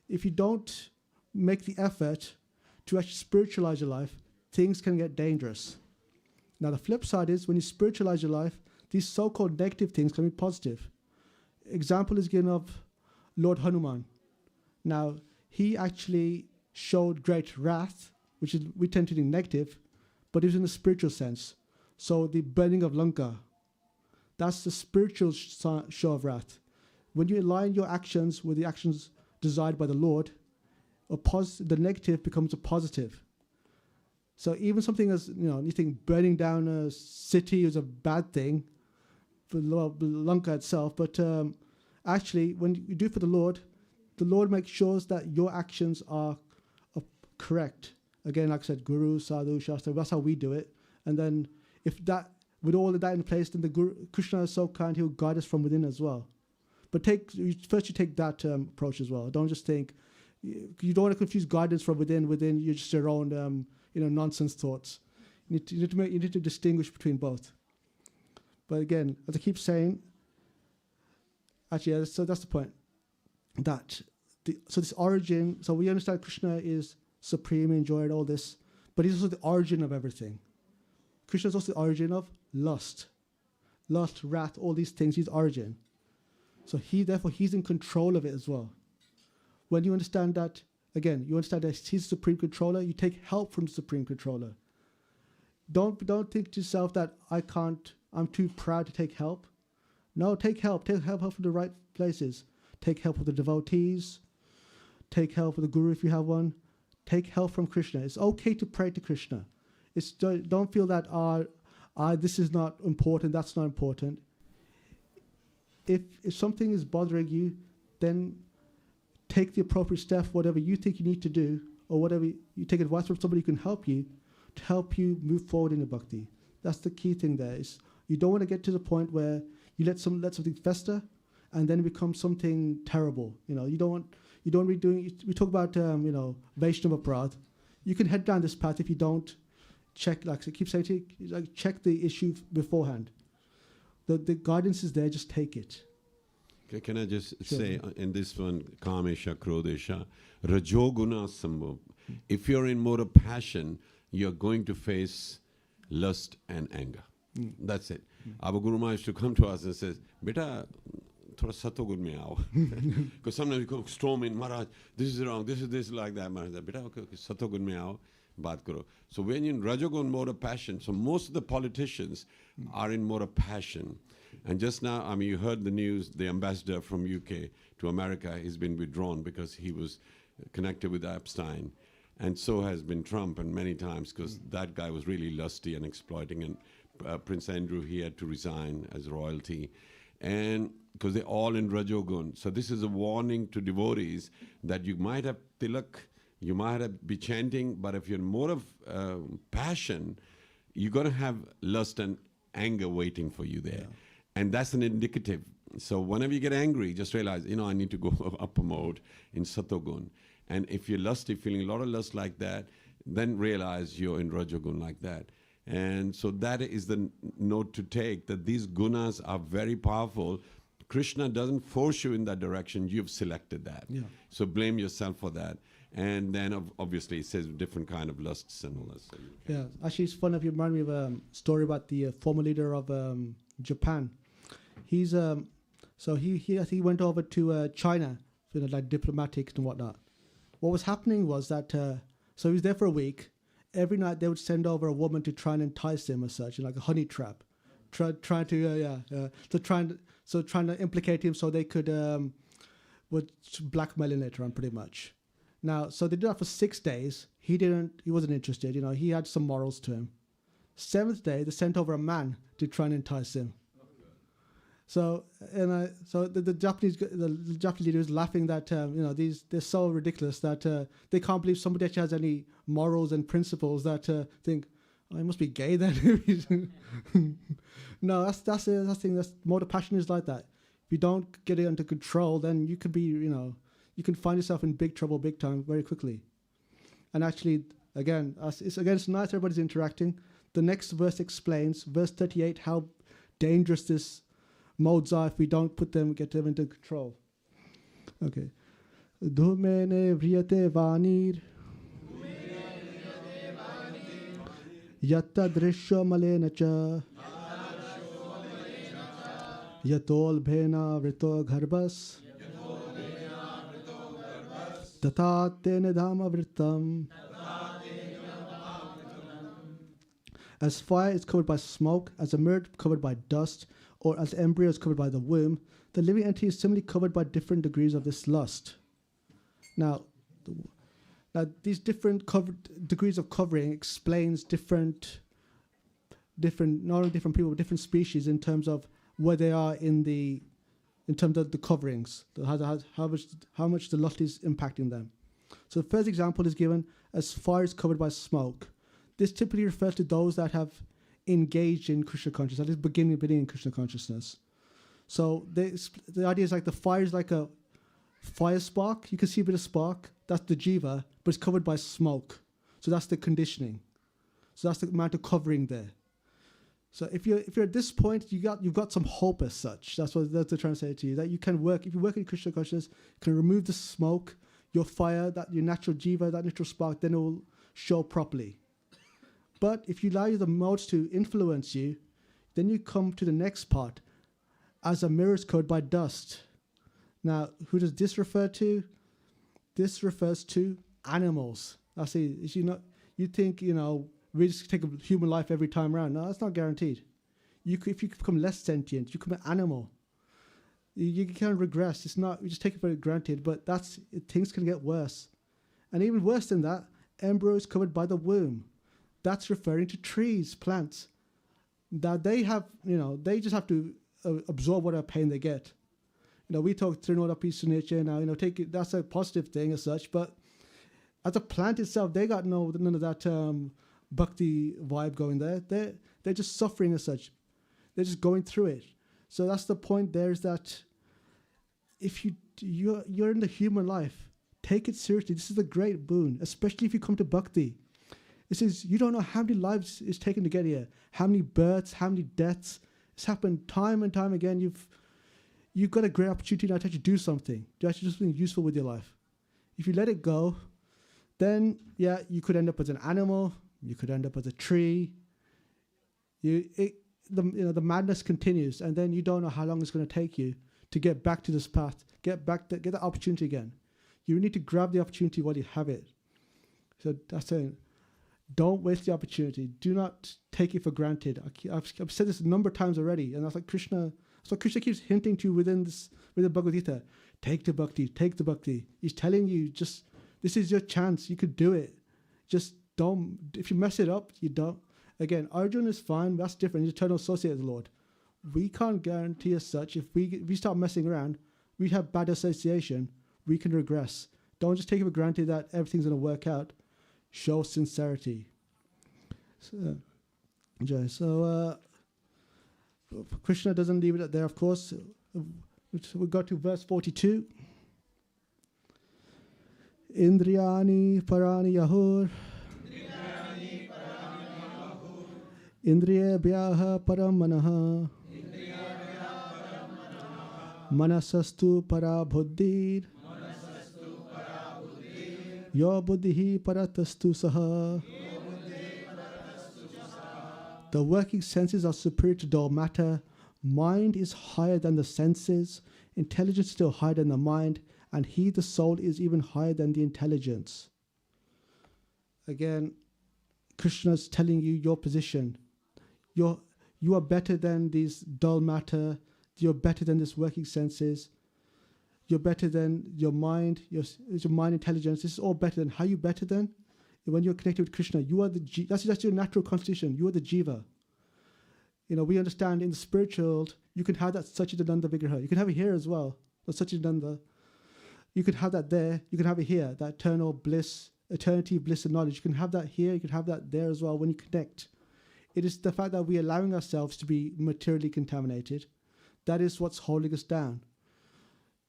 if you don't make the effort to actually spiritualize your life, things can get dangerous. Now the flip side is when you spiritualize your life, these so-called negative things can be positive. Example is given of Lord Hanuman. Now he actually showed great wrath, which is we tend to think negative, but it was in the spiritual sense. So the burning of Lanka, that's the spiritual show of wrath. When you align your actions with the actions desired by the Lord, the negative becomes a positive. So even something as, you think burning down a city is a bad thing for Lanka itself, but actually when you do it for the Lord makes sure that your actions are correct. Again, like I said, Guru, Sadhu, Shastra, that's how we do it. And then with all of that in place, then Krishna is so kind, he'll guide us from within as well. But first you take that approach as well. Don't just think, you don't want to confuse guidance from within you're just your own nonsense thoughts. You need to distinguish between both. But again, as I keep saying, actually, so that's the point. So this origin, so we understand Krishna is supreme, enjoyed all this, but he's also the origin of everything. Krishna is also the origin of lust. lust, wrath, all these things, he's origin. So therefore he's in control of it as well. When you understand that, again, you understand that he's the supreme controller, you take help from the supreme controller. Don't think to yourself that I'm too proud to take help. No, take help from the right places. Take help with the devotees. Take help with the guru if you have one. Take help from Krishna. It's okay to pray to Krishna. Don't feel that this is not important, that's not important. If something is bothering you, then take the appropriate step, whatever you think you need to do, or whatever you take advice from somebody who can help you to help you move forward in the bhakti. That's the key thing there. Is you don't want to get to the point where you let something fester and then it becomes something terrible. You don't be doing. We talk about Vaishnava Aparadh. You can head down this path if you don't check. Like I keep saying to you, check the issue beforehand. The guidance is there. Just take it. Okay, can I just say in this one, Kamesha, Krodesha, Rajoguna Sambhav. If you're in mode of passion, you're going to face lust and anger. That's it. Our Guru Maharaj used to come to us and says, Beta, thoda Satogun mein aao. Because sometimes we go storm in, Maharaj, this is wrong, this is this, like that. Maharaj said, Beta, okay, Satogun mein aao, baat karo. So when you're in Rajogun mode of passion, so most of the politicians are in mode of passion. And just now, you heard the news, the ambassador from UK to America has been withdrawn because he was connected with Epstein. And so has been Trump, and many times, because that guy was really lusty and exploiting. And Prince Andrew, he had to resign as royalty. And because they're all in Rajogun. So this is a warning to devotees that you might have tilak, you might be chanting, but if you're in more of passion, you're going to have lust and anger waiting for you there. Yeah. And that's an indicative. So whenever you get angry, just realize, I need to go upper mode in Satogun. And if you're lusty, feeling a lot of lust like that, then realize you're in Rajogun like that. And so that is the note to take, that these gunas are very powerful. Krishna doesn't force you in that direction. You've selected that. Yeah. So blame yourself for that. And then obviously it says different kind of lusts and all that. So yeah, actually it's fun if you remind me of a story about the former leader of Japan. He's so he I think he went over to China, like diplomatic and whatnot. What was happening was that so he was there for a week. Every night they would send over a woman to try and entice him as such, like a honey trap, trying to implicate him so they could would blackmail him later on, pretty much. Now, so they did that for 6 days. He wasn't interested. He had some morals to him. 7th day, they sent over a man to try and entice him. So the Japanese leader is laughing that they're so ridiculous that they can't believe somebody actually has any morals and principles that think, I must be gay then. No, that's the thing. That's mode of passion is like that. If you don't get it under control, then you could be you can find yourself in big trouble, big time, very quickly. And actually, it's nice everybody's interacting. The next verse explains, verse 38, how dangerous this modes are if we don't get them into control. Okay. Dhumene vriyate vanir yatta drishya malena cha yatol bhena vrito gharbas tatate nidhama vritam. As fire is covered by smoke, as a mirror covered by dust, or as embryo is covered by the womb, the living entity is similarly covered by different degrees of this lust. Now these different degrees of covering explains different, not only different people, but different species in terms of where they are in terms of the coverings, how much the lust is impacting them. So the first example is given as fire is covered by smoke. This typically refers to those that have engaged in Krishna consciousness, that is beginning in Krishna consciousness. So the idea is like the fire is like a fire spark. You can see a bit of spark. That's the jiva, but it's covered by smoke. So that's the conditioning. So that's the amount of covering there. So if you're at this point, you've got some hope as such. That's what they're trying to say to you, that you can work. If you work in Krishna consciousness, you can remove the smoke, your fire, your natural jiva, that natural spark, then it will show properly. But if you allow the modes to influence you, Then you come to the next part. As a mirror is covered by dust. Now, who does this refer to? This refers to animals. I see. You think, we just take a human life every time around. No, that's not guaranteed. If you become less sentient, you become an animal. You can regress. It's not. We just take it for granted. But things can get worse, and even worse than that, embryo is covered by the womb. That's referring to trees, plants. That they have, they just have to absorb whatever pain they get. We talk through all that peace to nature now. That's a positive thing as such. But as a plant itself, they got none of that bhakti vibe going there. They're just suffering as such. They're just going through it. So that's the point. There is that if you're in the human life, take it seriously. This is a great boon, especially if you come to bhakti. It says you don't know how many lives it's taken to get here, how many births, how many deaths. It's happened time and time again. You've got a great opportunity now to actually do something, to actually do something useful with your life. If you let it go, then you could end up as an animal. You could end up as a tree. The madness continues, and then you don't know how long it's going to take you to get back to this path, get the opportunity again. You need to grab the opportunity while you have it. So that's saying, don't waste the opportunity. Do not take it for granted. I've said this a number of times already, and that's like Krishna. So Krishna keeps hinting to within Bhagavad Gita, take the bhakti. He's telling you, just this is your chance. You could do it. Just don't. If you mess it up, you don't. Again, Arjuna is fine. That's different. He's eternal associate of the Lord. We can't guarantee as such. If we start messing around, we have bad association. We can regress. Don't just take it for granted that everything's going to work out. Show sincerity. So, Ajay. So Krishna doesn't leave it there, of course. We got to verse 42. Indriyani parani yahur. Indriyabhyaha param manaha. Manasastu para buddhir. Yo buddhihi paratastu saha. The working senses are superior to dull matter. Mind is higher than the senses. Intelligence is still higher than the mind. And he, the soul, is even higher than the intelligence. Again, Krishna is telling you your position. You are better than these dull matter. You're better than this working senses. You're better than your mind, your mind intelligence. This is all better than. How are you better than? When you're connected with Krishna, you are that's your natural constitution. You are the jiva. We understand in the spiritual world, you can have that Satchidananda Vigraha. You can have it here as well. The Satchidananda. You can have that there. You can have it here. That eternal bliss, eternity, bliss, and knowledge. You can have that here. You can have that there as well when you connect. It is the fact that we're allowing ourselves to be materially contaminated. That is what's holding us down.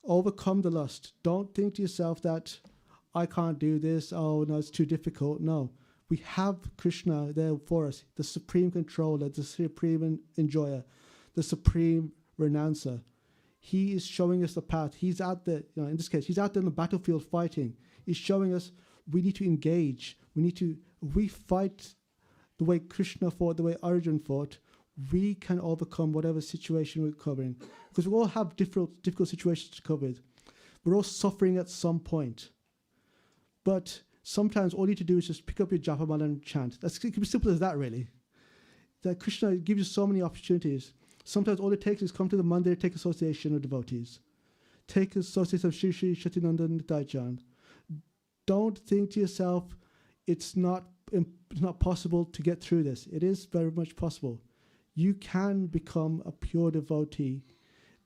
Overcome the lust. Don't think to yourself that I can't do this. Oh, no, it's too difficult. No. We have Krishna there for us, the supreme controller, the supreme enjoyer, the supreme renouncer. He is showing us the path. He's out there, in this case, he's out there in the battlefield fighting. He's showing us we need to engage. We fight the way Krishna fought, the way Arjuna fought. We can overcome whatever situation we're covering. Because we all have difficult situations to cover with. We're all suffering at some point. But sometimes all you need to do is just pick up your japamala and chant. It can be simple as that, really. That Krishna gives you so many opportunities. Sometimes all it takes is come to the mandir, take association of devotees. Take association of Shri Shri Shatinanda Nitaijan. Don't think to yourself, it's not possible to get through this. It is very much possible. You can become a pure devotee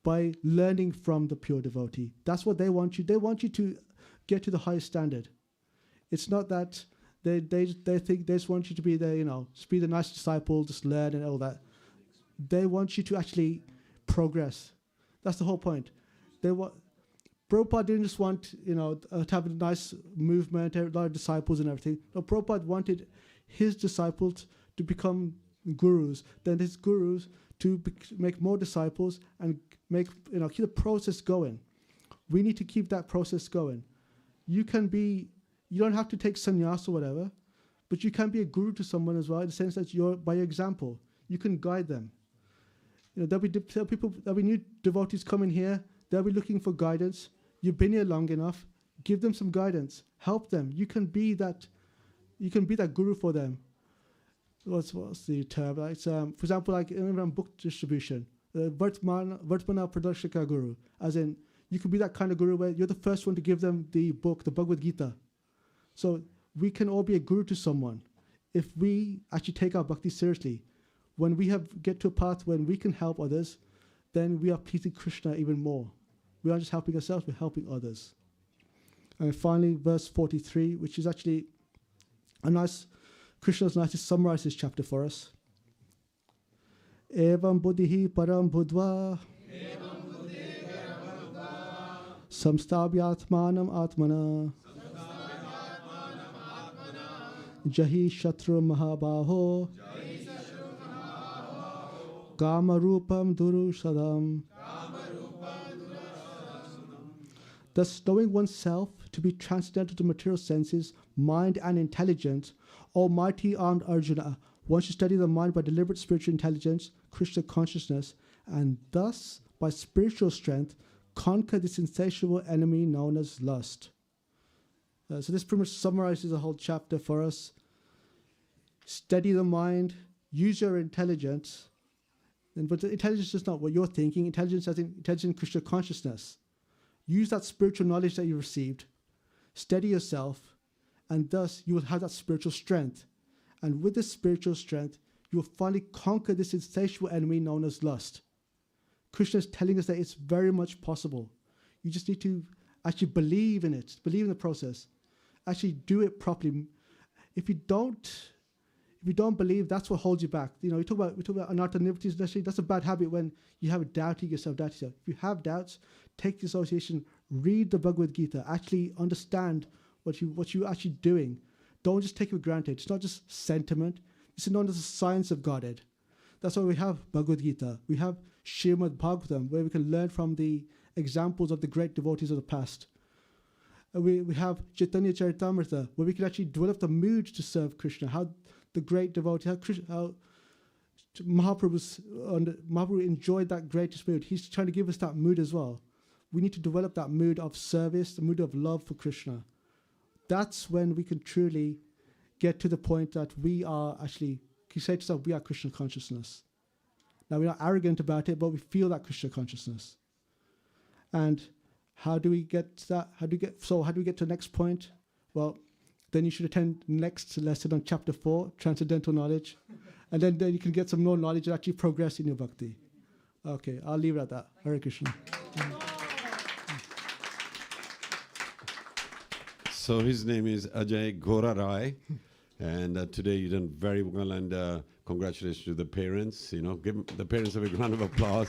by learning from the pure devotee. That's what they want you. They want you to get to the highest standard. It's not that they think they just want you to be there, just be the nice disciple, just learn and all that. They want you to actually progress. That's the whole point. Prabhupada didn't just want, to have a nice movement, a lot of disciples and everything. No, Prabhupada wanted his disciples to become gurus, then his gurus to make more disciples and keep the process going. We need to keep that process going. You don't have to take sannyas or whatever, but you can be a guru to someone as well, in the sense that by your example, you can guide them. there'll be new devotees coming here. They'll be looking for guidance. You've been here long enough. Give them some guidance. Help them. You can be that guru for them. What's the term? Like, for example, like in book distribution, Vartmana Pradashika Guru, as in you can be that kind of guru where you're the first one to give them the book, the Bhagavad Gita. So we can all be a guru to someone if we actually take our bhakti seriously. When we get to a path when we can help others, then we are pleasing Krishna even more. We aren't just helping ourselves, we're helping others. And finally, verse 43, which is actually Krishna's nice to summarize this chapter for us. Evam buddhihi param buddhva samstabhyatmanam atmana jahi shatru mahabaho kama rupam durushadam. Thus, knowing oneself to be transcendental to material senses, mind and intelligence, almighty armed Arjuna, one should study the mind by deliberate spiritual intelligence, Krishna consciousness, and thus, by spiritual strength, conquer this insatiable enemy known as lust. So this pretty much summarizes the whole chapter for us. Steady the mind, use your intelligence, but the intelligence is not what you're thinking. Intelligence as in intelligent Krishna consciousness. Use that spiritual knowledge that you received. Steady yourself, and thus you will have that spiritual strength. And with this spiritual strength, you will finally conquer this insatiable enemy known as lust. Krishna is telling us that it's very much possible. You just need to actually believe in it, believe in the process, actually do it properly. If you don't believe, that's what holds you back. We talk about anartha nivritti. That's a bad habit when you have doubting yourself. If you have doubts, take the association, read the Bhagavad Gita, actually understand what you're actually doing. Don't just take it for granted. It's not just sentiment. It's known as the science of Godhead. That's why we have Bhagavad Gita. We have Srimad Bhagavatam, where we can learn from the examples of the great devotees of the past. We have Chaitanya Charitamrita, where we can actually develop the mood to serve Krishna. How the great devotee, how Mahaprabhu enjoyed that greatest mood. He's trying to give us that mood as well. We need to develop that mood of service, the mood of love for Krishna. That's when we can truly get to the point that we are actually, you say to yourself, we are Krishna consciousness. Now, we're not arrogant about it, but we feel that Krishna consciousness. And how do we get that? How do we get to the next point? Well, then you should attend the next lesson on chapter 4, Transcendental Knowledge. And then you can get some more knowledge and actually progress in your bhakti. Okay, I'll leave it at that. Hare Krishna. So his name is Ajay Gauraraya, and today you done very well, and congratulations to the parents. Give the parents a big round of applause.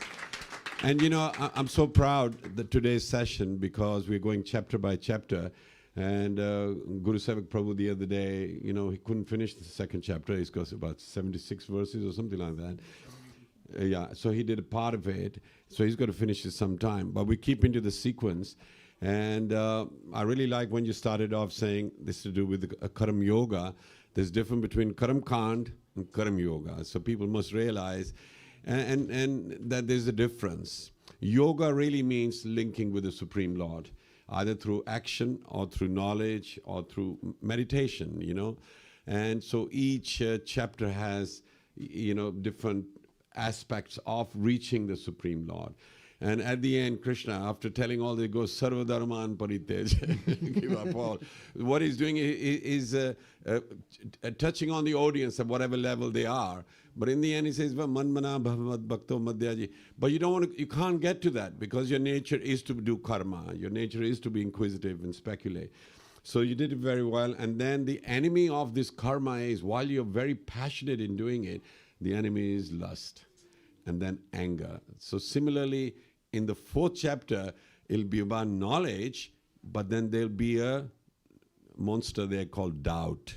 And I'm so proud that today's session, because we're going chapter by chapter. And Guru Sevak Prabhu the other day, he couldn't finish the second chapter. He's got about 76 verses or something like that. So he did a part of it. So he's got to finish it sometime. But we keep into the sequence. And I really like when you started off saying this to do with Karam Yoga. There's difference between Karam Kand and Karam Yoga. So people must realize and that there's a difference. Yoga really means linking with the Supreme Lord, either through action or through knowledge or through meditation, And so each chapter has, different aspects of reaching the Supreme Lord. And at the end, Krishna, after telling all this, goes Sarva Dharman Paritej, give up all. What he's doing is touching on the audience at whatever level they are. But in the end, he says, Manmana Bhavad Bhakto Madhyaji. But you can't get to that, because your nature is to do karma. Your nature is to be inquisitive and speculate. So you did it very well. And then the enemy of this karma is, while you're very passionate in doing it, the enemy is lust and then anger. So similarly, in the 4th chapter, it'll be about knowledge, but then there'll be a monster there called doubt.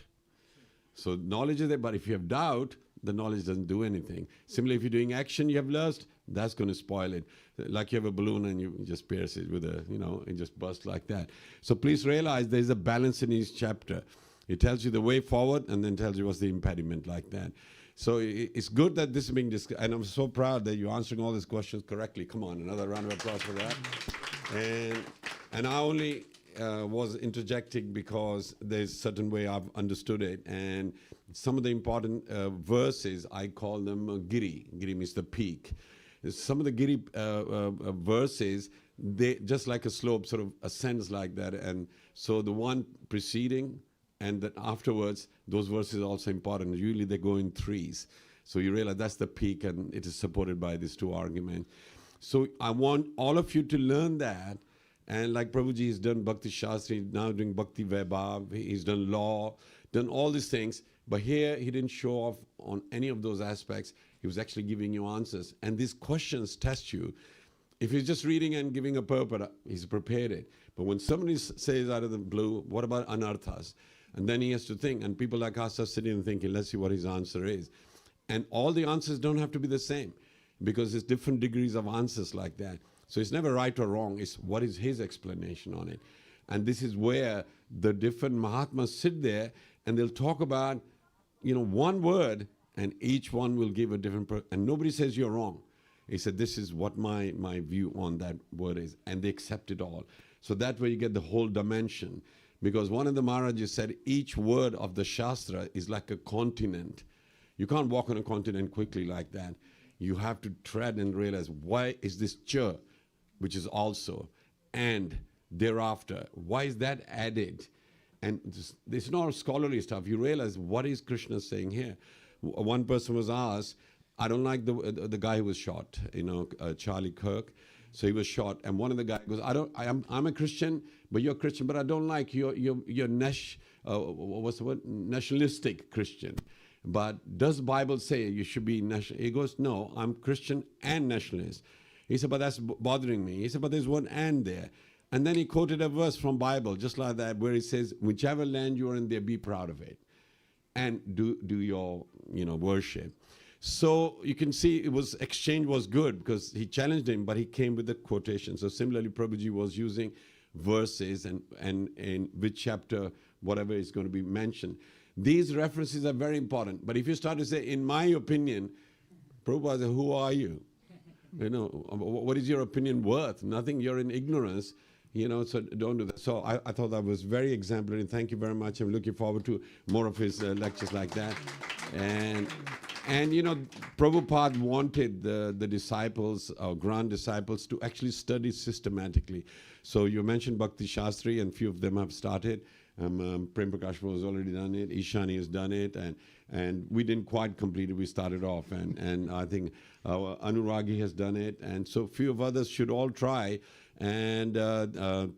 So knowledge is there, but if you have doubt, the knowledge doesn't do anything. Similarly, if you're doing action, you have lust, that's going to spoil it. Like you have a balloon and you just pierce it with it just bursts like that. So please realize there's a balance in each chapter. It tells you the way forward and then tells you what's the impediment like that. So it's good that this is being discussed, and I'm so proud that you're answering all these questions correctly. Come on, another round of applause for that. And I only was interjecting because there's a certain way I've understood it, and some of the important verses, I call them giri. Giri means the peak. Some of the giri verses, they just like a slope sort of ascends like that, and so the one preceding and then afterwards, those verses are also important. Usually they go in threes. So you realize that's the peak, and it is supported by these two arguments. So I want all of you to learn that. And like Prabhuji has done Bhakti Shastri, he's now doing Bhakti Vaibhav, he's done law, done all these things. But here he didn't show off on any of those aspects. He was actually giving you answers. And these questions test you. If he's just reading and giving a purport, he's prepared it. But when somebody says out of the blue, what about anarthas? And then he has to think, and people like us are sitting and thinking, let's see what his answer is. And all the answers don't have to be the same, because there's different degrees of answers like that. So it's never right or wrong, it's what is his explanation on it. And this is where the different Mahatmas sit there, and they'll talk about, one word, and each one will give a different, and nobody says you're wrong. He said, this is what my view on that word is, and they accept it all. So that way you get the whole dimension. Because one of the Maharajas said, each word of the Shastra is like a continent. You can't walk on a continent quickly like that. You have to tread and realize, why is this cha, which is also, and thereafter, why is that added? And this is not scholarly stuff. You realize, what is Krishna saying here? One person was asked, I don't like the guy who was shot, Charlie Kirk. So he was shot, and one of the guys goes, I'm a Christian, but you're a Christian, but I don't like you're nationalistic Christian. But does the Bible say you should be national? He goes, no, I'm Christian and nationalist. He said, but that's bothering me. He said, but there's one and there. And then he quoted a verse from Bible, just like that, where he says, whichever land you're in there, be proud of it. And do your worship. So you can see exchange was good, because he challenged him, but he came with the quotation. So similarly, Prabhuji was using verses and in which chapter, whatever is going to be mentioned. These references are very important. But if you start to say, in my opinion, Prabhupada said, who are you? What is your opinion worth? Nothing, you're in ignorance. So don't do that. So I thought that was very exemplary. Thank you very much. I'm looking forward to more of his lectures like that. And Prabhupada wanted the disciples, or grand disciples, to actually study systematically. So you mentioned Bhakti Shastri, and few of them have started. Prem Prakash has already done it. Ishani has done it, and we didn't quite complete it. We started off, and I think Anuragi has done it, and so few of others should all try. And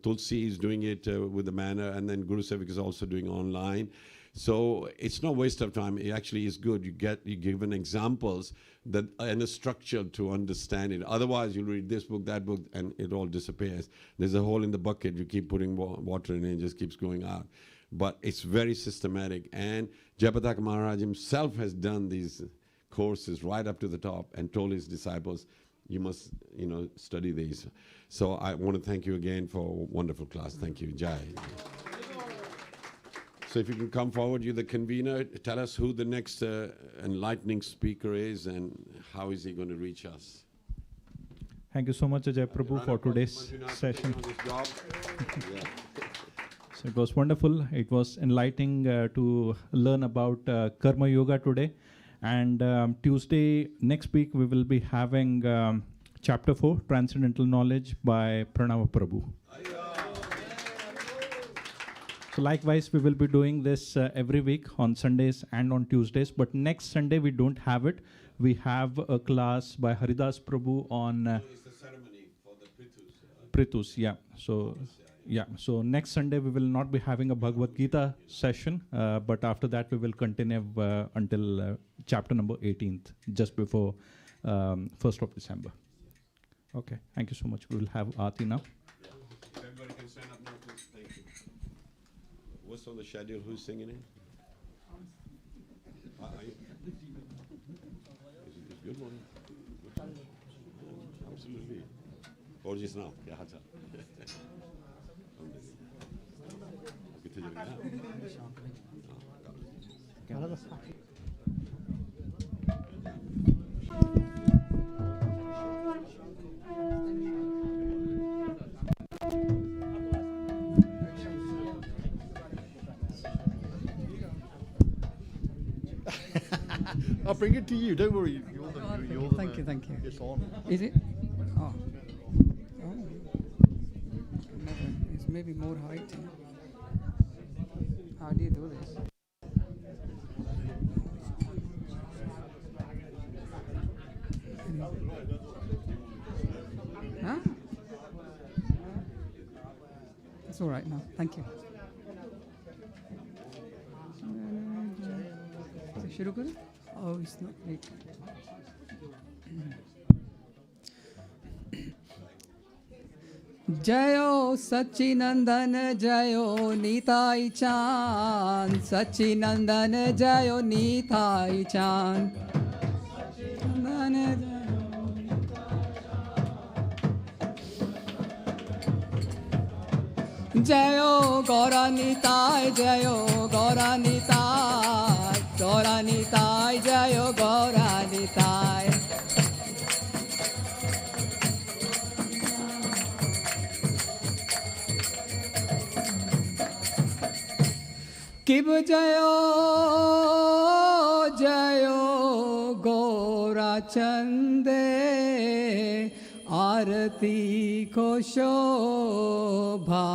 Tulsi is doing it with the manner, and then Guru Sevik is also doing online. So it's no waste of time. It actually is good. You given examples and a structure to understand it. Otherwise, you read this book, that book, and it all disappears. There's a hole in the bucket. You keep putting water in it, it just keeps going out. But it's very systematic. And Jayapataka Maharaj himself has done these courses right up to the top and told his disciples, you must, study these. So I want to thank you again for a wonderful class. Thank you. Jai. So if you can come forward, you're the convener. Tell us who the next enlightening speaker is and how is he going to reach us. Thank you so much, Ajay Prabhu, for today's session. So it was wonderful. It was enlightening to learn about Karma Yoga today. And Tuesday, next week, we will be having Chapter 4, Transcendental Knowledge by Pranava Prabhu. So likewise, we will be doing this every week on Sundays and on Tuesdays. But next Sunday, we don't have it. We have a class by Haridas Prabhu on it's the ceremony for the Pritus. Yeah. So next Sunday, we will not be having a Bhagavad Gita session. But after that, we will continue until chapter number 18th, just before 1st of December. Okay. Thank you so much. We will have Aarti now. Everybody can stand up now, please. Thank you. What's on the schedule? Who's singing it? Is it good one? Absolutely. Or just now? Yeah, I'll bring it to you. Don't worry. You're the Thank you, thank you. It's on. Is it? Oh. It's maybe more height. How do you do this? Huh? It's all right now. Thank you. शुरू करें? Oh, it's not like. जयो सच्चिनंदन जयो नीताई चांद सच्चिनंदन जयो नीताई चांद जयो गौरानिताय जयो गौरानिताय गौरानिताय जयो गौरानिताय किब जयो जयो गौरा चंदे आरती को शोभा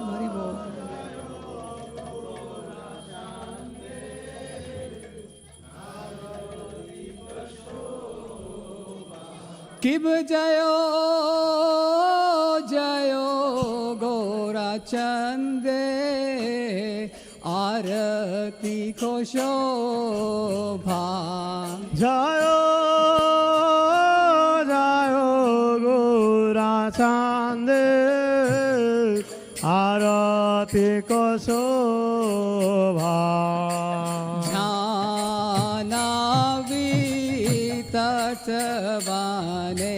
हरि बोल किब जयो जयो गौरा चंदे आरती को शोभा जयो जयो गौरा चंदे आरती को शोभा तटवाने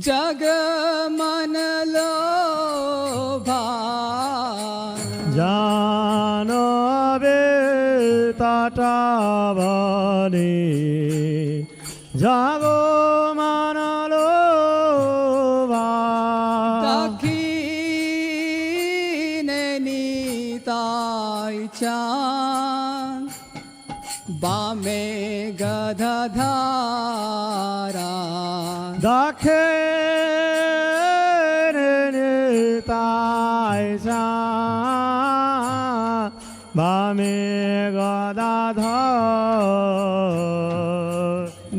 जग मन लोभा जानवे तटवाने जग मन लोभा दक्षिणे नीताई चांद बामे गदाधारा दक्षिणे नीताई चांद बामे गदाधार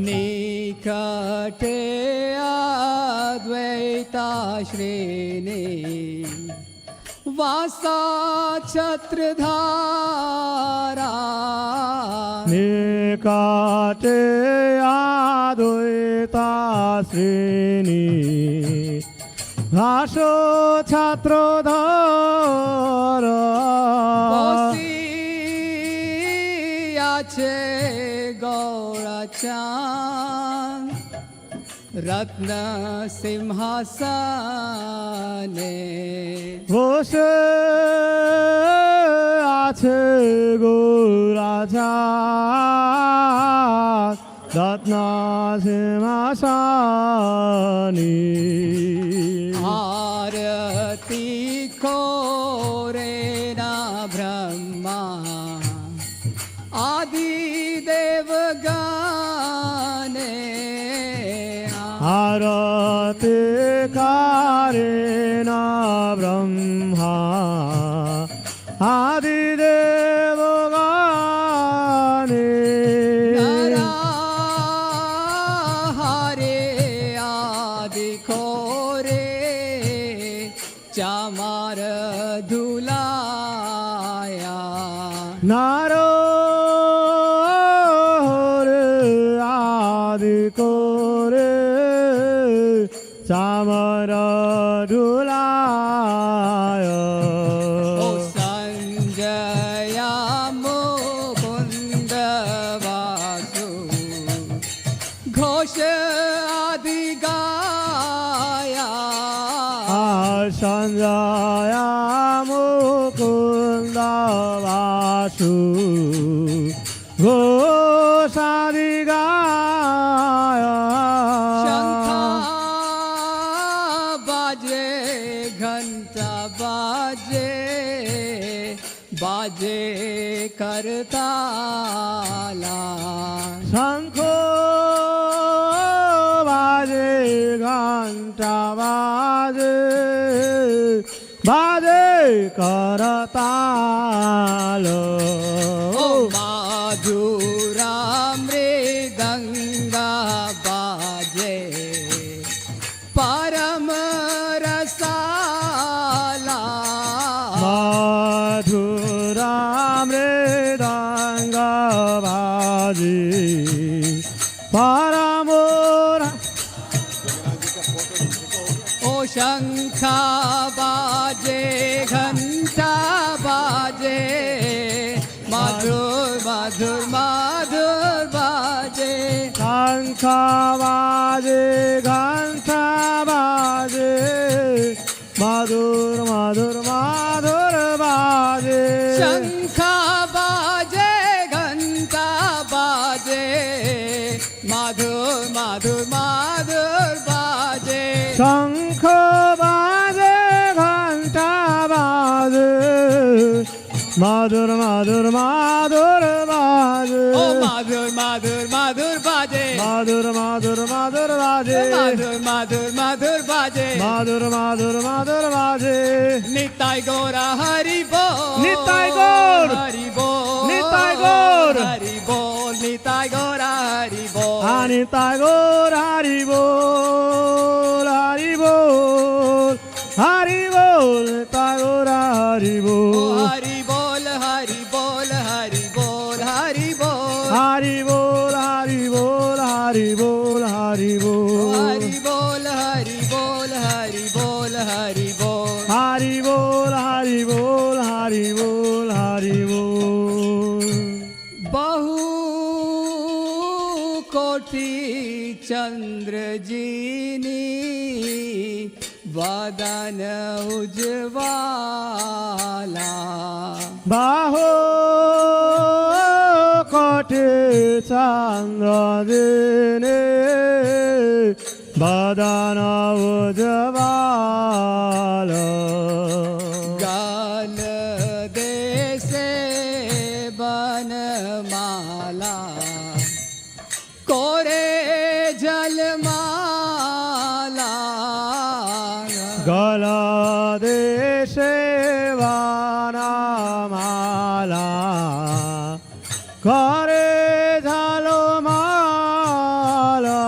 निकटे अद्वैता श्रेणी वासा छत्रधारा निकटे अद्वैता श्रेणी भाषो छत्रधारा আছে গৌরা চাঁদ রত্ন সিংহাসনে বসে আছে গৌরা চাঁদ রত্ন সিংহাসনে आरती खोरे ना ब्रह्मा आदि देव गाने आरती करे ना ब्रह्मा आदि देव गाने हरे आदि खोरे चामार धुलाया नारो कोरे चामर धुलाय ओ संजया मुकुंद वासु घोष आदि गाया संजया मुकुंद वासु घोष आदि गाया बाजे करताला शंखो बाजे घंटा बाजे बाजे करताल ओ माधुरा मृदंगा बाजे परम रसाला मधुरा मृदंग बाजे परमोरा ओ शंखा बाजे घंटा बाजे मधुर मधुर मधुर बाजे शंख बाजे घंटा बाजे मधुर मधुर मधुर बाजे शंखा बाजे घंटा बाजे मधुर मधुर मधुर बाजे शंख बाजे घंटा बाजे मधुर मधुर मधुर बाजे ओ मधुर मधुर मधुर बाजे मधुर मधुर मधुर बाजे मधुर मधुर मधुर बाजे मधुर मधुर मधुर बाजे निताय गौरा हरि बोल निताय गौर हरि बोल निताय गौर हरि बोल निताय गौरा हरि बोल निताय गौर हरि बोल हरि बोल हरि बोल निताय गौर हरि बोल हरि बोल हरि बोल हरि बोल हरि बोल हरि बोल हरि बोल हरि बोल हरि बोल हरि बोल हरि बोल हरि बोल हरि बोल हरि बोल हरि बोल हरि बोल हरि बोल बहु कोटि चंद्र जीनी वदन उज्ज्वला बाहो कोटि चंद्र जीनी वदन उज्ज्वला गाल देशे बनमाला कोरे जलमाला गला देशे वनमाला करे झालो माला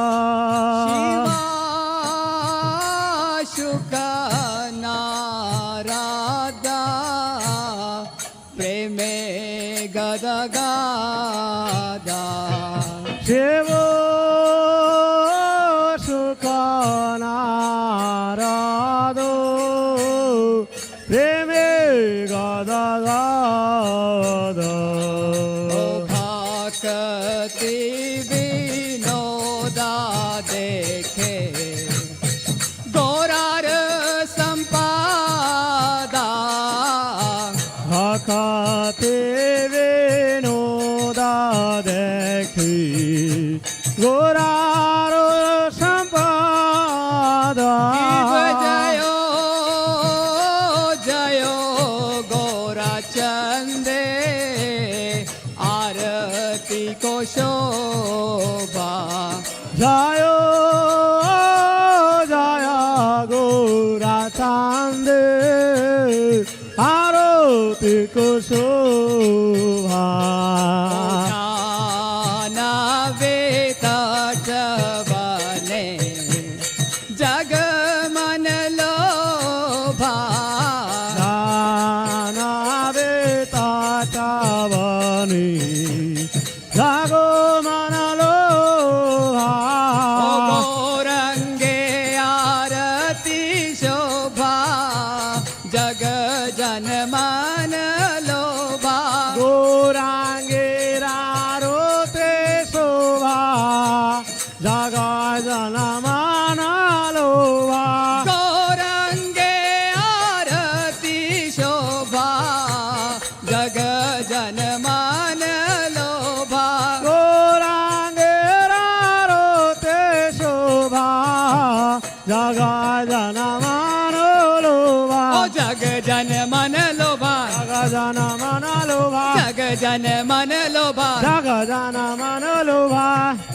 शुक नारादा प्रेमे गदगादा शिवो सुख नारादो प्रेमे गदगाद भाकति विनोदा देखे गौरार संपादा भक्ति विनोदा देखी गोरारो संपादा जयो जयो गौरा चंदे आरती को शोभा जायो जाया गोरा चांद आरती को शोभा बने जग मन लोभा नावे ताटावनी जागो मन लोभा गौरंगे आरती शोभा जग जन मन लोभा गोरांगे रारोते शोभा जागा जन मन लोभा गौरंगे आरती शोभा जग जन मन लोभा गोरांगे रारोते शोभा जागा जन मन लोभा ओ जग जन मन लोभा जागा जन मन लोभा जग जन मन लोभा जग जन मन लोभा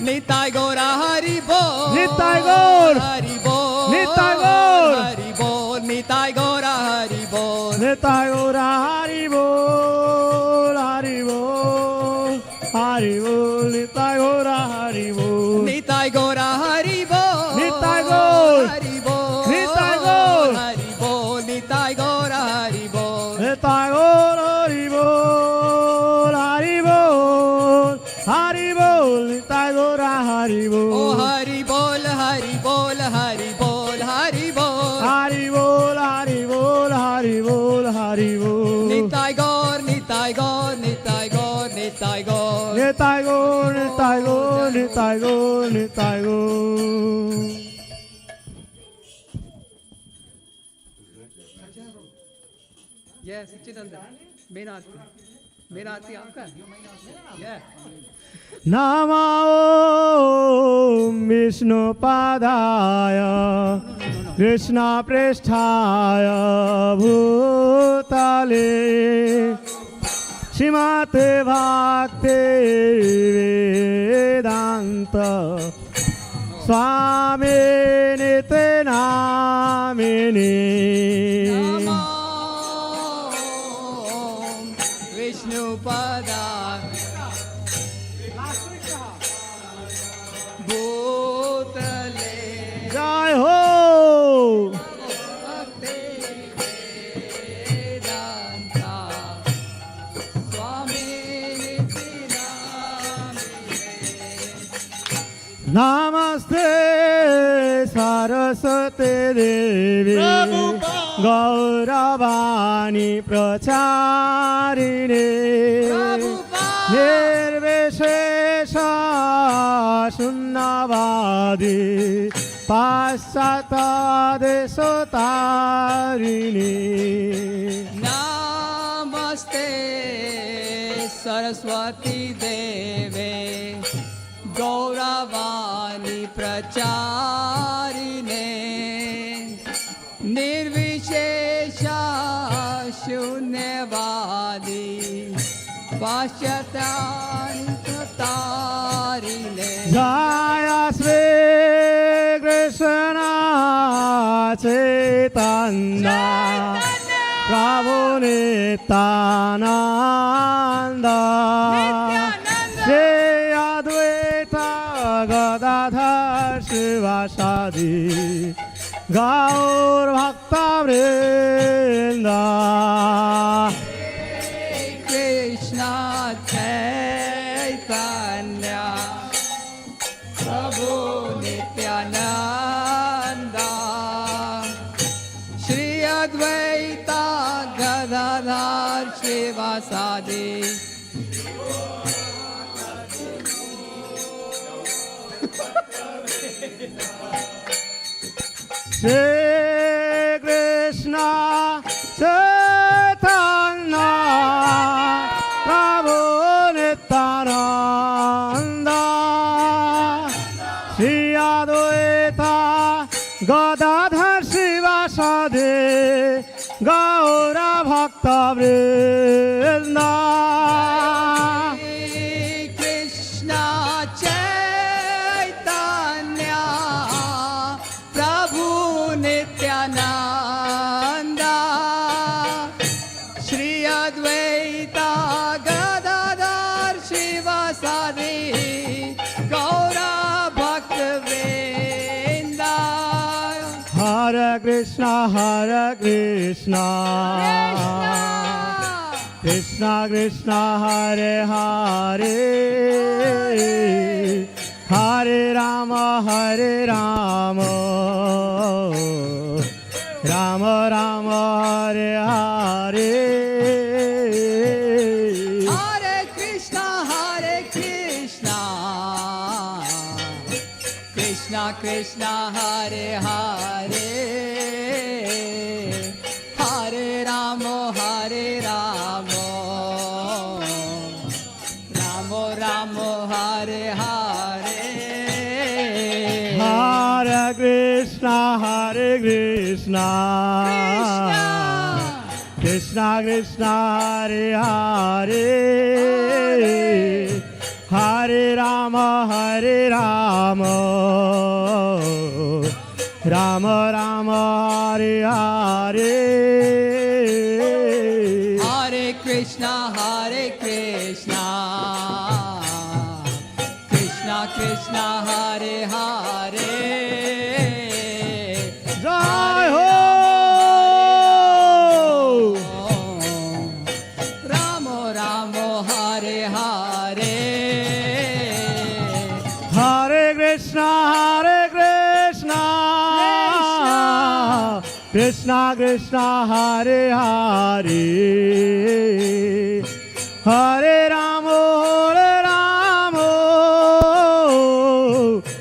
निताय गौरा हरि बोल निताय गौर हरि बोल निताय गौर हरि बोल निताय गौरा हरि बोल निताय गौरा हरि बोल हरि बोल हरि बोल निताय गौरा हरि बोल निताय गौरा हरि बोल निताय गौर हरि बोल निताय गौर हरि बोल निताय गौरा हरि बोल निताय गौर हरि बोल हरि बोल हरि बोल निताय गौरा हरि बोल ओ हरि बोल हरि बोल हरि बोल हरि बोल हरि बोल हरि बोल हरि बोल हरि बोल निताय गौर निताय गौर निताय गौर निताय गौर निताय गौर निताय गौर निताय गौर निताय गौर Yes, Sachinandan. मेरा आती आपका? Yeah. नमो विष्णुपादाय कृष्णप्रेष्ठाय भूतले श्रीमते भक्ति वेदांत स्वामी नित्य नामिने विष्णुपदा भूतले जय हो नमस्ते सरस्वती देवी गौरवाणी प्रचारिणे निर्विशेष शून्यवादी पाश्चात्यदेशतारिणे नमस्ते सरस्वती देवे गौरवाणी प्रचारिणे निर्विशेष शून्यवादी पाश्चात्यारिणे जय श्री कृष्ण चैतन्य प्रभु नित्यानंद श्री अद्वैत गदाधर शिवासादि गौर भक्तवृंद कृष्ण चैतन्य प्रभु Nityanand Shri Advaita Gadadhar शिवासादि Shri Krishna Chaitanya Prabhu Nityananda Shri Advaita Gadadhar Sivasadi Gaura Bhakta Vrinda Krishna Chaitanya Prabhu Nityananda Shri Advaita Gadadhar Shivasadi Gaura Bhakta Vrinda Hare Krishna Krishna Krishna Hare Hare Hare Rama Rama Rama Hare Hare Hare Krishna Krishna Krishna Hare Hare Hare Rama Rama Rama Hare Hare Hare Krishna Krishna Krishna Hare Hare Hare Rama Rama Rama Hare Hare Hare Krishna Krishna Krishna Hare Hare Jai Ho Ramo Ramo Hare Hare Hare Krishna Krishna Krishna Hare Hare Hare Rama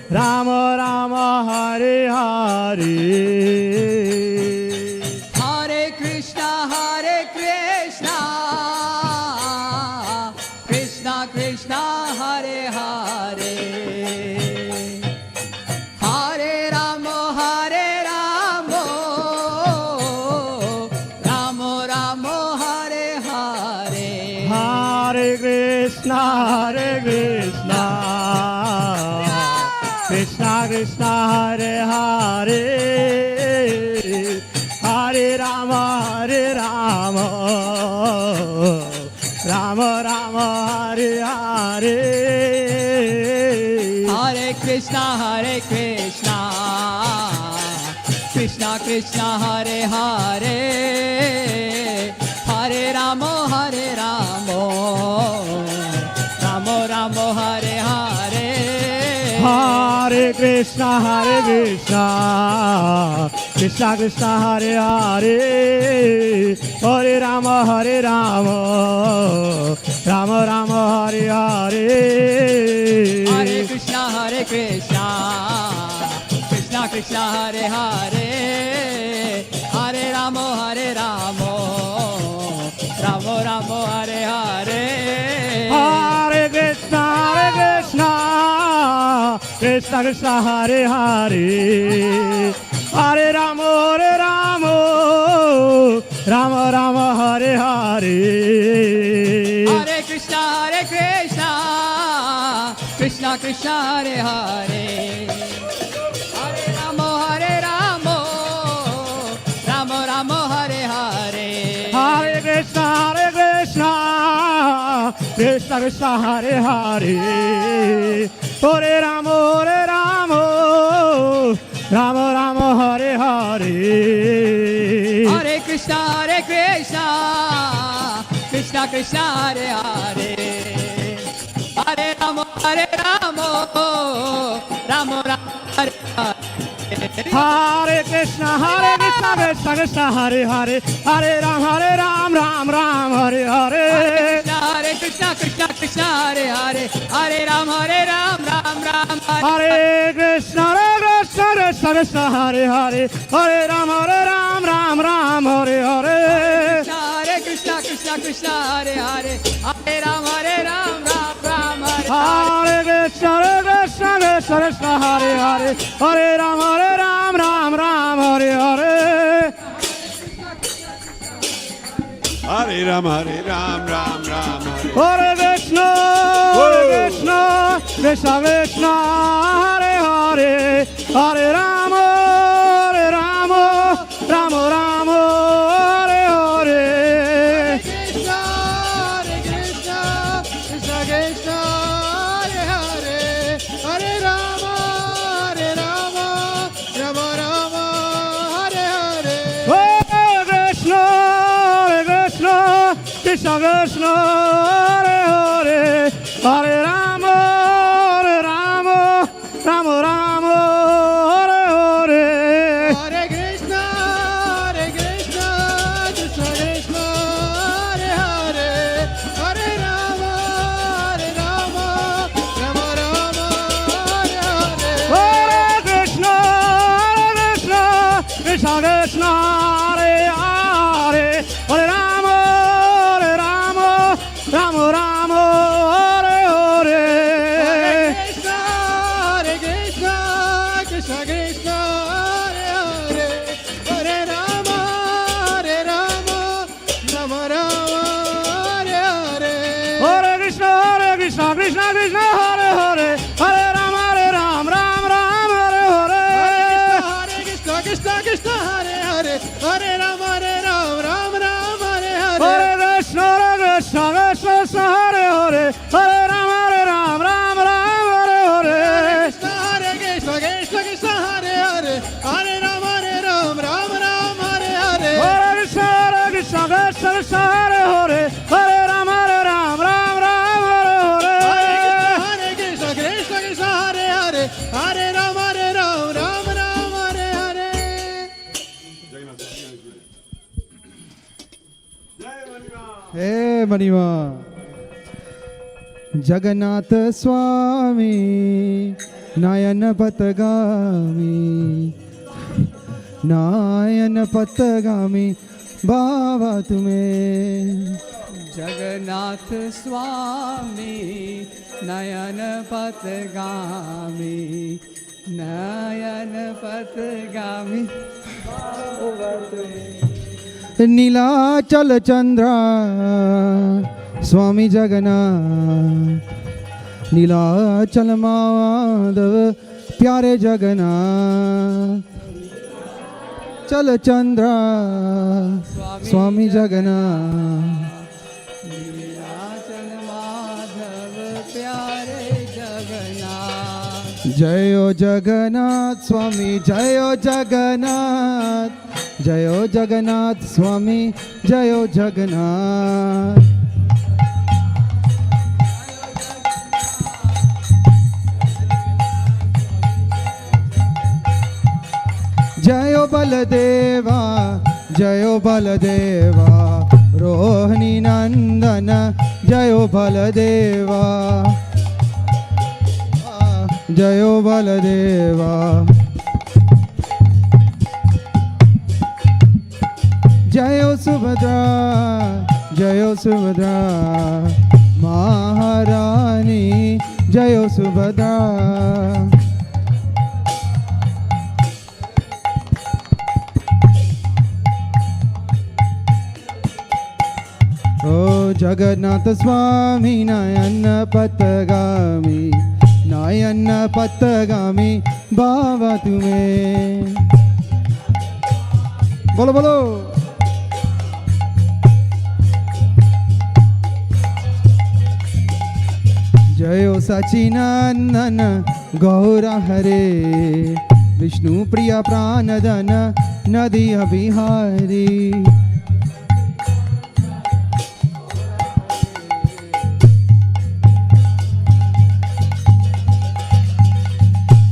Rama Rama Hare Hare Hare Krishna Krishna Krishna Hare Hare Hare Ramo Ramo Ramo Hare Hare Hare Krishna Krishna Krishna Hare Hare Hare Rama Rama Rama Hare Hare Hare Krishna Krishna Krishna Hare Hare Hare Ramo Ramo Ramo Hare Hare Hare Krishna Krishna Krishna Hare Hare Hare Rama Rama Rama Hare Hare Hare Krishna Krishna Krishna Hare Hare Hare Ramo Ramo Ramo Hare Hare Hare Krishna Krishna Krishna Hare Hare Hare Rama Rama Rama Hare Hare Hare Krishna Krishna Krishna Hare Hare Hare Ramo Ramo Ramo Hare Hare Hare Krishna Krishna Krishna Hare Hare Hare Rama Rama Rama Hare Hare Hare Krishna Krishna Krishna Hare Hare Hare Ramo Ramo Ramo Hare Hare Hare Krishna Krishna Krishna Hare Hare Hare Ram Ram Hare Hare Hare Krishna Krishna Hare Hare Hare Ram Ram Hare Krishna Krishna Hare Hare Hare Ram Ram Hare Hare Hare Krishna Krishna Hare Hare Hare Ram Hare Krishna Krishna Hare Hare Hare Ram Hare Hare Hare Ram Ram Hare Hare Krishna Krishna Krishna Hare Hare Hare Rama Rama Hare Hare Krishna Krishna Krishna Hare Hare Hare Rama Rama Rama Hare Hare Hare Krishna Krishna Krishna Hare Hare Hare Rama Rama Rama Hare Hare Hare Krishna Krishna Krishna Hare Hare Hare Rama Rama Rama Hare Hare Hare Krishna Krishna Krishna Hare Hare Hare Rama Rama Hare Hare Rama Rama Hare Hare Hare Krishna Krishna Krishna Hare Hare Hare Ram Ram Ram Hare Hare Hare Krishna Krishna Krishna Hare Hare Hare Ram Ram Ram Hare Hare Hare Krishna Krishna Krishna Hare Hare Hare Ram Ram Hare Hare Hare Krishna Krishna Krishna Hare Hare Hare Ram Ram Hare Hare Hare Krishna Krishna Krishna Hare Hare Hare Ram Ram Hare Hare Hare Krishna Krishna Krishna Hare Hare Hare Ram Ram Hare Hare हे मणिमा जगन्नाथ स्वामी नयन पथगामी नयन पथगामी बाबा तुम्हें जगन्नाथ स्वामी नयन पथगामी नयन पथगामी नीलाचल चंद्र स्वामी जगन्नाथ नीलाचल माधव प्यारे जगन्नाथ चल चंद्र स्वामी जगन्नाथ नीलाचल माधव प्यारे जगन्नाथ जयो जगन्नाथ स्वामी जयो जगन्नाथ जयो जगन्नाथ स्वामी जयो जगन्नाथ जयो बलदेवा जयो बलदेवा रोहिणी नंदन जयो बलदेवा जयो बलदेवा जयो सुभद्रा महारानी जयो सुभद्रा ओ जगन्नाथ स्वामी नयन पथगामी नयन पथगामी बाबा तुम्हें बोलो बोलो जयो सचिनंदन गौर हरे विष्णु प्रिय प्राणधन नदी बिहारी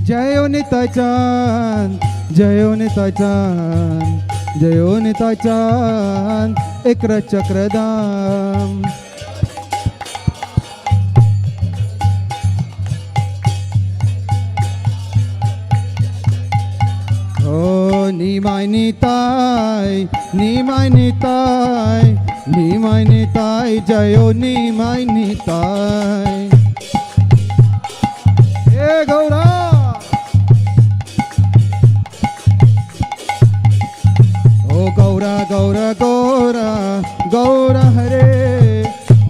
जयो निताय चांद जयो निताय चांद जयो निताय चांद इक्र चक्रधाम ओ निमाय निताय निमाय निताय निमाय निताय जयो निमाय निताय हे गौरा ओ गौरा गौरा गौरा गौरा हरे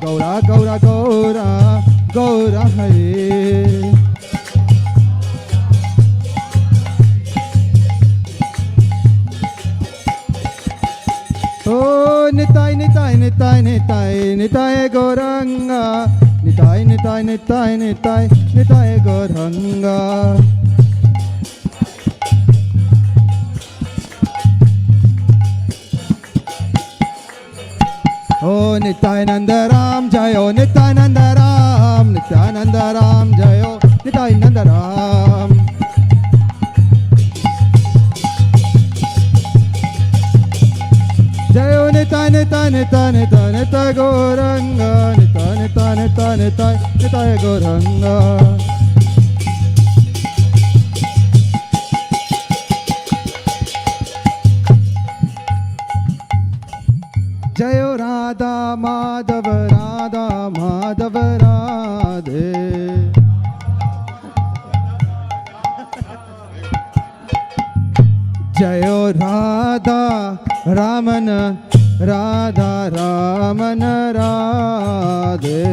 गौरा गौरा गौरा गौरा हरे ओ निताय निताय निताय निताय निताय गौरंगा निताय निताय निताय निताय निताय गौरंगा ओ नित्यानंद राम जयो नित्यानंद राम जयो नित्यानंद राम जयो निताय निताय निताय निताय निताय गौरंगा निताय निताय निताय निताय निताय गौरंगा जयो राधा माधव राधे जयो Radha Raman Radha Ramana Radhe.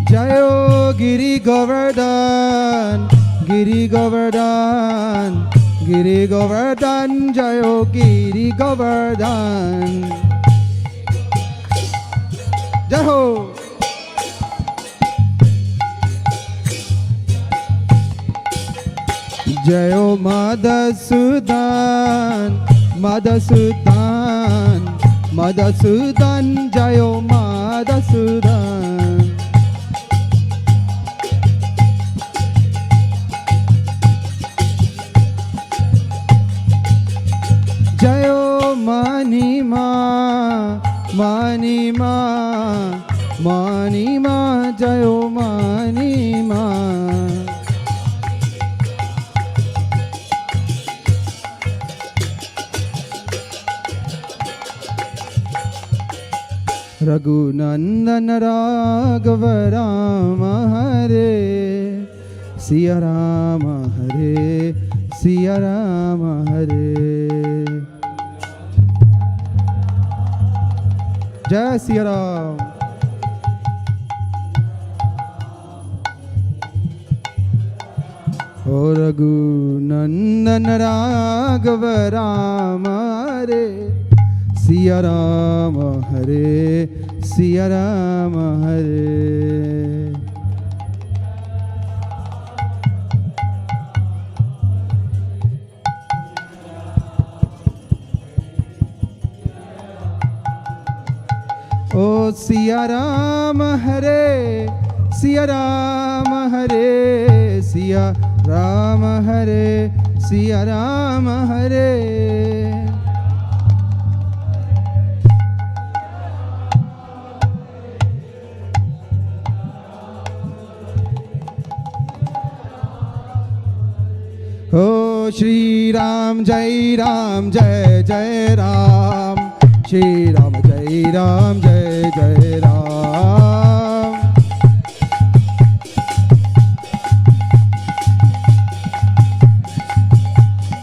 Jayo Giri Govardhan, Giri Govardhan, Giri Govardhan, Jayo Giri Govardhan. Jaho. Jayo Madhusudan, Madhusudan, Madhusudan, Jayo Madhusudan. Jayo Manima, Manima, Manima, Jayo Manima. Raghunandan Raghava Rama Hare, Siya Rama Hare, Siya Rama Hare. Jai Siya Ram. O Raghunandan Raghava Rama Hare, Siya Rama Hare, Siya Rama Hare. O Siya Rama Hare, Siya Rama Hare, Siya Rama Hare, Siya Rama Hare. Oh Shri Ram, Jai Ram, Jai Jai Ram, Shri Ram, Jai Ram, Jai Jai Ram.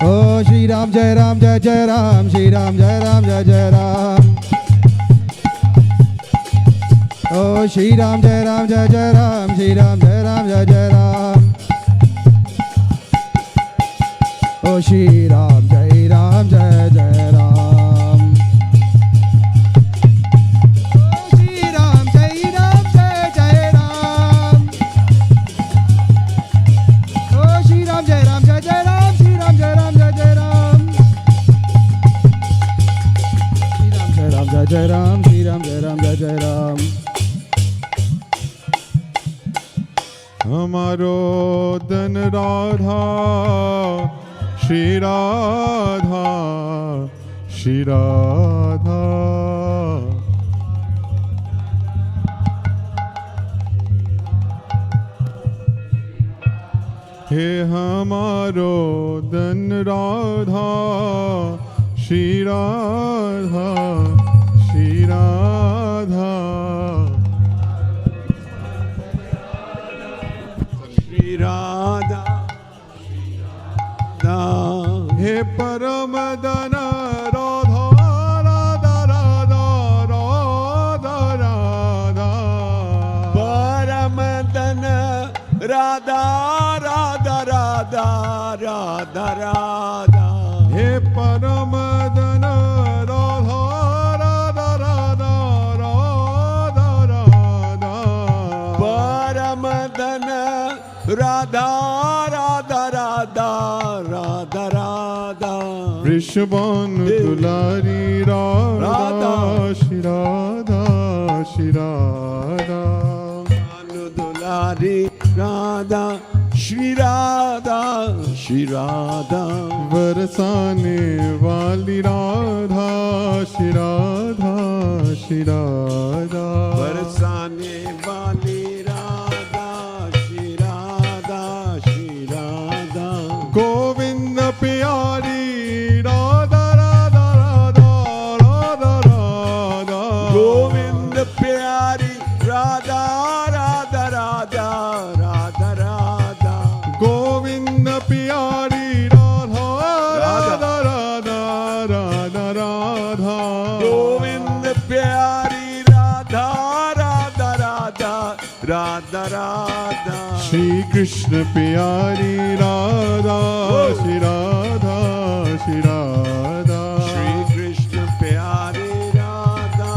Oh Shri Ram, Jai Ram, Jai Jai Ram, Shri Ram, Jai Ram, Jai Jai Ram. Oh Shri Ram, Jai Ram, Jai Jai Ram, Shri Ram, Jai Ram, Jai Jai Ram. Oh Shri Ram, Jai Ram, Jai Jai Ram. Oh Shri Ram, Jai Ram, Jai Jai Ram. Oh Shri Ram, Jai Ram, Jai Jai Ram, Shri Ram, Jai Ram, Jai Jai Ram. Shri Ram, Jai Ram, Jai Jai Ram, Shri Ram, Jai Ram, Jai Jai Ram. Hamaro Dan Radha, Shri Radha, Shri Radha. He hamaro Dan Radha, Shri Radha, Shri Radha. Shri Radha, He Paramadana Radha, Radha, Radha, Radha, Radha. Paramadana Radha, Radha, Radha, Radha, Radha. He Paramadana Radha, Radha, Radha, Radha, Radha. Paramadana Radha, Radha, Radha, Radha, Radha. Vrishabhanu Tulari Radha, Shri Radha, Shri Radha. Dulari Radha, Shri Radha, Shri Radha. Varasane Vali Radha, Shri Radha, Shri Radha. Varasane Vali Radha, Shri Radha, Shri Radha. Govinda Pyari Radha, Radha, Radha, Radha, Radha. Govinda Pyari Radha, Radha, Radha, Radha, Radha. Govinda Krishna Pyari Radha, Shri Radha, Shri Radha. Shri Krishna Pyari Radha,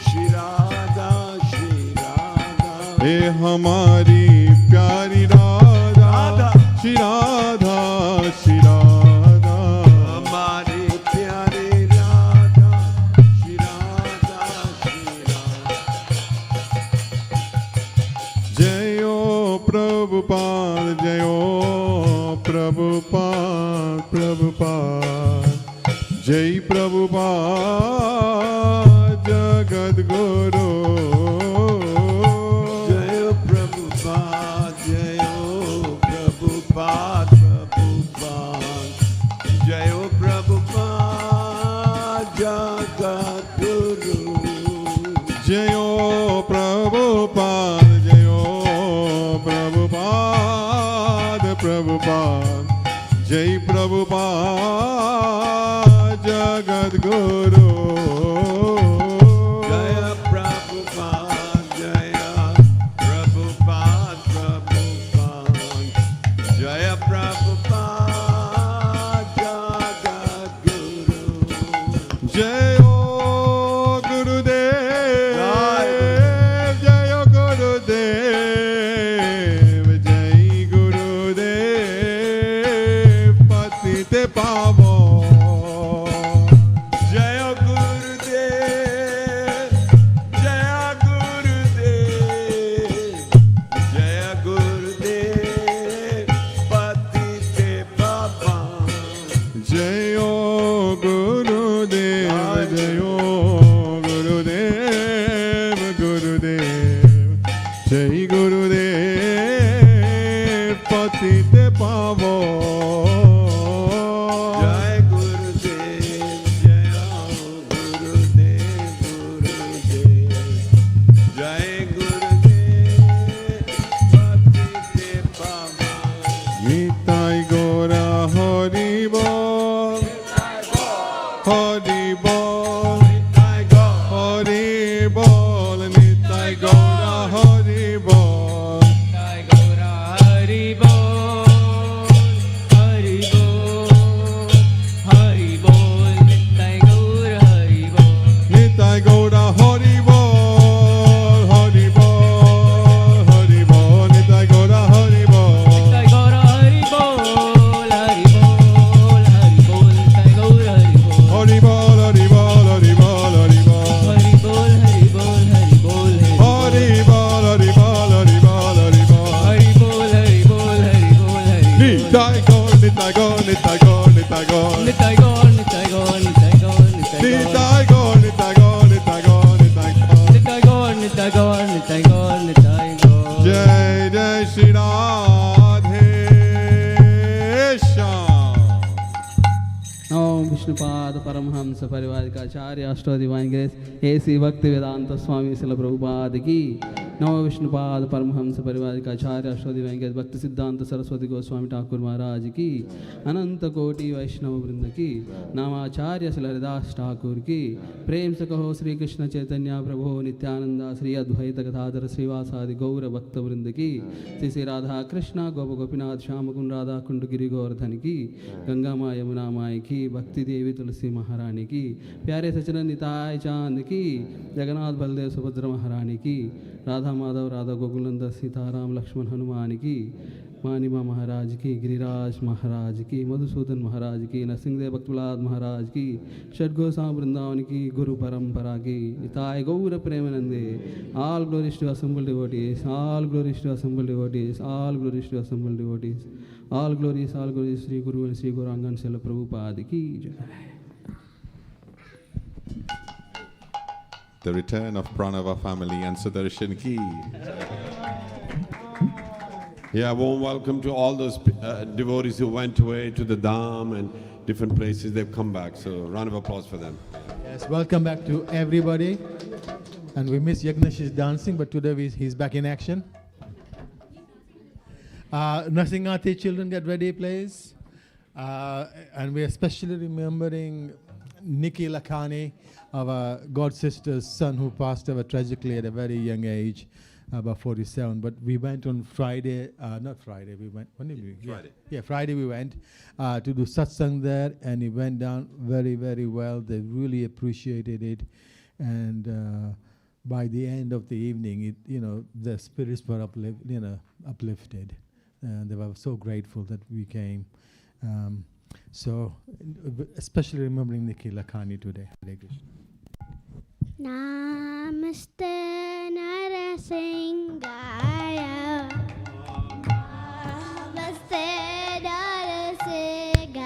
Shri Radha, Shri Radha. हे हमारी प्यारी राधा, श्री राधा, श्री राधा. हमारी प्यारी Radha, Shri Radha, Shri Radha. जयो प्रभुपाद, जयो प्रभुपाद, प्रभुपाद. जय प्रभुपाद जगत गुरु. जय प्रभुपाद, जय प्रभुपाद, प्रभुपाद. जय प्रभुपाद जगत गुरु. जयो प्रभुपाद, जयो प्रभुपाद, प्रभुपाद. जय प्रभुपाद जगत गुरु. जय प्रभुपाद, जय प्रभुपाद, प्रभुपाद. जय प्रभुपाद जगत गुरु. जयो गुरुदेव, जयो गुरुदेव, जय गुरुदेव पतित पावो. जय गुरुदेव, जय गुरुदेव, जय गुरुदेव पतित पावन. जयो गुरुदेव, जयो गुरुदेव, गुरुदेव. जय गुरुदेव पतित पावो. जय गुरुदेव, जय गुरुदेव, गुरुदेव. जय गुरुदेव पतित पावन. Gītāi Gaura Hari Bol, Hari Bol, Hari Bol, Nitai Gaura Hari Bol. Hari Bol, Hari Bol, Hari Bol, Nitai Gaur Hari Bol. Nitai Gaura Hari Bol, Hari Bol, Hari Bol, Nitai Gaura Hari Bol. Nitai Gaur Hari Bol, Hari Bol, Hari Bol, Nitai Gaur Hari Bol. Hari Bol, Hari Bol, Hari Bol, Hari Bol. Hari Bol, Hari Bol, Hari Bol, Hari Bol. Hari Bol, Hari Bol, Hari Bol, Hari Bol. Hari Bol, Hari Bol, Hari Bol, Hari Bol. Nitai Gaur, Nitai Gaur, Nitai Gaur, Nitai Gaur. Nitai Gaur, Nitai Gaur, Nitai Gaur, Nitai Gaur. Nitai Gaur, Nitai Gaur, Nitai Gaur, Nitai Gaur. Nitai Gaur, Nitai Gaur, Nitai Gaur, Nitai Gaur. Jai Jai Shri Radhe Shyam. Om Vishnupada Paramhamsa Parivarikacharya Ashto Divine Grace A.C. Bhakti Vedanta Swami Srila Prabhupada Ki. Namo Vishnupada Paramhamsa Parivarikacharya Ashto Divine Grace Bhakti Siddhanta Saraswati Goswami Thakur Maharaj Ki. Ananta Koti Vaishnava Vrinda Ki. Namacharya Srila Haridas Thakur Ki. Prem se kaho Sri Krishna Chaitanya Prabhu Nityananda Sri Advaita Gadadhar Srivasadi Gaura Bhakta Vrinda Ki. Sri Sri Radha Krishna Gopa Gopinath Shyamakund Radha Kundagiri Govardhan Ki. Ganga Maya Yamuna Maya Ki. Bhakti Devi Tulsi Maharani Ki. Pyare Sacharan Nitai Chand Ki. Jagannath Baldev Subhadra Maharani Ki. Radha Madhav Radha Gokulanda Sitaram Lakshman Hanuman Ki. Manima Maharaj Ki. Giriraj Maharaj Ki. Madhusudan Maharaj Ki. Narsingdev Bhaktulad Maharaj Ki. Shadgosam Vrindavan Ki. Guru Parampara Ki. Nitai Gaura Premanande. All glories to assembled devotees. All glories to assembled devotees. All glories to assembled devotees. All glories, Sri Guru and Sri Gaurangan Srila Prabhupada Ki Jai. The return of Pranava family and Sudarshan Ki. Yeah, warm welcome to all those devotees who went away to the Dham and different places. They've come back. So round of applause for them. Yes, welcome back to everybody. And we miss Yagnesh's dancing, but today he's back in action. Narsingati children get ready, please. And we're especially remembering Nikki Lakhani, our god sister's son who passed away tragically at a very young age. about 47. But we went on Friday, not Friday, we went, when did we? Friday. Yeah, Friday we went to do satsang there, and it went down very, very well. They really appreciated it. And by the end of the evening, the spirits were uplifted. And they were so grateful that we came. So, especially remembering Nikhil Lakhani today. Hare Krishna. Namaste Narasingaya. Namaste Narasingaya.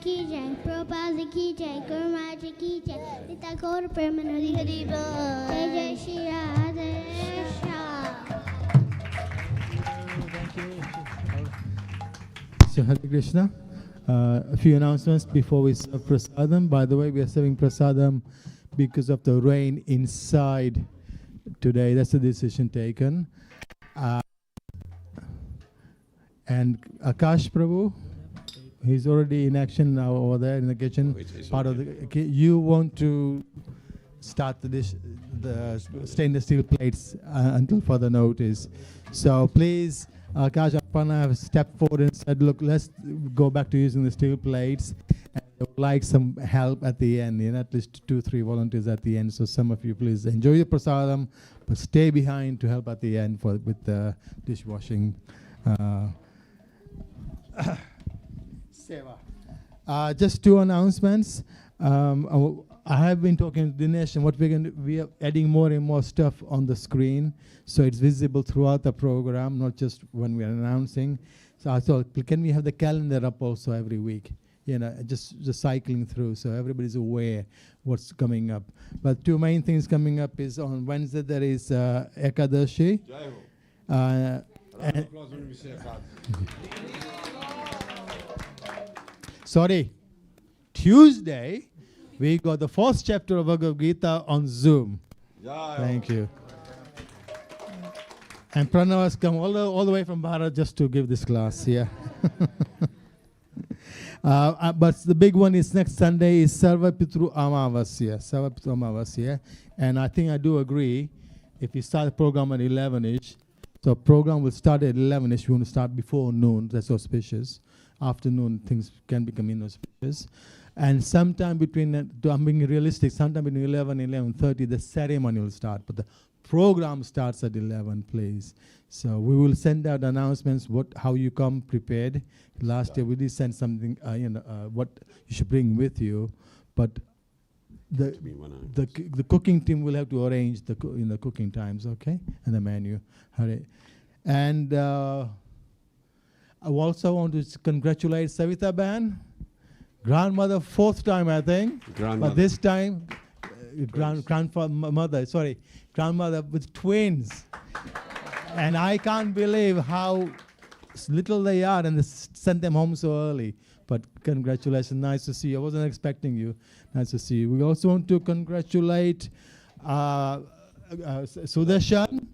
की जय, प्रभुपाद की जय, गुरु महाराज की जय, गीता गौर प्रेमानंद हरि बोल। जय जय Shri Radhe Shyam. So Hare Krishna. A few announcements before we serve prasadam. By the way, we are serving prasadam because of the rain inside today. That's the decision taken. And Akash Prabhu, he's already in action now over there in the kitchen. Part of the. You want to start the dish, the stainless steel plates until further notice. So please, Akash Apana have stepped forward and said, look, let's go back to using the steel plates. And they would like some help at the end, at least 2-3 volunteers at the end. So some of you please enjoy your prasadam, but stay behind to help at the end with the dishwashing. Seva. Just 2 announcements. I have been talking to Dinesh, and what we are adding more and more stuff on the screen, so it's visible throughout the program, not just when we are announcing. So I thought, can we have the calendar up also every week? Just cycling through, so everybody's aware what's coming up. But 2 main things coming up is on Wednesday there is Ekadashi. Sorry, Tuesday we got the 4th chapter of Bhagavad Gita on Zoom. Thank you. And Pranav has come all the way from Bharat just to give this class. Yeah. But the big one is next Sunday is Sarvapitru Amavasya. And I think I do agree, if we start the program at 11ish, so program will start at 11ish. We want to start before noon. That's auspicious. Afternoon things can become inauspicious. And sometime between, I'm being realistic, sometime between 11 and 11:30, the ceremony will start. But the program starts at 11, please. So we will send out announcements, how you come prepared. Last year we did send something, what you should bring with you. But the cooking team will have to arrange the cooking times, okay? And the menu. And I also want to congratulate Savita Ban. Grandmother, 4th time, I think. But this time, grandmother with twins. And I can't believe how little they are, and they sent them home so early. But congratulations, nice to see you. I wasn't expecting you. Nice to see you. We also want to congratulate Sudarshan.